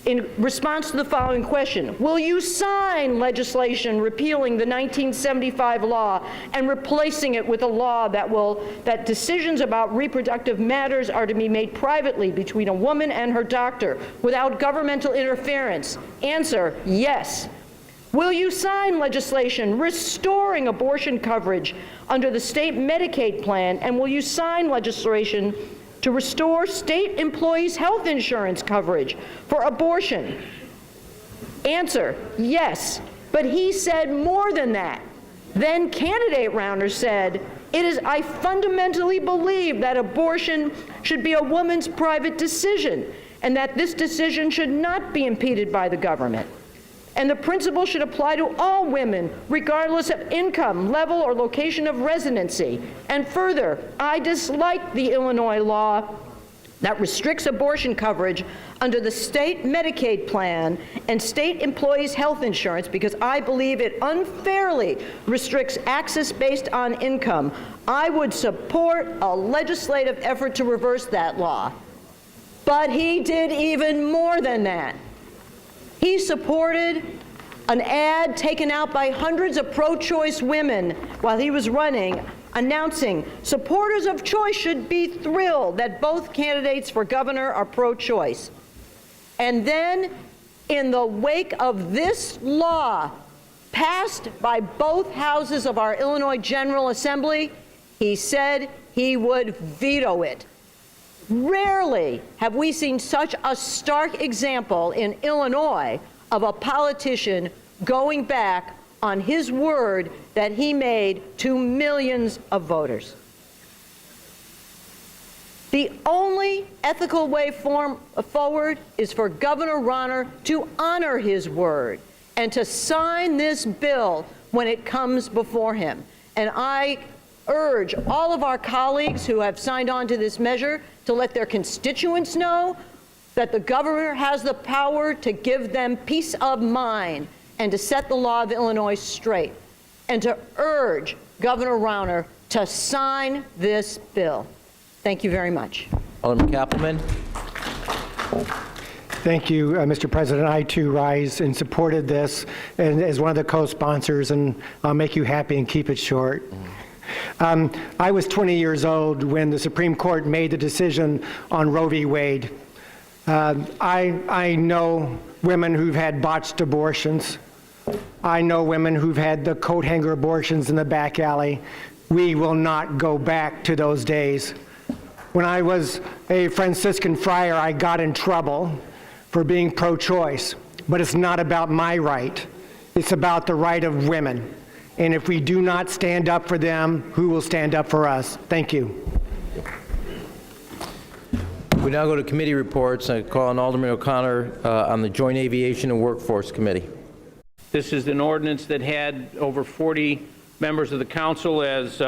in response to the following question, will you sign legislation repealing the 1975 law and replacing it with a law that decisions about reproductive matters are to be made privately between a woman and her doctor without governmental interference? Answer, yes. Will you sign legislation restoring abortion coverage under the state Medicaid plan, and will you sign legislation to restore state employees' health insurance coverage for abortion? Answer, yes. But he said more than that. Then candidate Rauner said, I fundamentally believe that abortion should be a woman's private decision and that this decision should not be impeded by the government. And the principle should apply to all women, regardless of income, level, or location of residency. And further, I dislike the Illinois law that restricts abortion coverage under the state Medicaid plan and state employees' health insurance because I believe it unfairly restricts access based on income. I would support a legislative effort to reverse that law. But he did even more than that. He supported an ad taken out by hundreds of pro-choice women while he was running, announcing supporters of choice should be thrilled that both candidates for governor are pro-choice. And then, in the wake of this law passed by both houses of our Illinois General Assembly, he said he would veto it. Rarely have we seen such a stark example in Illinois of a politician going back on his word that he made to millions of voters. The only ethical way forward is for Governor Rauner to honor his word and to sign this bill when it comes before him. And I urge all of our colleagues who have signed on to this measure to let their constituents know that the governor has the power to give them peace of mind and to set the law of Illinois straight, and to urge Governor Rauner to sign this bill. Thank you very much. Alderman Kappelman. Thank you, Mr. President. I, too, rise in support of this and as one of the co-sponsors, and I'll make you happy and keep it short. I was 20 years old when the Supreme Court made the decision on Roe v. Wade. I know women who've had botched abortions. I know women who've had the coat hanger abortions in the back alley. We will not go back to those days. When I was a Franciscan friar, I got in trouble for being pro-choice, but it's not about my right. It's about the right of women. And if we do not stand up for them, who will stand up for us? Thank you. We now go to committee reports. I call on Alderman O'Connor on the Joint Aviation and Workforce Committee. This is an ordinance that had over 40 members of the council as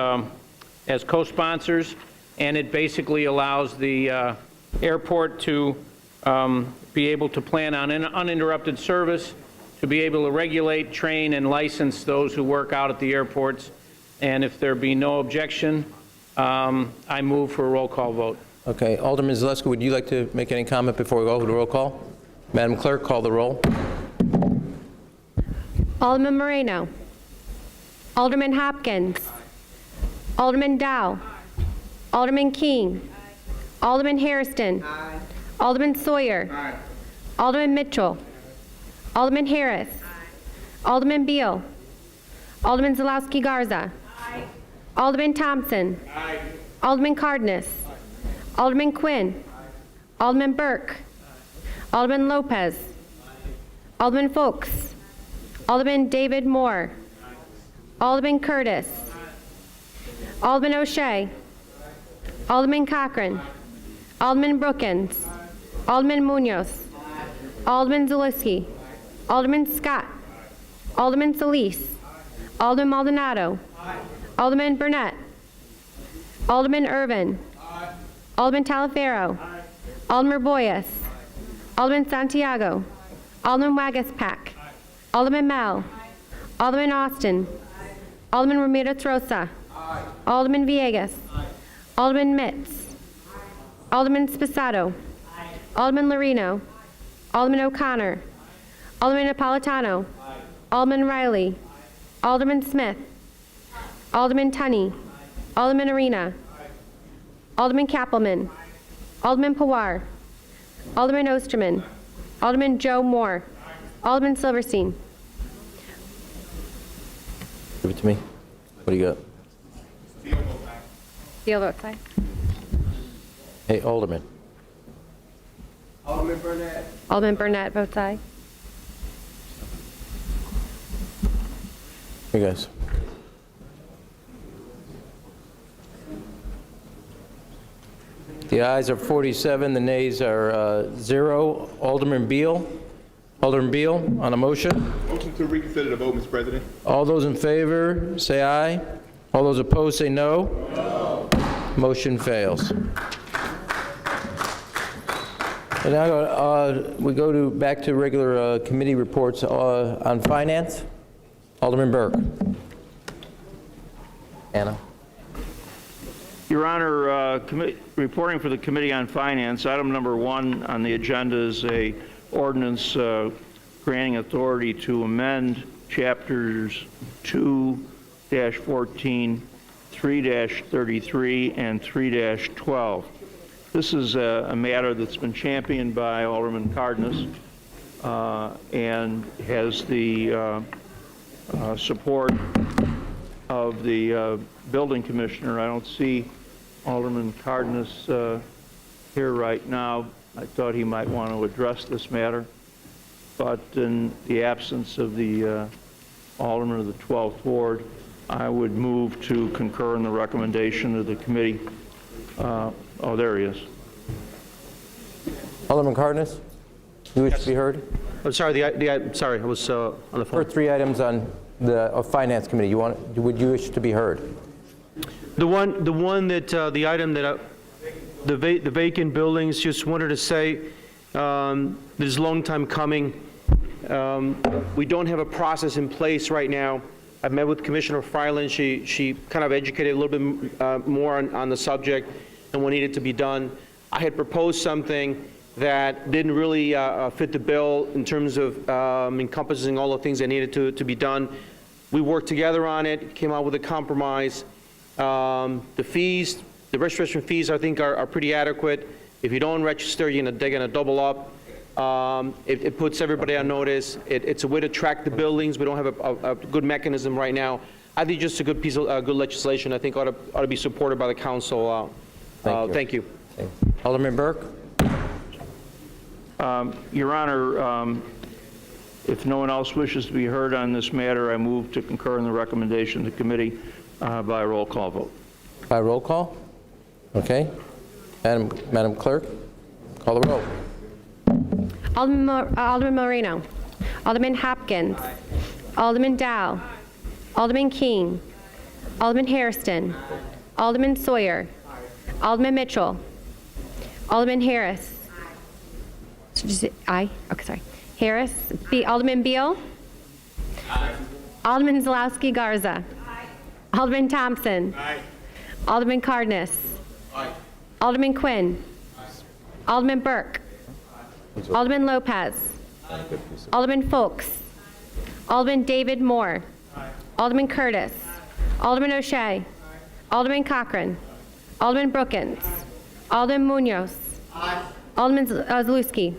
co-sponsors, and it basically allows the airport to be able to plan on an uninterrupted service, to be able to regulate, train, and license those who work out at the airports. And if there be no objection, I move for a roll call vote. Okay. Alderman Zaleski, would you like to make any comment before we go to the roll call? Madam Clerk, call the roll. Alderman Moreno. Alderman Hopkins. Alderman Dow. Alderman King. Alderman Hairston. Alderman Sawyer. Alderman Mitchell. Alderman Harris. Alderman Beal. Alderman Zalowski Garza. Alderman Thompson. Alderman Cardenas. Alderman Quinn. Alderman Burke. Alderman Lopez. Alderman Folks. Alderman David Moore. Alderman Curtis. Alderman O'Shea. Alderman Cochran. Alderman Brookins. Alderman Munoz. Alderman Zaluski. Alderman Scott. Alderman Solis. Alderman Maldonado. Alderman Burnett. Alderman Irvin. Alderman Talaferro. Alderman Boyes. Alderman Santiago. Alderman Wagaspack. Alderman Mel. Alderman Austin. Alderman Ramirez Rosa. Alderman Villegas. Alderman Mitz. Alderman Sposato. Alderman Lorino. Alderman O'Connor. Alderman Napolitano. Alderman Riley. Alderman Smith. Alderman Tunney. Alderman Arena. Alderman Kappelman. Alderman Pawar. Alderman Osterman. Alderman Joe Moore. Alderman Silverstein. Give it to me. What do you got? Deal vote aye. Hey, Alderman. Alderman Burnett. Alderman Burnett votes aye. You guys. The ayes are 47, the nays are 0. Alderman Beal. Alderman Beal on a motion. Motion to reconsider the vote, Mr. President. All those in favor, say aye. All those opposed, say no. No. Motion fails. And now we go back to regular committee reports on finance. Alderman Burke. Anna. Your Honor, reporting for the Committee on Finance, item number 1 on the agenda is a ordinance granting authority to amend chapters 2-14, 3-33, and 3-12. This is a matter that's been championed by Alderman Cardenas and has the support of the building commissioner. I don't see Alderman Cardenas here right now. I thought he might want to address this matter, but in the absence of the alderman of the 12th Ward, I would move to concur in the recommendation of the committee. Oh, there he is. Alderman Cardenas, you wish to be heard? I'm sorry, sorry, I was on the phone. For 3 items on the Finance Committee, would you wish to be heard? The one that, the item that, the vacant buildings, just wanted to say, this is a long time coming. We don't have a process in place right now. I met with Commissioner Freiland. She kind of educated a little bit more on the subject and what needed to be done. I had proposed something that didn't really fit the bill in terms of encompassing all the things that needed to be done. We worked together on it, came out with a compromise. The fees, the registration fees, I think are pretty adequate. If you don't register, they're gonna double up. It puts everybody on notice. It's a way to track the buildings. We don't have a good mechanism right now. I think just a good piece of good legislation. I think ought to be supported by the council. Thank you. Alderman Burke. Your Honor, if no one else wishes to be heard on this matter, I move to concur in the recommendation of the committee by a roll call vote. By roll call? Okay. Madam Clerk, call the roll. Alderman Moreno. Alderman Hopkins. Alderman Dow. Alderman King. Alderman Hairston. Alderman Sawyer. Alderman Mitchell. Alderman Harris. Did you say aye? Okay, sorry. Harris. Alderman Beal. Aye. Alderman Zalowski Garza. Aye. Alderman Thompson. Aye. Alderman Cardenas. Aye. Alderman Quinn. Aye. Alderman Burke. Aye. Alderman Lopez. Aye. Alderman Folks. Alderman David Moore. Aye. Alderman Curtis. Alderman O'Shea. Aye. Alderman Cochran. Aye. Alderman Brookins. Aye. Alderman Munoz. Aye. Alderman Zaluski.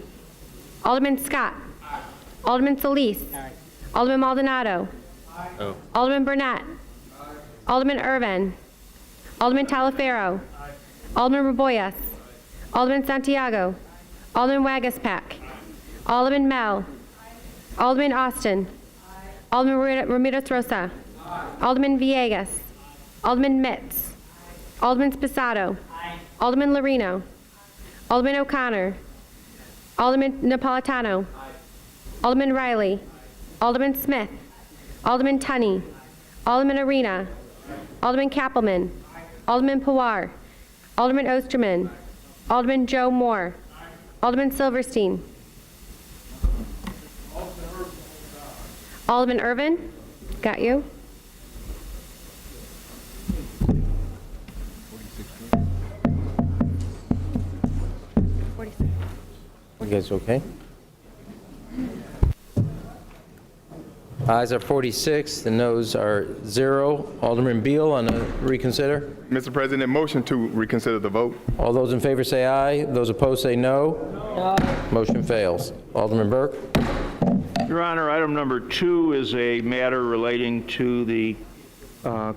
Alderman Scott. Aye. Alderman Solis. Aye. Alderman Maldonado. Aye. Alderman Burnett. Alderman Irvin. Alderman Talaferro. Alderman Raboyes. Alderman Santiago. Alderman Wagaspack. Alderman Mel. Alderman Austin. Alderman Ramirez Rosa. Alderman Villegas. Alderman Mitz. Alderman Spisado. Alderman Lorino. Alderman O'Connor. Alderman Napolitano. Alderman Riley. Alderman Smith. Alderman Tunney. Alderman Arena. Alderman Kappelman. Alderman Pawar. Alderman Osterman. Alderman Joe Moore. Alderman Silverstein. Alderman Irvin. Got you. You guys okay? Ayes are 46, the noes are 0. Alderman Beal on a reconsider. Mr. President, motion to reconsider the vote. All those in favor say aye. Those opposed say no. Motion fails. Alderman Burke. Your Honor, item number 2 is a matter relating to the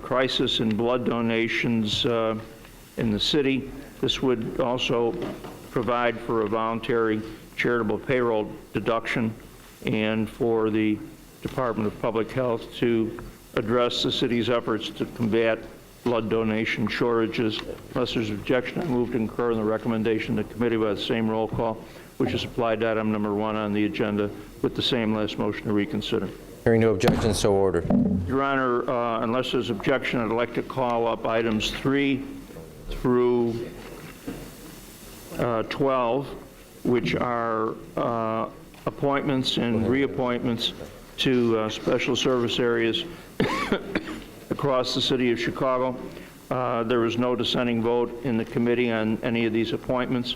crisis in blood donations in the city. This would also provide for a voluntary charitable payroll deduction and for the Department of Public Health to address the city's efforts to combat blood donation shortages. Unless there's objection, I move to concur in the recommendation of the committee by the same roll call, which is applied to item number 1 on the agenda with the same last motion to reconsider. Hearing no objection, so ordered. Your Honor, unless there's objection, I'd like to call up items 3 through 12, which are appointments and reappointments to special service areas across the city of Chicago. There was no dissenting vote in the committee on any of these appointments.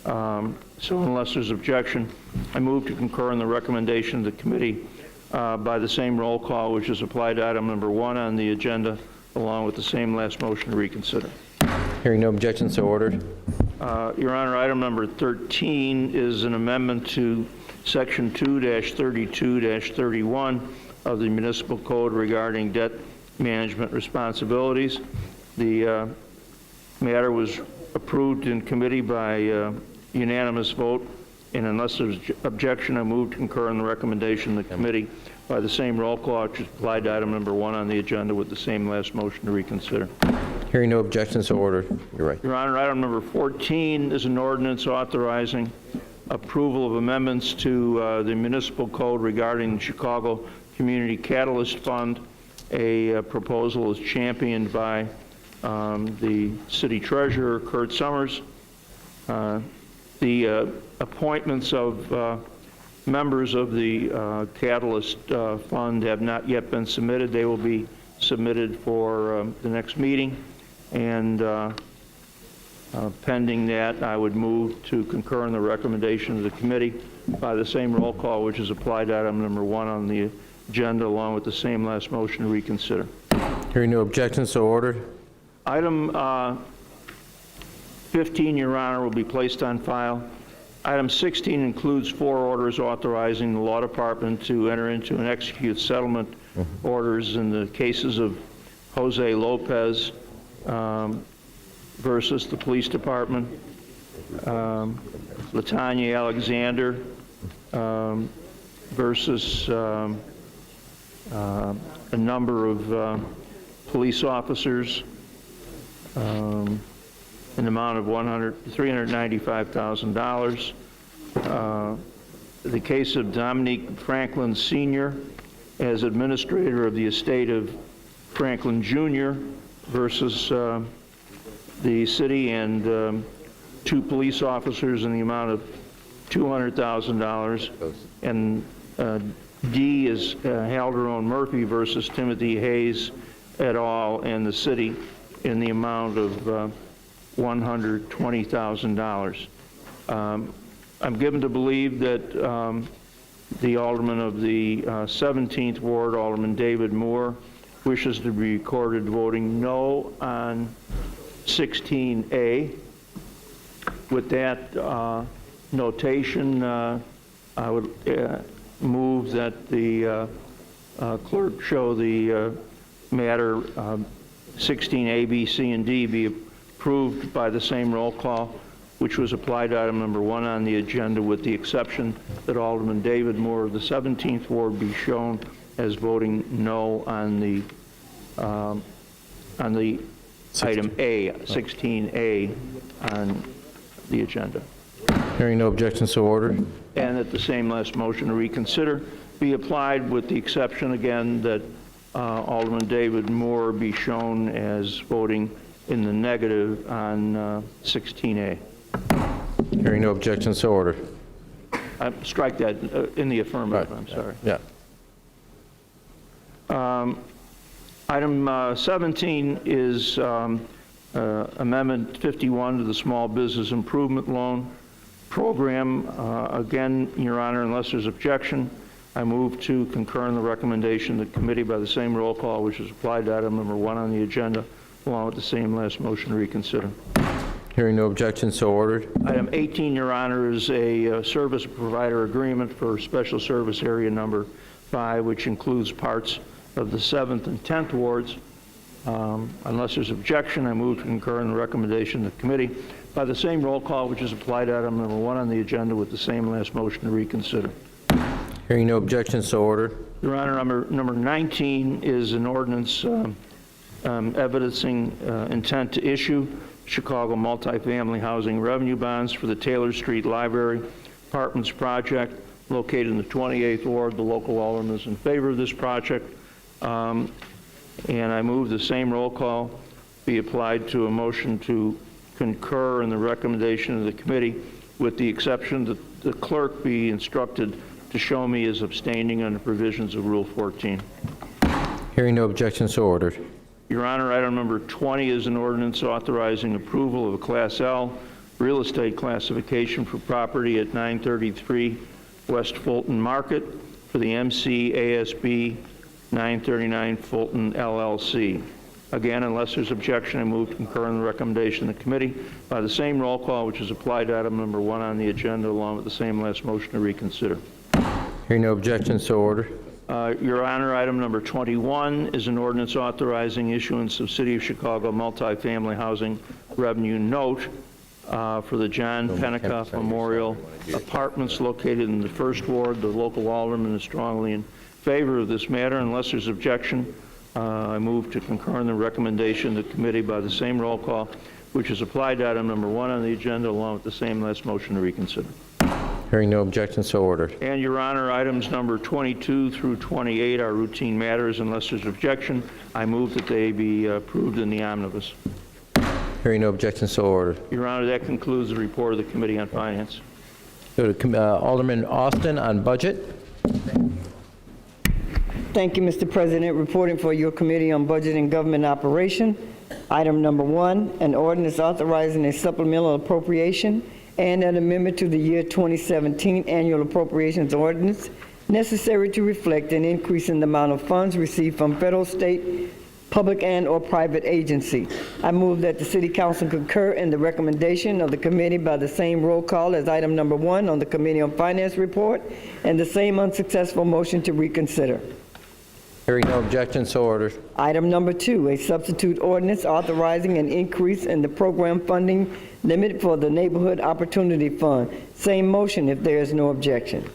So unless there's objection, I move to concur in the recommendation of the committee by the same roll call, which is applied to item number 1 on the agenda, along with the same last motion to reconsider. Hearing no objection, so ordered. Your Honor, item number 13 is an amendment to Section 2-32-31 of the Municipal Code regarding debt management responsibilities. The matter was approved in committee by unanimous vote, and unless there's objection, I move to concur in the recommendation of the committee by the same roll call, which is applied to item number 1 on the agenda with the same last motion to reconsider. Hearing no objection, so ordered. You're right. Your Honor, item number 14 is an ordinance authorizing approval of amendments to the Municipal Code regarding the Chicago Community Catalyst Fund. A proposal is championed by the City Treasurer, Kurt Summers. The appointments of members of the Catalyst Fund have not yet been submitted. They will be submitted for the next meeting. And pending that, I would move to concur in the recommendation of the committee by the same roll call, which is applied to item number 1 on the agenda, along with the same last motion to reconsider. Hearing no objection, so ordered. Item 15, Your Honor, will be placed on file. Item 16 includes 4 orders authorizing the Law Department to enter into and execute settlement orders in the cases of Jose Lopez versus the Police Department, Latanya Alexander versus a number of police officers, in the amount of $395,000. The case of Dominique Franklin Sr. as administrator of the estate of Franklin Jr. versus the city and 2 police officers in the amount of $200,000. And D is Halderone Murphy versus Timothy Hayes et al. And the city in the amount of $120,000. I'm given to believe that the alderman of the 17th Ward, Alderman David Moore, wishes to be recorded voting no on 16A. With that notation, I would move that the clerk show the matter 16A, B, C, and D be approved by the same roll call, which was applied to item number 1 on the agenda, with the exception that Alderman David Moore of the 17th Ward be shown as voting no on the item A, 16A on the agenda. Hearing no objection, so ordered. And that the same last motion to reconsider be applied, with the exception again that Alderman David Moore be shown as voting in the negative on 16A. Hearing no objection, so ordered. Strike that in the affirmative, right. I'm sorry. Yeah. Item 17 is Amendment 51 to the Small Business Improvement Loan Program. Again, Your Honor, unless there's objection, I move to concur in the recommendation of the committee by the same roll call, which is applied to item number 1 on the agenda, along with the same last motion to reconsider. Hearing no objection, so ordered. Item 18, Your Honor, is a service provider agreement for Special Service Area Number 5, which includes parts of the 7th and 10th wards. Unless there's objection, I move to concur in the recommendation of the committee by the same roll call, which is applied to item number 1 on the agenda, with the same last motion to reconsider. Hearing no objection, so ordered. Your Honor, number 19 is an ordinance evidencing intent to issue Chicago multifamily housing revenue bonds for the Taylor Street Library Apartments project located in the 28th Ward. The local alderman is in favor of this project. And I move the same roll call be applied to a motion to concur in the recommendation of the committee, with the exception that the clerk be instructed to show me as abstaining under provisions of Rule 14. Hearing no objection, so ordered. Your Honor, item number 20 is an ordinance authorizing approval of a Class L real estate classification for property at 933 West Fulton Market for the MCASB 939 Fulton LLC. Again, unless there's objection, I move to concur in the recommendation of the committee by the same roll call, which is applied to item number 1 on the agenda, along with the same last motion to reconsider. Hearing no objection, so ordered. Your Honor, item number 21 is an ordinance authorizing issuance of City of Chicago multifamily housing revenue note for the John Pennicuff Memorial Apartments located in the 1st Ward. The local alderman is strongly in favor of this matter. Unless there's objection, I move to concur in the recommendation of the committee by the same roll call, which is applied to item number 1 on the agenda, along with the same last motion to reconsider. Hearing no objection, so ordered. And Your Honor, items number 22 through 28 are routine matters. Unless there's objection, I move that they be approved in the omnibus. Hearing no objection, so ordered. Your Honor, that concludes the report of the Committee on Finance. Go to Alderman Austin on budget. Thank you, Mr. President. Reporting for your Committee on Budget and Government Operation. Item number 1, an ordinance authorizing a supplemental appropriation and an amendment to the year 2017 annual appropriations ordinance necessary to reflect an increase in the amount of funds received from federal, state, public, and/or private agency. I move that the City Council concur in the recommendation of the committee by the same roll call as item number 1 on the Committee on Finance report, and the same unsuccessful motion to reconsider. Hearing no objection, so ordered. Item number 2, a substitute ordinance authorizing an increase in the program funding limit for the Neighborhood Opportunity Fund. Same motion if there is no objection.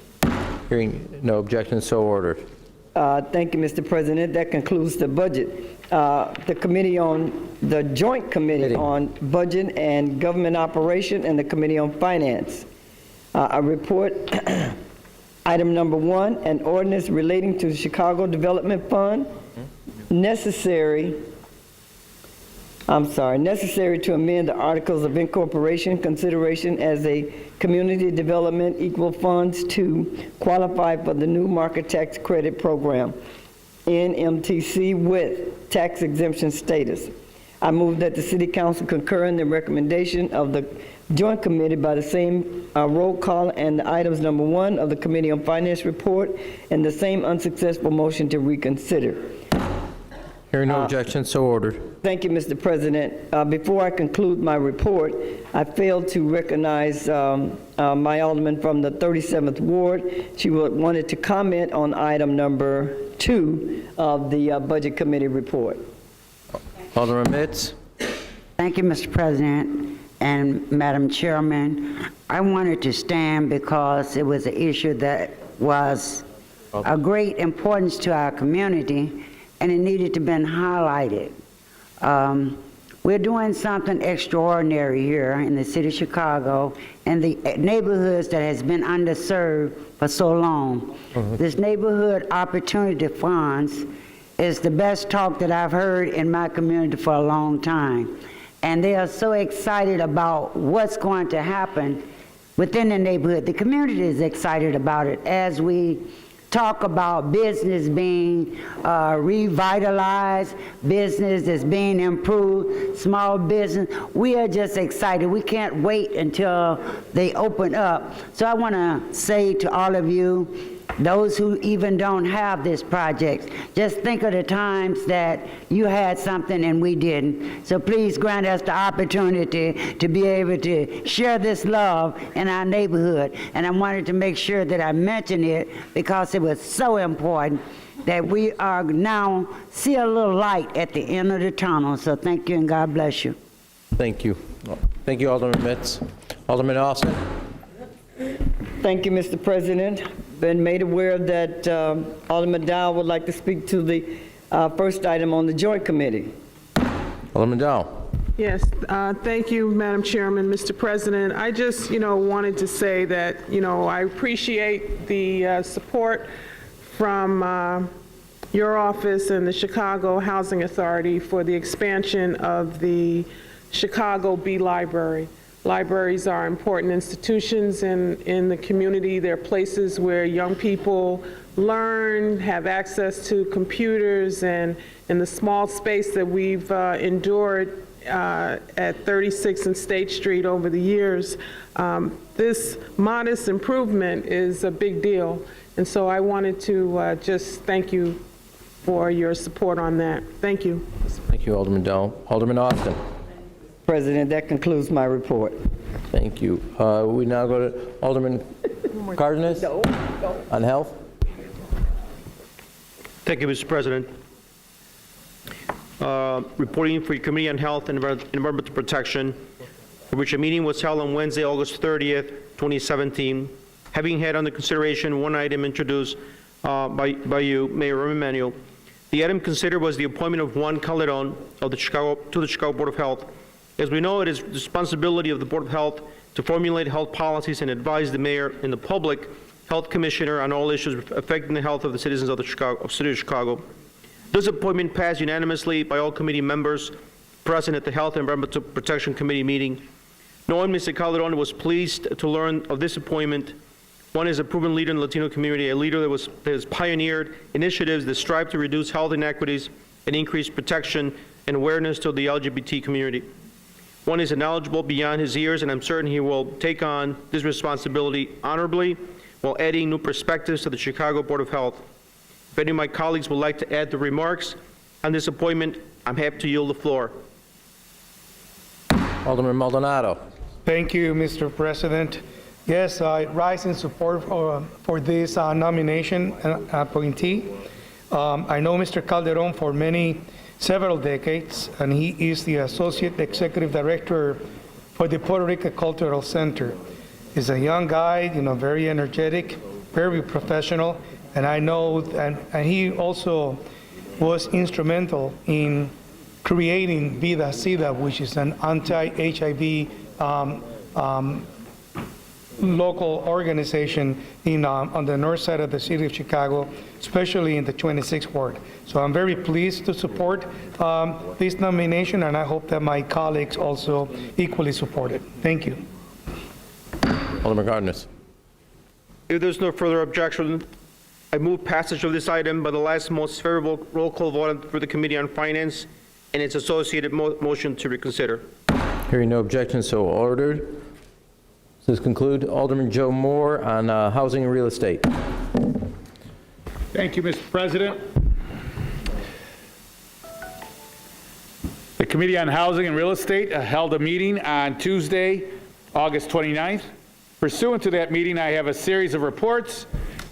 Hearing no objection, so ordered. Thank you, Mr. President. That concludes the budget. The Joint Committee on Budget and Government Operation and the Committee on Finance. A report. Item number 1, an ordinance relating to the Chicago Development Fund, necessary to amend the Articles of Incorporation consideration as a community development equal funds to qualify for the new market tax credit program, NMTC, with tax exemption status. I move that the City Council concur in the recommendation of the Joint Committee by the same roll call and items number 1 of the Committee on Finance report, and the same unsuccessful motion to reconsider. Hearing no objection, so ordered. Thank you, Mr. President. Before I conclude my report, I failed to recognize my alderman from the 37th Ward. She wanted to comment on item number 2 of the Budget Committee report. Alderman Mitz. Thank you, Mr. President and Madam Chairman. I wanted to stand because it was an issue that was of great importance to our community, and it needed to be highlighted. We're doing something extraordinary here in the city of Chicago and the neighborhoods that has been underserved for so long. This Neighborhood Opportunity Funds is the best talk that I've heard in my community for a long time. And they are so excited about what's going to happen within the neighborhood. The community is excited about it as we talk about business being revitalized, business is being improved, small business. We are just excited. We can't wait until they open up. So I want to say to all of you, those who even don't have this project, just think of the times that you had something and we didn't. So please grant us the opportunity to be able to share this love in our neighborhood. And I wanted to make sure that I mention it because it was so important that we are now see a little light at the end of the tunnel. So thank you and God bless you. Thank you. Thank you, Alderman Mitz. Alderman Austin. Thank you, Mr. President. Been made aware that Alderman Dow would like to speak to the first item on the Joint Committee. Alderman Dow. Yes, thank you, Madam Chairman. Mr. President, I just, wanted to say that, I appreciate the support from your office and the Chicago Housing Authority for the expansion of the Chicago Bee Library. Libraries are important institutions in the community. They're places where young people learn, have access to computers, and in the small space that we've endured at 36 and State Street over the years, this modest improvement is a big deal. And so I wanted to just thank you for your support on that. Thank you. Thank you, Alderman Dow. Alderman Austin. President, that concludes my report. Thank you. We now go to Alderman Cardenas on health. Thank you, Mr. President. Reporting for your Committee on Health and Environmental Protection, for which a meeting was held on Wednesday, August 30th, 2017. Having had under consideration one item introduced by you, Mayor Emanuel, the item considered was the appointment of Juan Calderon to the Chicago Board of Health. As we know, it is the responsibility of the Board of Health to formulate health policies and advise the mayor and the public health commissioner on all issues affecting the health of the citizens of the City of Chicago. This appointment passed unanimously by all committee members present at the Health and Environmental Protection Committee meeting. Knowing Mr. Calderon was pleased to learn of this appointment. One is a proven leader in the Latino community, a leader that has pioneered initiatives that strive to reduce health inequities and increase protection and awareness to the LGBT community. One is knowledgeable beyond his years, and I'm certain he will take on this responsibility honorably while adding new perspectives to the Chicago Board of Health. If any of my colleagues would like to add the remarks on this appointment, I'm happy to yield the floor. Alderman Maldonado. Thank you, Mr. President. Yes, I rise in support for this nomination and appointee. I know Mr. Calderon for several decades, and he is the Associate Executive Director for the Puerto Rico Cultural Center. He's a young guy, very energetic, very professional, and I know, and he also was instrumental in creating Vida Sida, which is an anti-HIV local organization on the north side of the city of Chicago, especially in the 26th Ward. So I'm very pleased to support this nomination, and I hope that my colleagues also equally support it. Thank you. Alderman Cardenas. If there's no further objection, I move passage of this item by the last most favorable roll call vote for the Committee on Finance and its associated motion to reconsider. Hearing no objection, so ordered. This conclude Alderman Joe Moore on housing and real estate. Thank you, Mr. President. The Committee on Housing and Real Estate held a meeting on Tuesday, August 29th. Pursuant to that meeting, I have a series of reports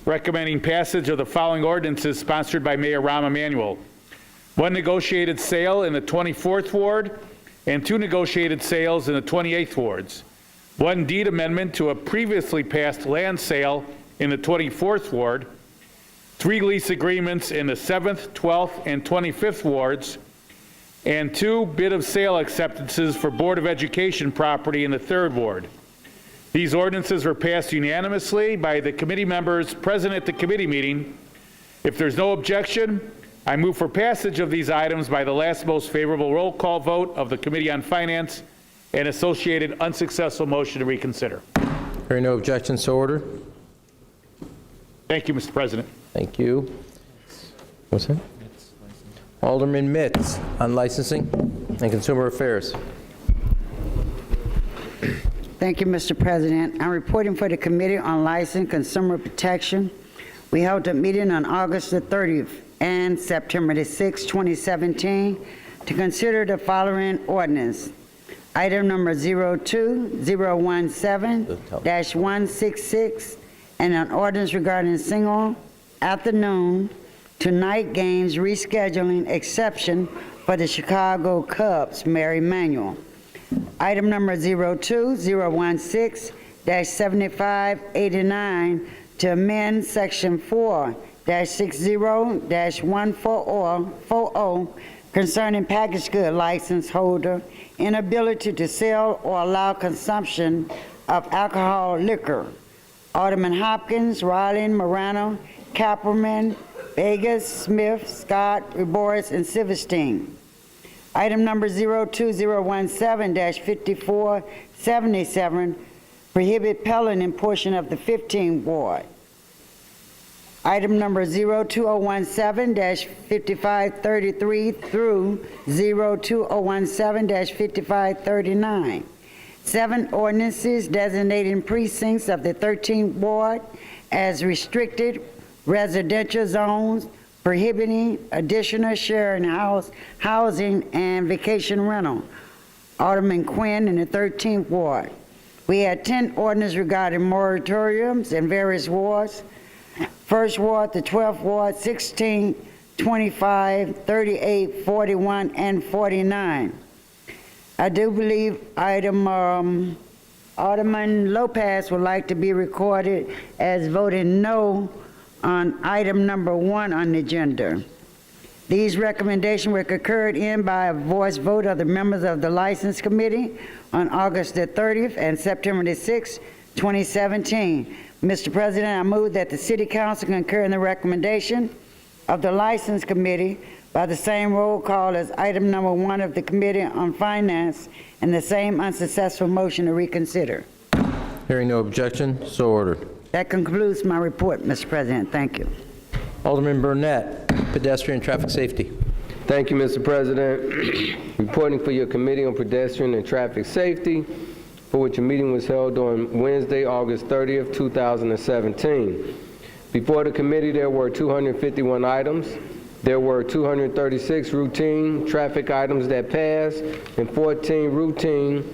recommending passage of the following ordinances sponsored by Mayor Rahm Emanuel. 1 negotiated sale in the 24th Ward and 2 negotiated sales in the 28th Wards. 1 deed amendment to a previously passed land sale in the 24th Ward. 3 lease agreements in the 7th, 12th, and 25th Wards. And 2 bid of sale acceptances for Board of Education property in the 3rd Ward. These ordinances were passed unanimously by the committee members present at the committee meeting. If there's no objection, I move for passage of these items by the last most favorable roll call vote of the Committee on Finance and associated unsuccessful motion to reconsider. Hearing no objection, so ordered. Thank you, Mr. President. Thank you. What's that? Alderman Mitz on licensing and consumer affairs. Thank you, Mr. President. I'm reporting for the Committee on License Consumer Protection. We held a meeting on August the 30th and September the 6th, 2017, to consider the following ordinance. Item number 02017-166, and an ordinance regarding single afternoon to night games rescheduling exception for the Chicago Cubs, Mayor Emanuel. Item number 02016-7589 to amend Section 4-60-140 concerning packaged good license holder inability to sell or allow consumption of alcohol liquor. Alderman Hopkins, Riley, Morano, Kapperman, Vegas, Smith, Scott, Reboris, and Silverstein. Item number 02017-5477, prohibit pelling in portion of the 15th Ward. Item number 02017-5533 through 02017-5539. 7 ordinances designating precincts of the 13th Ward as restricted residential zones, prohibiting additional sharing housing and vacation rental. Alderman Quinn in the 13th Ward. We had 10 ordinances regarding moratoriums in various wards. 1st Ward, the 12th Ward, 16, 25, 38, 41, and 49. I do believe Alderman Lopez would like to be recorded as voting no on item number 1 on the agenda. These recommendations were concurred in by a voice vote of the members of the License Committee on August the 30th and September the 6th, 2017. Mr. President, I move that the City Council concur in the recommendation of the License Committee by the same roll call as item number 1 of the Committee on Finance and the same unsuccessful motion to reconsider. Hearing no objection, so ordered. That concludes my report, Mr. President. Thank you. Alderman Burnett, pedestrian traffic safety. Thank you, Mr. President. Reporting for your Committee on Pedestrian and Traffic Safety, for which a meeting was held on Wednesday, August 30th, 2017. Before the committee, there were 251 items. There were 236 routine traffic items that passed and 14 routine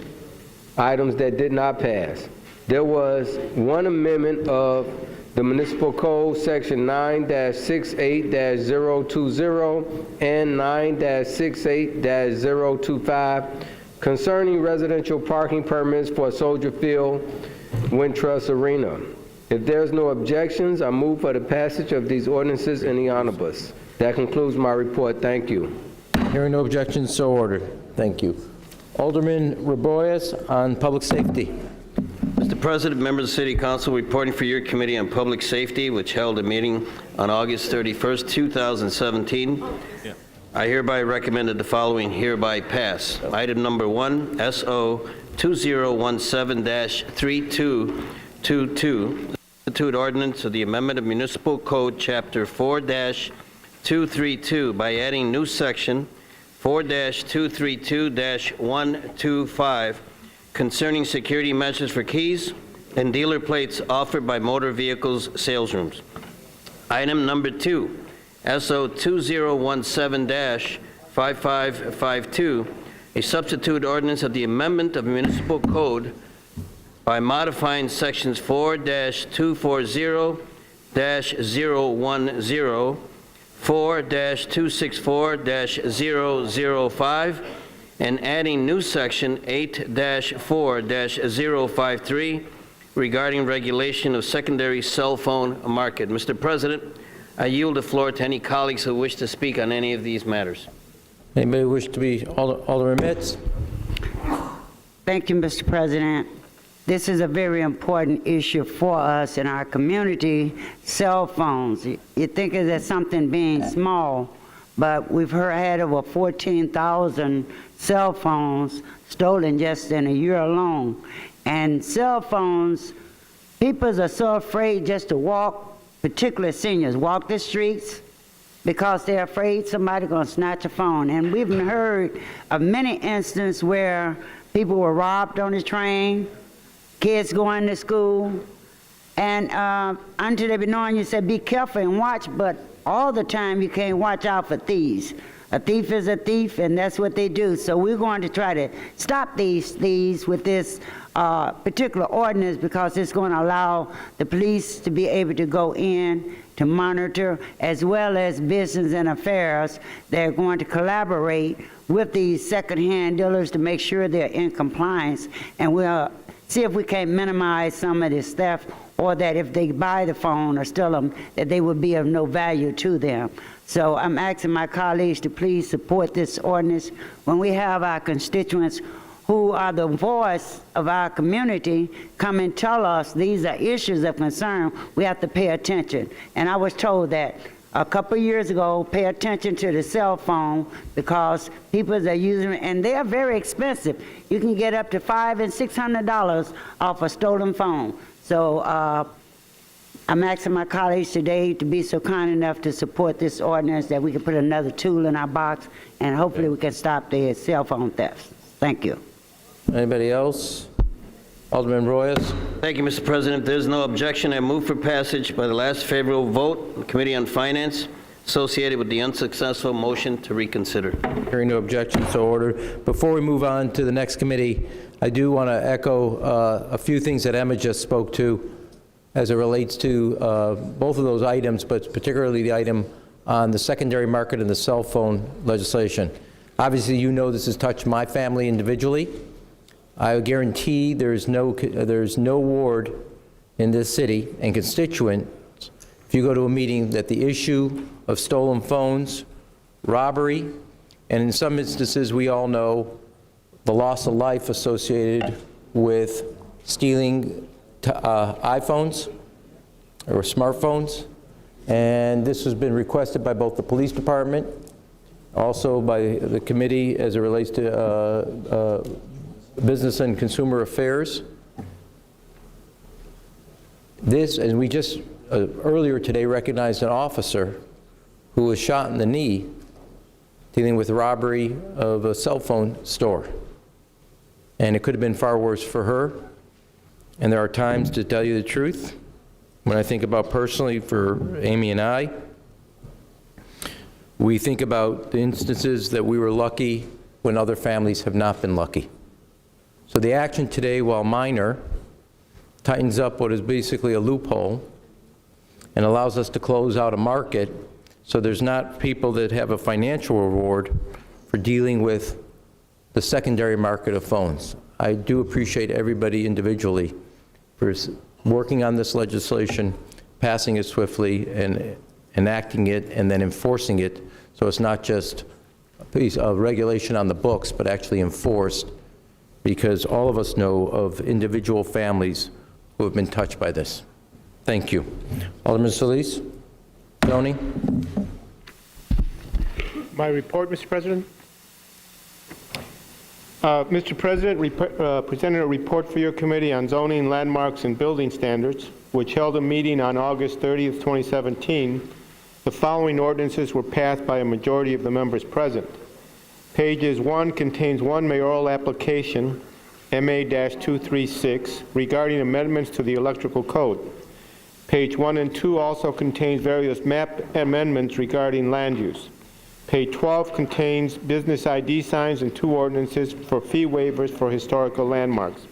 items that did not pass. There was 1 amendment of the Municipal Code, Section 9-68-020 and 9-68-025, concerning residential parking permits for Soldier Field Wintrust Arena. If there's no objections, I move for the passage of these ordinances in the omnibus. That concludes my report. Thank you. Hearing no objections, so ordered. Thank you. Alderman Reboyes on public safety. Mr. President, members of the City Council, reporting for your Committee on Public Safety, which held a meeting on August 31st, 2017. I hereby recommend that the following hereby pass. Item number 1, SO 2017-3222, substitute ordinance of the amendment of Municipal Code Chapter 4-232 by adding new section 4-232-125 concerning security measures for keys and dealer plates offered by motor vehicles sales rooms. Item number 2, SO 2017-5552, a substitute ordinance of the amendment of Municipal Code by modifying sections 4-240 4-264-010, 4-264-005, and adding new section 8-4-053 regarding regulation of secondary cell phone market. Mr. President, I yield the floor to any colleagues who wish to speak on any of these matters. Anybody wish to be Alderman Mitz? Thank you, Mr. President. This is a very important issue for us in our community, cell phones. You think of it as something being small, but we've had over 14,000 cell phones stolen just in a year alone. And cell phones, people are so afraid just to walk, particularly seniors, walk the streets because they're afraid somebody's going to snatch a phone. And we've heard of many instances where people were robbed on the train, kids going to school, and until they be knowing, you said be careful and watch, but all the time you can't watch out for thieves. A thief is a thief, and that's what they do. So we're going to try to stop these thieves with this particular ordinance, because it's going to allow the police to be able to go in to monitor, as well as business and affairs. They're going to collaborate with these secondhand dealers to make sure they're in compliance, and we'll see if we can minimize some of this theft, or that if they buy the phone or steal them, that they would be of no value to them. So I'm asking my colleagues to please support this ordinance. When we have our constituents who are the voice of our community come and tell us these are issues of concern, we have to pay attention. And I was told that a couple of years ago, pay attention to the cell phone, because people are using it, and they are very expensive. You can get up to $500 and $600 off a stolen phone. So I'm asking my colleagues today to be so kind enough to support this ordinance, that we can put another tool in our box, and hopefully we can stop the cell phone thefts. Thank you. Anybody else? Alderman Royas? Thank you, Mr. President. If there's no objection, I move for passage by the last favorable vote in the Committee on Finance associated with the unsuccessful motion to reconsider. Hearing no objection, so ordered. Before we move on to the next committee, I do want to echo a few things that Emma just spoke to as it relates to both of those items, but particularly the item on the secondary market and the cell phone legislation. Obviously, you know this has touched my family individually. I guarantee there's no ward in this city and constituents, if you go to a meeting, that the issue of stolen phones, robbery, and in some instances we all know the loss of life associated with stealing iPhones or smartphones. And this has been requested by both the police department, also by the committee as it relates to Business and Consumer Affairs. This, and we just earlier today recognized an officer who was shot in the knee dealing with robbery of a cell phone store. And it could have been far worse for her. And there are times, to tell you the truth, when I think about personally for Amy and I, we think about the instances that we were lucky when other families have not been lucky. So the action today, while minor, tightens up what is basically a loophole and allows us to close out a market so there's not people that have a financial reward for dealing with the secondary market of phones. I do appreciate everybody individually for working on this legislation, passing it swiftly, and enacting it, and then enforcing it, so it's not just a piece of regulation on the books, but actually enforced, because all of us know of individual families who have been touched by this. Thank you. Alderman Solis? Zoning? My report, Mr. President. Mr. President, presented a report for your committee on zoning, landmarks, and building standards, which held a meeting on August 30th, 2017. The following ordinances were passed by a majority of the members present. Pages 1 contains one mayoral application, MA-236, regarding amendments to the electrical code. Page 1 and 2 also contains various map amendments regarding land use. Page 12 contains business ID signs and 2 ordinances for fee waivers for historical landmarks.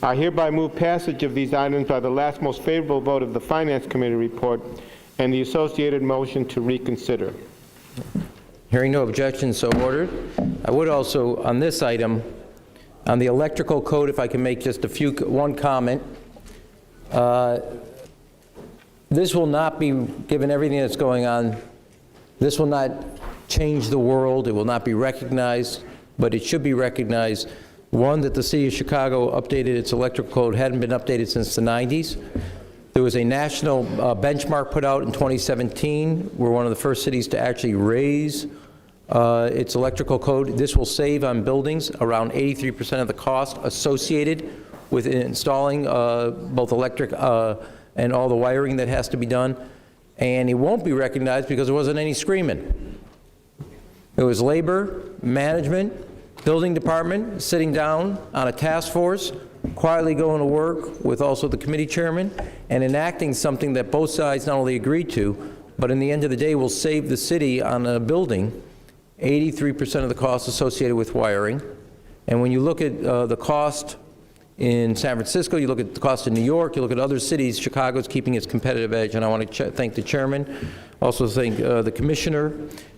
I hereby move passage of these items by the last most favorable vote of the Finance Committee report and the associated motion to reconsider. Hearing no objection, so ordered. I would also, on this item, on the electrical code, if I can make just one comment. This will not be, given everything that's going on, this will not change the world. It will not be recognized, but it should be recognized. One, that the city of Chicago updated its electrical code, hadn't been updated since the 90s. There was a national benchmark put out in 2017. We're one of the first cities to actually raise its electrical code. This will save on buildings around 83% of the cost associated with installing both electric and all the wiring that has to be done. And it won't be recognized because there wasn't any screaming. It was labor, management, building department sitting down on a task force, quietly going to work with also the committee chairman and enacting something that both sides not only agreed to, but in the end of the day will save the city on a building 83% of the costs associated with wiring. And when you look at the cost in San Francisco, you look at the cost in New York, you look at other cities, Chicago's keeping its competitive edge. And I want to thank the chairman, also thank the commissioner,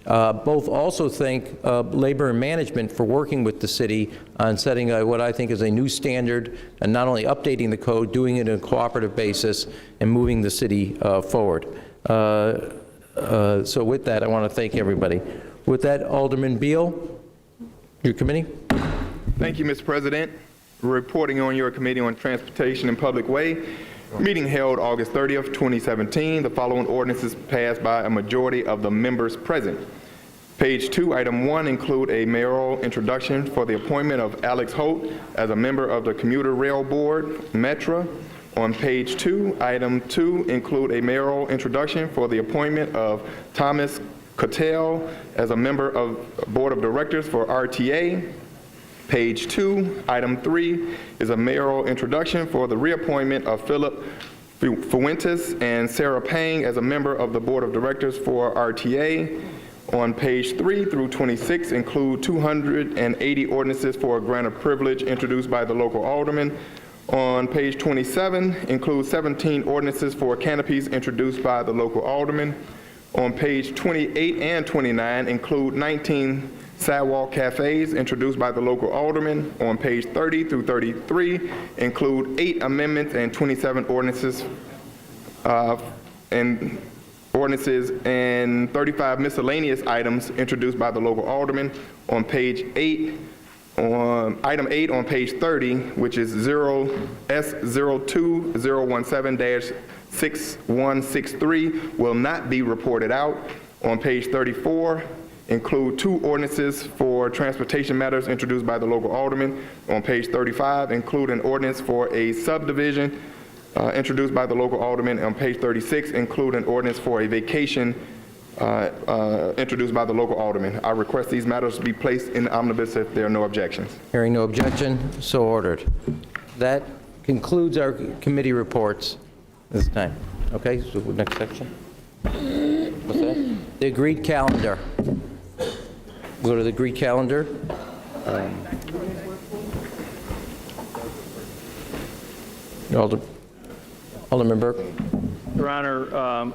both also thank labor and management for working with the city on setting what I think is a new standard and not only updating the code, doing it on a cooperative basis and moving the city forward. So with that, I want to thank everybody. With that, Alderman Beal, your committee. Thank you, Mr. President. Reporting on your Committee on Transportation and Public Way. Meeting held August 30th, 2017. The following ordinances passed by a majority of the members present. Page 2, Item 1 include a mayoral introduction for the appointment of Alex Holt as a member of the Commuter Rail Board, METRA. On page 2, Item 2 include a mayoral introduction for the appointment of Thomas Cattell as a member of Board of Directors for RTA. Page 2, Item 3 is a mayoral introduction for the reappointment of Philip Fuentes and Sarah Pang as a member of the Board of Directors for RTA. On page 3 through 26 include 280 ordinances for a grant of privilege introduced by the local alderman. On page 27 includes 17 ordinances for canopies introduced by the local alderman. On page 28 and 29 include 19 sidewalk cafes introduced by the local alderman. On page 30 through 33 include 8 amendments and 27 ordinances and 35 miscellaneous items introduced by the local alderman. On page 8, on item 8 on page 30, which is S02017-6163, will not be reported out. On page 34, include 2 ordinances for transportation matters introduced by the local alderman. On page 35, include an ordinance for a subdivision introduced by the local alderman. On page 36, include an ordinance for a vacation introduced by the local alderman. I request these matters be placed in the omnibus if there are no objections. Hearing no objection, so ordered. That concludes our committee reports this time. Okay, so next section. What's that? The agreed calendar. We'll go to the agreed calendar. Alderman Burke. Your Honor,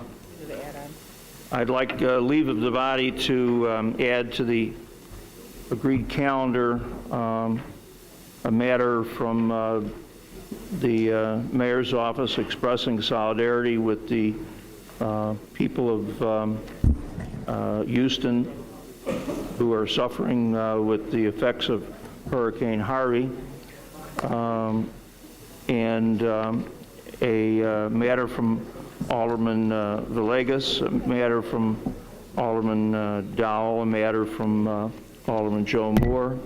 I'd like leave of the body to add to the agreed calendar a matter from the mayor's office expressing solidarity with the people of Houston who are suffering with the effects of Hurricane Harvey, and a matter from Alderman Villegas, a matter from Alderman Dowell, a matter from Alderman Joe Moore,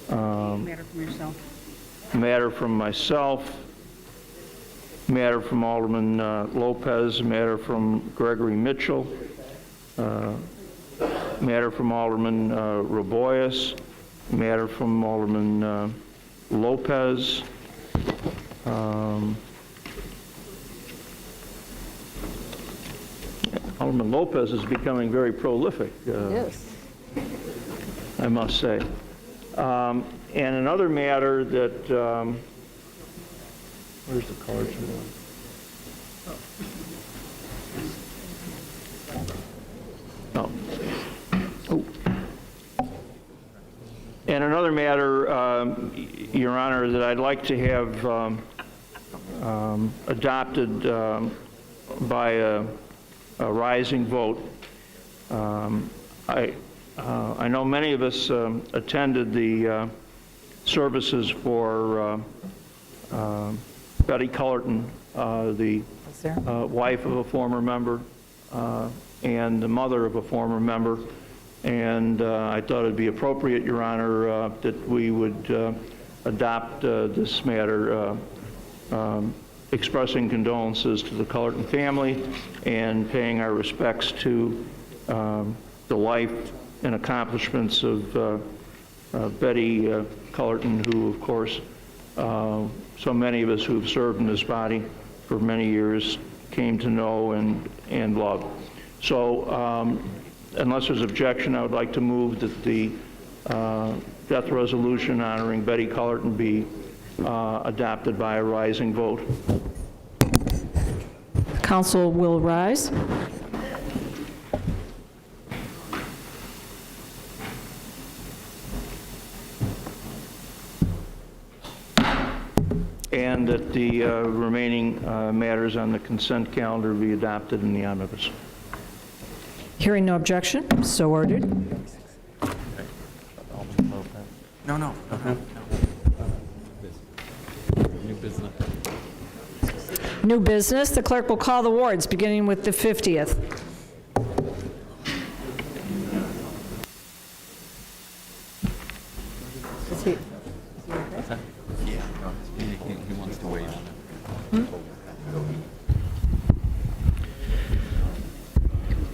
Matter from yourself. matter from myself, matter from Alderman Lopez, matter from Gregory Mitchell, matter from Alderman Raboyes, matter from Alderman Lopez, Alderman Lopez is becoming very prolific. Yes. I must say. And another matter that Where's the card? Oh. Oh. And another matter, Your Honor, that I'd like to have adopted by a rising vote. I know many of us attended the services for Betty Cullerton, the wife of a former member and the mother of a former member. And I thought it'd be appropriate, Your Honor, that we would adopt this matter, expressing condolences to the Cullerton family and paying our respects to the life and accomplishments of Betty Cullerton, who, of course, so many of us who have served in this body for many years came to know and love. So unless there's objection, I would like to move that the death resolution honoring Betty Cullerton be adopted by a rising vote. Council will rise. And that the remaining matters on the consent calendar be adopted in the omnibus. Hearing no objection, so ordered. No. New business. New business. The clerk will call the wards, beginning with the 50th. Is he okay? Yeah, he wants to weigh in on it.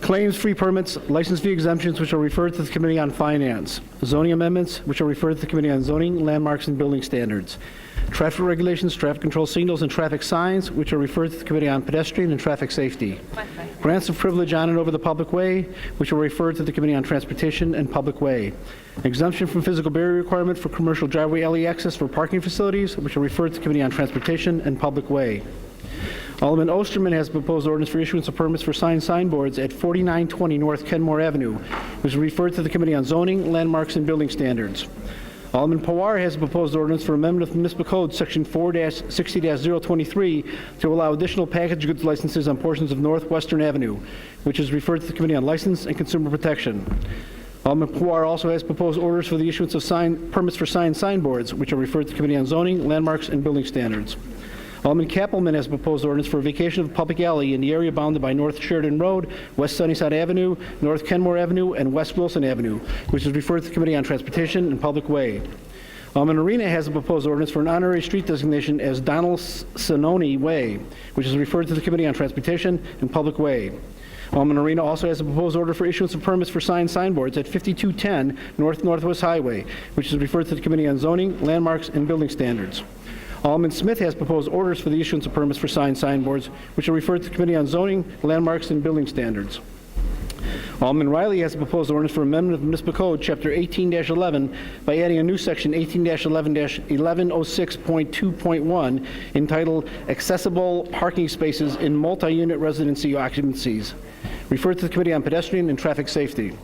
Claims, free permits, license fee exemptions, which are referred to the Committee on Finance. Zoning amendments, which are referred to the Committee on Zoning, Landmarks, and Building Standards. Traffic regulations, traffic control signals, and traffic signs, which are referred to the Committee on Pedestrian and Traffic Safety. Grants of privilege on and over the public way, which are referred to the Committee on Transportation and Public Way. Exemption from physical barrier requirement for commercial driveway alley access for parking facilities, which are referred to the Committee on Transportation and Public Way. Alderman Osterman has proposed ordinance for issuance of permits for signboards at 4920 North Kenmore Avenue, which is referred to the Committee on Zoning, Landmarks, and Building Standards. Alderman Pawar has proposed ordinance for amendment of the Municipal Code, Section 4-60-023, to allow additional packaged goods licenses on portions of Northwestern Avenue, which is referred to the Committee on License and Consumer Protection. Alderman Pawar also has proposed orders for the issuance of permits for signboards, which are referred to the Committee on Zoning, Landmarks, and Building Standards. Alderman Kappelman has proposed ordinance for a vacation of public alley in the area bounded by North Sheridan Road, West Sunnyside Avenue, North Kenmore Avenue, and West Wilson Avenue, which is referred to the Committee on Transportation and Public Way. Alderman Arena has a proposed ordinance for an honorary street designation as Donald Sononi Way, which is referred to the Committee on Transportation and Public Way. Alderman Arena also has a proposed order for issuance of permits for signboards at 5210 Northwest Highway, which is referred to the Committee on Zoning, Landmarks, and Building Standards. Alderman Smith has proposed orders for the issuance of permits for signboards, which are referred to the Committee on Zoning, Landmarks, and Building Standards. Alderman Riley has a proposed ordinance for amendment of the Municipal Code, Chapter 18-11, by adding a new section 18-11-1106.2.1 entitled Accessible Parking Spaces in Multi-Unit Residency Occupancies, referred to the Committee on Pedestrian and Traffic Safety.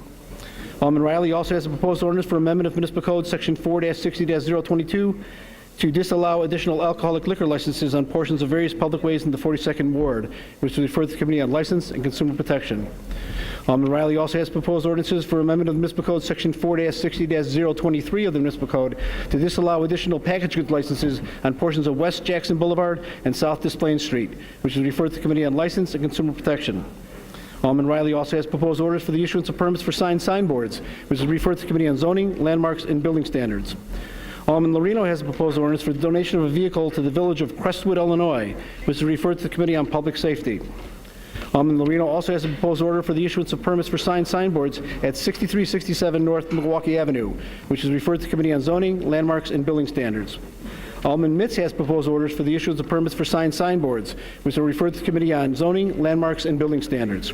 Alderman Riley also has a proposed ordinance for amendment of Municipal Code, Section 4-60-022, to disallow additional alcoholic liquor licenses on portions of various public ways in the 42nd Ward, which is referred to the Committee on License and Consumer Protection. Alderman Riley also has proposed ordinances for amendment of the Municipal Code, Section 4-60-023 of the Municipal Code, to disallow additional package goods licenses on portions of West Jackson Boulevard and South Des Plaines Street, which is referred to the Committee on License and Consumer Protection. Alderman Riley also has proposed orders for the issuance of permits for signboards, which is referred to the Committee on Zoning, Landmarks, and Building Standards. Alderman Lorino has a proposed ordinance for the donation of a vehicle to the village of Crestwood, Illinois, which is referred to the Committee on Public Safety. Alderman Lorino also has a proposed order for the issuance of permits for signboards at 6367 North Milwaukee Avenue, which is referred to the Committee on Zoning, Landmarks, and Building Standards. Alderman Mitz has proposed orders for the issuance of permits for signboards, which are referred to the Committee on Zoning, Landmarks, and Building Standards.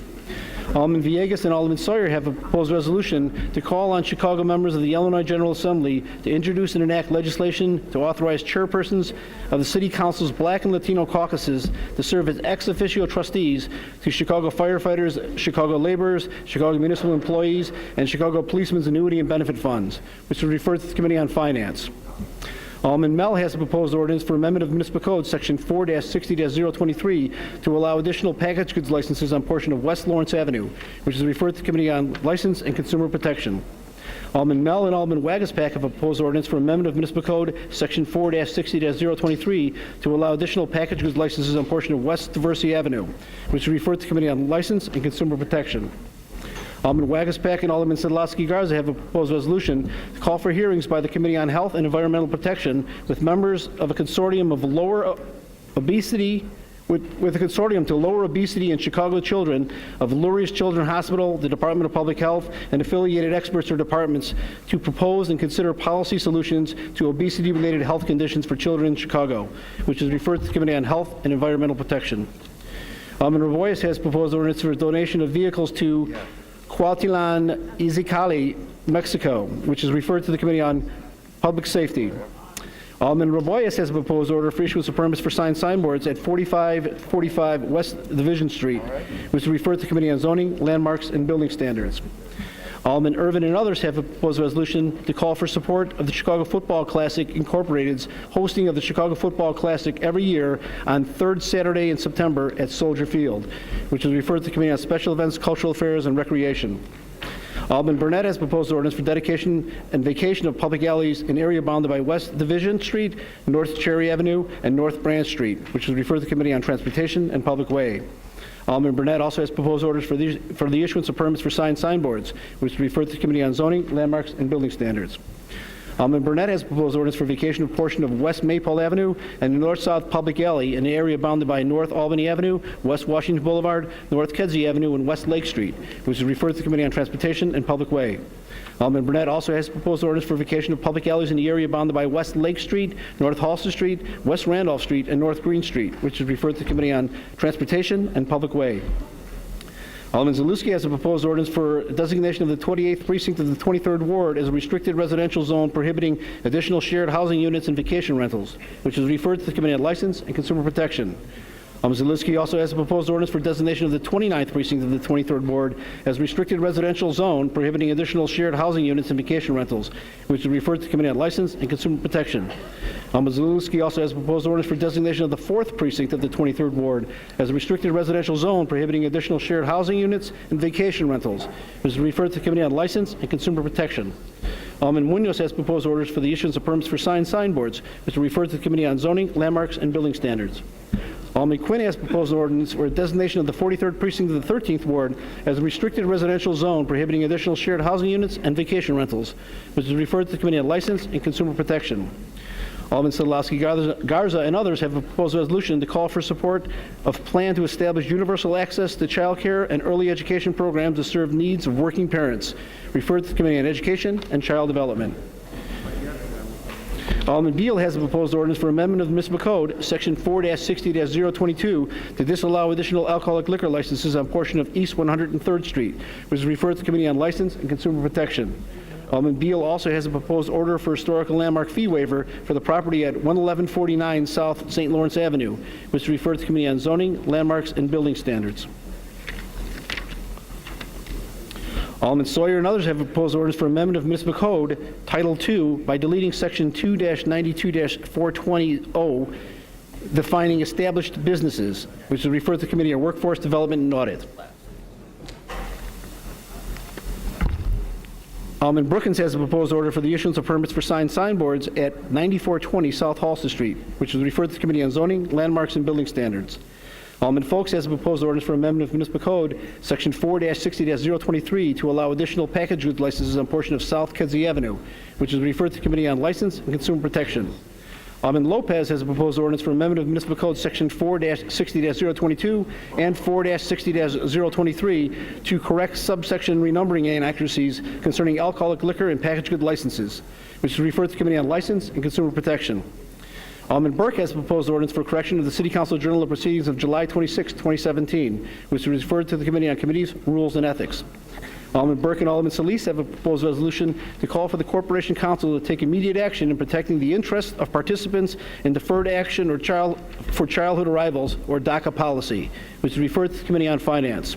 Alderman Villegas and Alderman Sawyer have a proposed resolution to call on Chicago members of the Illinois General Assembly to introduce and enact legislation to authorize chairpersons of the City Council's Black and Latino caucuses to serve as ex officio trustees to Chicago firefighters, Chicago laborers, Chicago municipal employees, and Chicago policemen's annuity and benefit funds, which will refer to the Committee on Finance. Alderman Mell has a proposed ordinance for amendment of Municipal Code, Section 4-60-023, to allow additional packaged goods licenses on portion of West Lawrence Avenue, which is referred to the Committee on License and Consumer Protection. Alderman Mell and Alderman Wagaspack have a proposed ordinance for amendment of Municipal Code, Section 4-60-023, to allow additional packaged goods licenses on portion of West Diversey Avenue, which is referred to the Committee on License and Consumer Protection. Alderman Wagaspack and Alderman Sedlowski Garza have a proposed resolution to call for hearings by the Committee on Health and Environmental Protection with members of a consortium of lower obesity, with a consortium to lower obesity in Chicago children of Lurie's Children's Hospital, the Department of Public Health, and affiliated experts or departments to propose and consider policy solutions to obesity-related health conditions for children in Chicago, which is referred to the Committee on Health and Environmental Protection. Alderman Revoyas has proposed ordinance for donation of vehicles to Cuautilan Izicali, Mexico, which is referred to the Committee on Public Safety. Alderman Revoyas has a proposed order for issuance of permits for signboards at 4545 West Division Street, which is referred to the Committee on Zoning, Landmarks, and Building Standards. Alderman Irvin and others have a proposed resolution to call for support of the Chicago Football Classic Incorporated's hosting of the Chicago Football Classic every year on third Saturday in September at Soldier Field, which is referred to the Committee on Special Events, Cultural Affairs, and Recreation. Alderman Burnett has proposed ordinance for dedication and vacation of public alleys in area bounded by West Division Street, North Cherry Avenue, and North Branch Street, which is referred to the Committee on Transportation and Public Way. Alderman Burnett also has proposed orders for the issuance of permits for signboards, which is referred to the Committee on Zoning, Landmarks, and Building Standards. Alderman Burnett has proposed ordinance for vacation of portion of West Maypole Avenue and the North-South Public Alley in the area bounded by North Albany Avenue, West Washington Boulevard, North Kedzie Avenue, and West Lake Street, which is referred to the Committee on Transportation and Public Way. Alderman Burnett also has proposed ordinance for vacation of public alleys in the area bounded by West Lake Street, North Halsted Street, West Randolph Street, and North Green Street, which is referred to the Committee on Transportation and Public Way. Alderman Zalewski has a proposed ordinance for designation of the 28th precinct of the 23rd Ward as a restricted residential zone prohibiting additional shared housing units and vacation rentals, which is referred to the Committee on License and Consumer Protection. Alderman Zalewski also has a proposed ordinance for designation of the 29th precinct of the 23rd Ward as restricted residential zone prohibiting additional shared housing units and vacation rentals, which is referred to the Committee on License and Consumer Protection. Alderman Zalewski also has a proposed ordinance for designation of the 4th precinct of the 23rd Ward as a restricted residential zone prohibiting additional shared housing units and vacation rentals, which is referred to the Committee on License and Consumer Protection. Alderman Munoz has proposed orders for the issuance of permits for signboards, which are referred to the Committee on Zoning, Landmarks, and Building Standards. Alderman Quinn has proposed an ordinance for a designation of the 43rd precinct of the 13th Ward as a restricted residential zone prohibiting additional shared housing units and vacation rentals, which is referred to the Committee on License and Consumer Protection. Alderman Sedlowski Garza and others have a proposed resolution to call for support of plan to establish universal access to child care and early education programs to serve needs of working parents, referred to the Committee on Education and Child Development. Alderman Beal has a proposed ordinance for amendment of the Municipal Code, Section 4-60-022, to disallow additional alcoholic liquor licenses on portion of East 103rd Street, which is referred to the Committee on License and Consumer Protection. Alderman Beal also has a proposed order for historical landmark fee waiver for the property at 11149 South St. Lawrence Avenue, which is referred to the Committee on Zoning, Landmarks, and Building Standards. Alderman Sawyer and others have proposed orders for amendment of Municipal Code, Title II, by deleting Section 2-92-420, defining established businesses, which is referred to the Committee on Workforce Development and Audit. Alderman Brookins has a proposed order for the issuance of permits for signboards at 9420 South Halsted Street, which is referred to the Committee on Zoning, Landmarks, and Building Standards. Alderman Folks has a proposed ordinance for amendment of Municipal Code, Section 4-60-023, to allow additional package goods licenses on portion of South Kedzie Avenue, which is referred to the Committee on License and Consumer Protection. Alderman Lopez has a proposed ordinance for amendment of Municipal Code, Section 4-60-022 and 4-60-023 to correct subsection renumbering inaccuracies concerning alcoholic liquor and packaged good licenses, which is referred to the Committee on License and Consumer Protection. Alderman Burke has a proposed ordinance for correction of the City Council Journal of Proceedings of July 26, 2017, which is referred to the Committee on Committees, Rules, and Ethics. Alderman Burke and Alderman Solis have a proposed resolution to call for the Corporation Council to take immediate action in protecting the interests of participants in deferred action or for childhood arrivals, or DACA policy, which is referred to the Committee on Finance.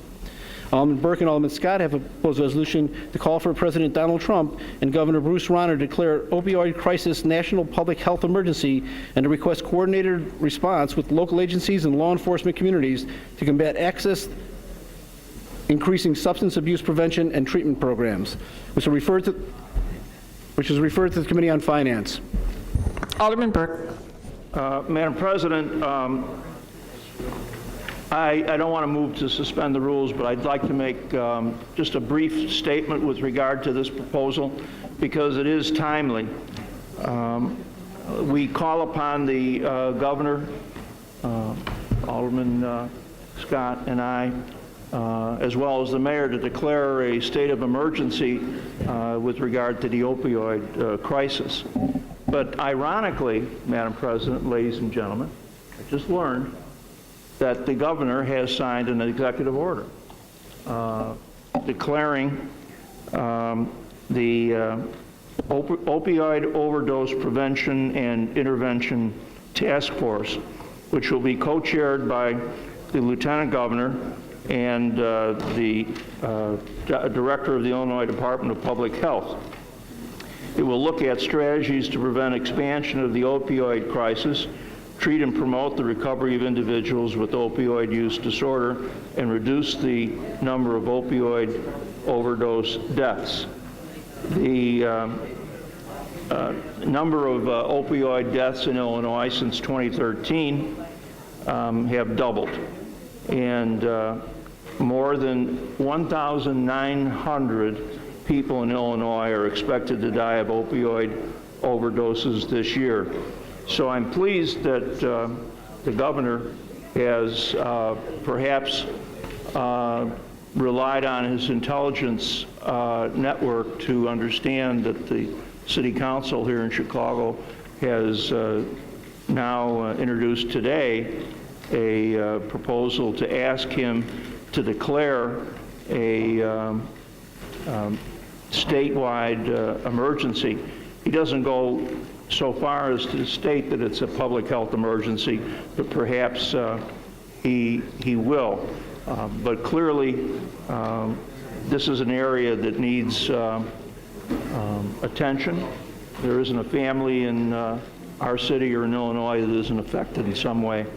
Alderman Burke and Alderman Scott have a proposed resolution to call for President Donald Trump and Governor Bruce Rauner to declare opioid crisis national public health emergency and to request coordinated response with local agencies and law enforcement communities to combat access, increasing substance abuse prevention and treatment programs, which is referred to the Committee on Finance. Alderman Burke. Madam President, I don't want to move to suspend the rules, but I'd like to make just a brief statement with regard to this proposal because it is timely. We call upon the governor, Alderman Scott and I, as well as the mayor, to declare a state of emergency with regard to the opioid crisis. But ironically, Madam President, ladies and gentlemen, I just learned that the governor has signed an executive order declaring the Opioid Overdose Prevention and Intervention Task Force, which will be co-chaired by the Lieutenant Governor and the Director of the Illinois Department of Public Health. It will look at strategies to prevent expansion of the opioid crisis, treat and promote the recovery of individuals with opioid use disorder, and reduce the number of opioid overdose deaths. The number of opioid deaths in Illinois since 2013 have doubled, and more than 1,900 people in Illinois are expected to die of opioid overdoses this year. So I'm pleased that the governor has perhaps relied on his intelligence network to understand that the City Council here in Chicago has now introduced today a proposal to ask him to declare a statewide emergency. He doesn't go so far as to state that it's a public health emergency, but perhaps he will. But clearly, this is an area that needs attention. There isn't a family in our city or in Illinois that isn't affected in some way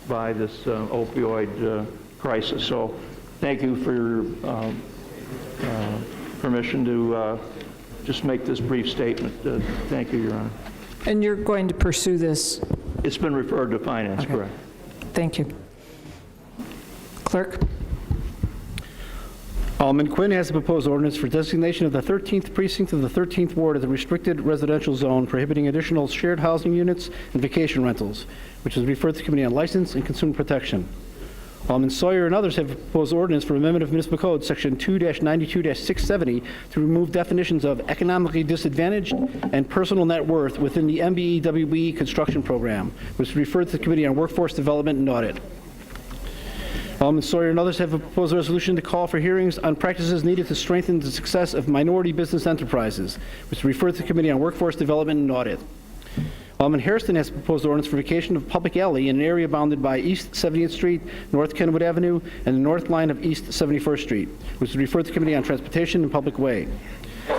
by this opioid crisis. So thank you for your permission to just make this brief statement. Thank you, Your Honor. And you're going to pursue this? It's been referred to Finance, Okay. correct. Thank you. Clerk. Alderman Quinn has a proposed ordinance for designation of the 13th precinct of the 13th ward as a restricted residential zone, prohibiting additional shared housing units and vacation rentals, which is referred to the Committee on License and Consumer Protection. Alderman Sawyer and others have a proposed ordinance for amendment of Municipal Code, Section 2-92-670, to remove definitions of economically disadvantaged and personal net worth within the MBEWB construction program, which is referred to the Committee on Workforce Development and Audit. Alderman Sawyer and others have a proposed resolution to call for hearings on practices needed to strengthen the success of minority business enterprises, which is referred to the Committee on Workforce Development and Audit. Alderman Hairston has proposed ordinance for vacation of public alley in an area bounded by East 70th Street, North Kenwood Avenue, and the north line of East 71st Street, which is referred to the Committee on Transportation and Public Way.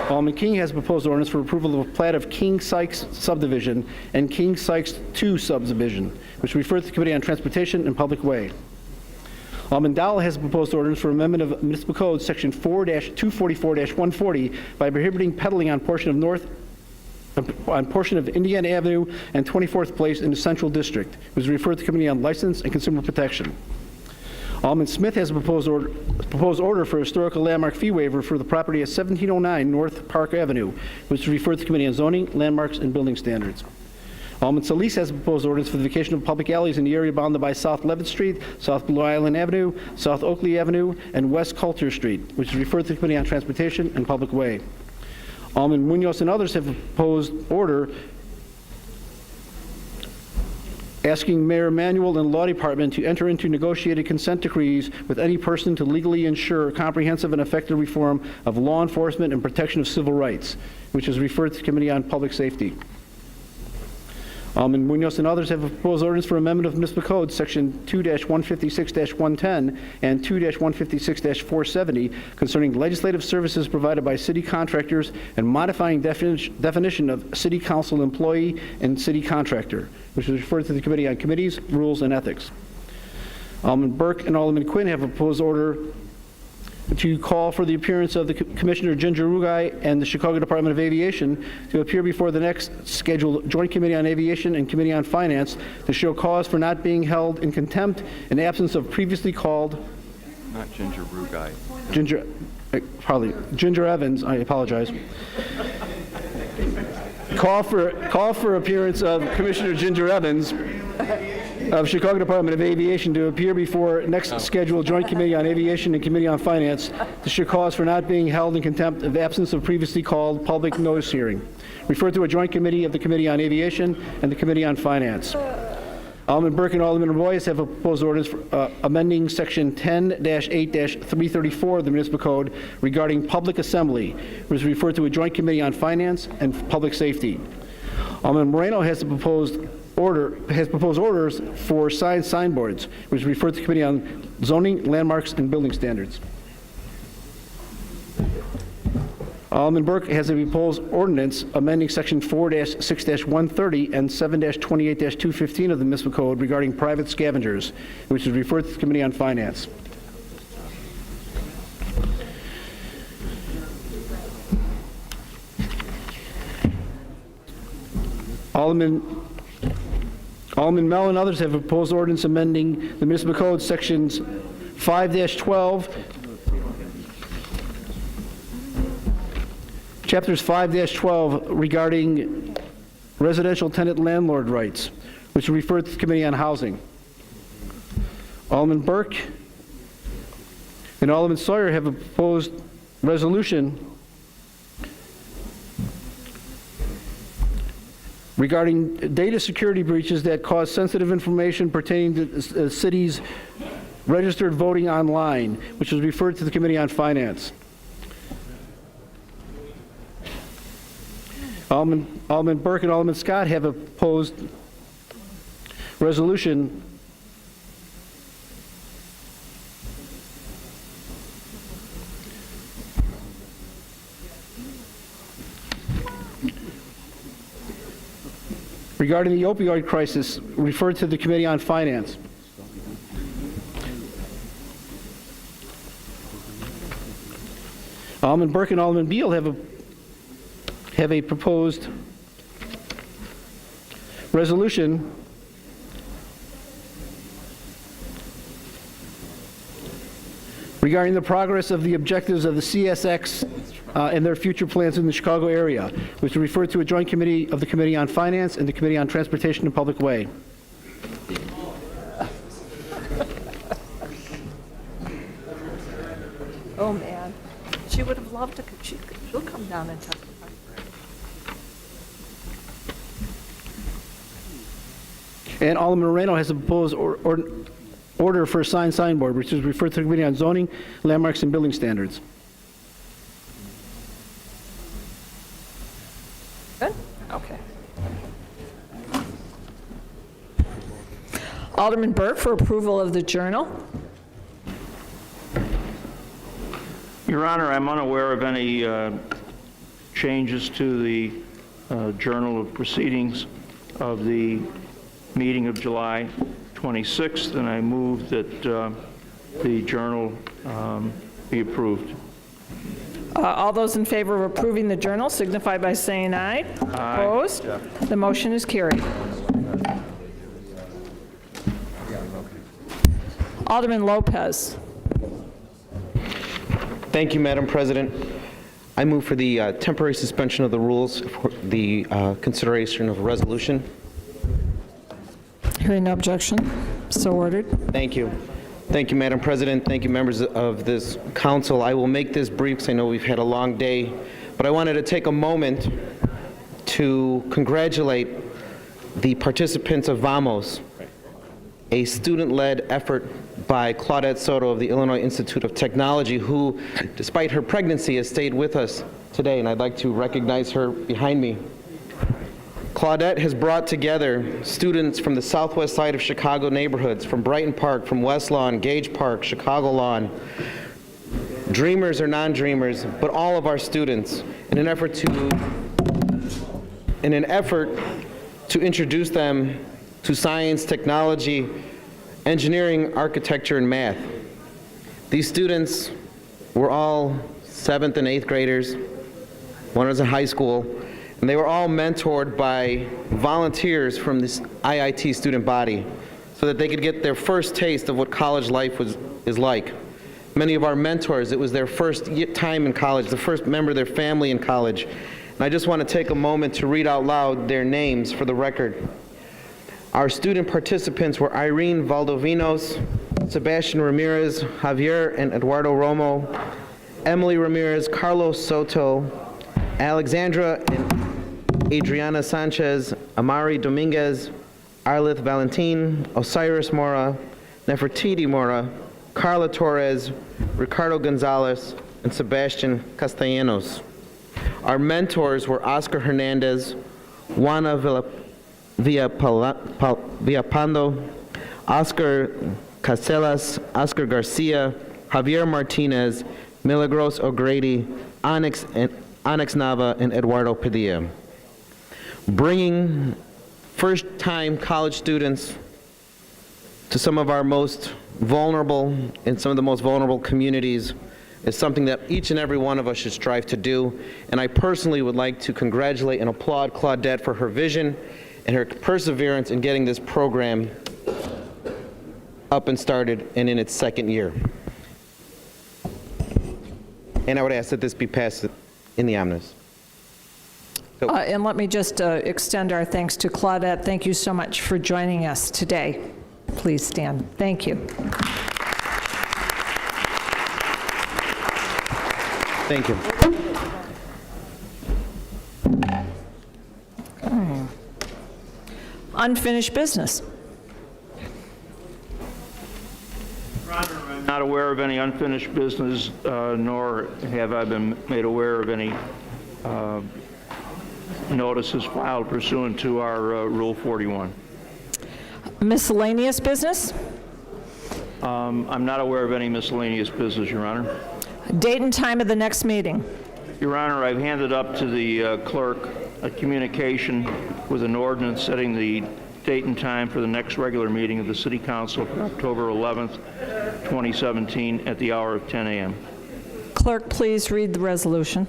Alderman King has proposed ordinance for approval of a plat of King Sykes subdivision and King Sykes 2 subdivision, which is referred to the Committee on Transportation and Public Way. Alderman Dowell has a proposed ordinance for amendment of Municipal Code, Section 4-244-140, by prohibiting peddling on portion of Indiana Avenue and 24th Place in the Central District, which is referred to the Committee on License and Consumer Protection. Alderman Smith has a proposed order for historical landmark fee waiver for the property at 1709 North Park Avenue, which is referred to the Committee on Zoning, Landmarks, and Building Standards. Alderman Solis has a proposed ordinance for the vacation of public alleys in the area bounded by South Levitt Street, South Blue Island Avenue, South Oakley Avenue, and West Coulter Street, which is referred to the Committee on Transportation and Public Way. Alderman Munoz and others have a proposed order asking Mayor Emanuel and Law Department to enter into negotiated consent decrees with any person to legally ensure comprehensive and effective reform of law enforcement and protection of civil rights, which is referred to the Committee on Public Safety. Alderman Munoz and others have a proposed ordinance for amendment of Municipal Code, Section 2-156-110 and 2-156-470 concerning legislative services provided by city contractors and modifying definition of city council employee and city contractor, which is referred to the Committee on Committees, Rules, and Ethics. Alderman Burke and Alderman Quinn have a proposed order to call for the appearance of the Commissioner Ginger Rugai and the Chicago Department of Aviation to appear before the next scheduled Joint Committee on Aviation and Committee on Finance to show cause for not being held in contempt in absence of previously called... Not Ginger Rugai. Ginger Evans, I apologize. Call for appearance of Commissioner Ginger Evans of Chicago Department of Aviation to appear before next scheduled Joint Committee on Aviation and Committee on Finance to show cause for not being held in contempt of absence of previously called public notice hearing, referred to a joint committee of the Committee on Aviation and the Committee on Finance. Alderman Burke and Alderman Royce have a proposed ordinance for, amending Section 10-8-334 of the Municipal Code regarding public assembly, which is referred to a joint committee on finance and public safety. Alderman Moreno has proposed orders for signboards, which is referred to the Committee on Zoning, Landmarks, and Building Standards. Alderman Burke has a proposed ordinance amending Section 4-6-130 and 7-28-215 of the Municipal Code regarding private scavengers, which is referred to the Committee on Finance. Alderman Mell and others have a proposed ordinance amending the Municipal Code Sections 5-12, Chapters 5-12 regarding residential tenant landlord rights, which are referred to the Committee on Housing. Alderman Burke and Alderman Sawyer have a proposed resolution regarding data security breaches that cause sensitive information pertaining to the city's registered voting online, which is referred to the Committee on Finance. Alderman Burke and Alderman Scott have a proposed resolution regarding the opioid crisis, referred to the Committee on Finance. Alderman Burke and Alderman Beal have a proposed resolution regarding the progress of the objectives of the CSX and their future plans in the Chicago area, which is referred to a joint committee of the Committee on Finance and the Committee on Transportation and Public Way. Oh, man. She would have loved to, she'll come down and testify. And Alderman Moreno has a proposed order for a signboard, which is referred to the Committee on Zoning, Landmarks, and Building Standards. Good? Okay. Alderman Burke for approval of the journal. Your Honor, I'm unaware of any changes to the Journal of Proceedings of the meeting of July 26th, and I move that the journal be approved. All those in favor of approving the journal signify by saying aye. Aye. Opposed? The motion is carried. Alderman Lopez. Thank you, Madam President. I move for the temporary suspension of the rules for the consideration of a resolution. Hearing no objection, so ordered. Thank you. Thank you, Madam President. Thank you, members of this council. I will make this brief because I know we've had a long day, but I wanted to take a moment to congratulate the participants of VAMOS a student-led effort by Claudette Soto of the Illinois Institute of Technology, who, despite her pregnancy, has stayed with us today, and I'd like to recognize her behind me. Claudette has brought together students from the southwest side of Chicago neighborhoods, from Brighton Park, from West Lawn, Gage Park, Chicago Lawn, dreamers or non-dreamers, but all of our students, in an effort to introduce them to science, technology, engineering, architecture, and math. These students were all 7th and 8th graders. One was in high school, and they were all mentored by volunteers from this IIT student body so that they could get their first taste of what college life is like. Many of our mentors, it was their first time in college, the first member of their family in college. And I just want to take a moment to read out loud their names for the record. Our student participants were Irene Valdovinos, Sebastian Ramirez, Javier and Eduardo Romo, Emily Ramirez, Carlos Soto, Alexandra and Adriana Sanchez, Amari Dominguez, Arlith Valentin, Osiris Mora, Nefertiti Mora, Carla Torres, Ricardo Gonzalez, and Sebastian Castellanos. Our mentors were Oscar Hernandez, Juana Villapando, Oscar Casellas, Oscar Garcia, Javier Martinez, Milagros O'Grady, Onyx Nava, and Eduardo Padilla. Bringing first-time college students to some of our most vulnerable and some of the most vulnerable communities is something that each and every one of us should strive to do. And I personally would like to congratulate and applaud Claudette for her vision and her perseverance in getting this program up and started and in its second year. And I would ask that this be passed in the omnibus. And let me just extend our thanks to Claudette. Thank you so much for joining us today. Please stand. Thank you. Thank you. Okay. Unfinished business. I'm not aware of any unfinished business, nor have I been made aware of any notices filed pursuant to our Rule 41. Miscellaneous business? I'm not aware of any miscellaneous business, Your Honor. Date and time of the next meeting? Your Honor, I've handed up to the clerk a communication with an ordinance setting the date and time for the next regular meeting of the City Council for October 11th, 2017 at the hour of 10 a.m. Clerk, please read the resolution.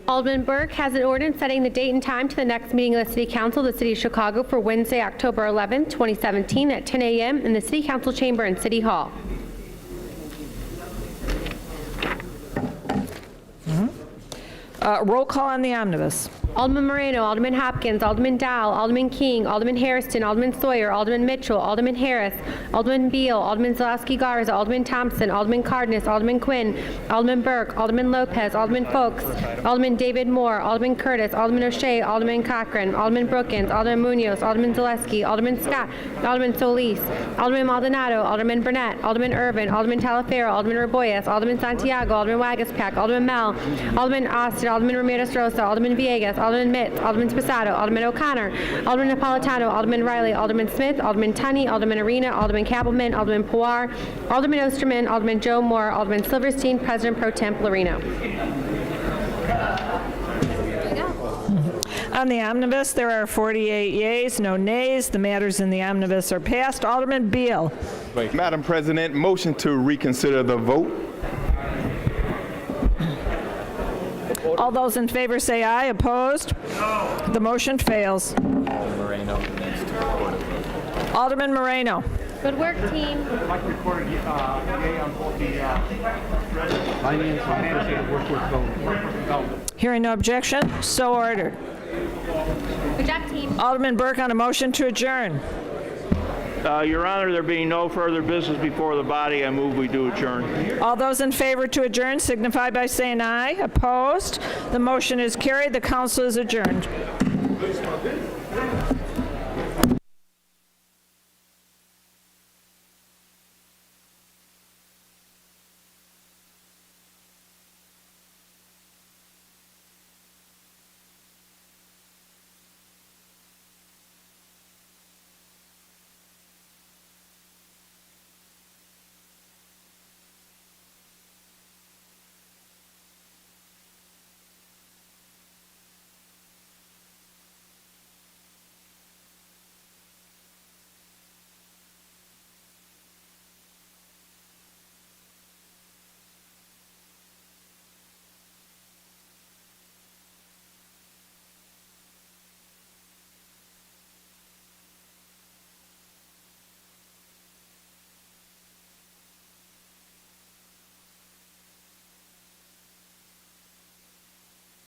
Alderman Burke has an ordinance setting the date and time to the next meeting of the City Council of the City of Chicago for Wednesday, October 11, 2017 at 10 a.m. in the City Council Chamber in City Hall. Roll call on the omnibus. Alderman Moreno, Alderman Hopkins, Alderman Dow, Alderman King, Alderman Hairston, Alderman Sawyer, Alderman Mitchell, Alderman Harris, Alderman Beal, Alderman Zalewski Garza, Alderman Thompson, Alderman Cardenas, Alderman Quinn, Alderman Burke, Alderman Lopez, Alderman Folks, Alderman David Moore, Alderman Curtis, Alderman O'Shea, Alderman Cochran, Alderman Brookins, Alderman Munoz, Alderman Zaleski, Alderman Scott, Alderman Solis, Alderman Maldonado, Alderman Burnett, Alderman Irvin, Alderman Talaferro, Alderman Raboyes, Alderman Santiago, Alderman Wagaspack, Alderman Mel, Alderman Austin, Alderman Ramirez Rosa, Alderman Villegas, Alderman Mitz, Alderman Spasado, Alderman O'Connor, Alderman Napolitano, Alderman Riley, Alderman Smith, Alderman Tunney, Alderman Arena, Alderman Kappelman, Alderman Pawar, Alderman Osterman, Alderman Joe Moore, Alderman Silverstein, President Pro Tem Lorino. On the omnibus, there are 48 yeas, no nays. The matters in the omnibus are passed. Alderman Beal. Madam President, motion to reconsider the vote. All those in favor say aye. Opposed? No. The motion fails. Alderman Moreno. Good work, team. Like recorded yea on both the Hearing no objection, so ordered. Good job, team. Alderman Burke on a motion to adjourn. Your Honor, there being no further business before the body, I move we do adjourn. All those in favor to adjourn signify by saying aye. Opposed? The motion is carried. The council is adjourned.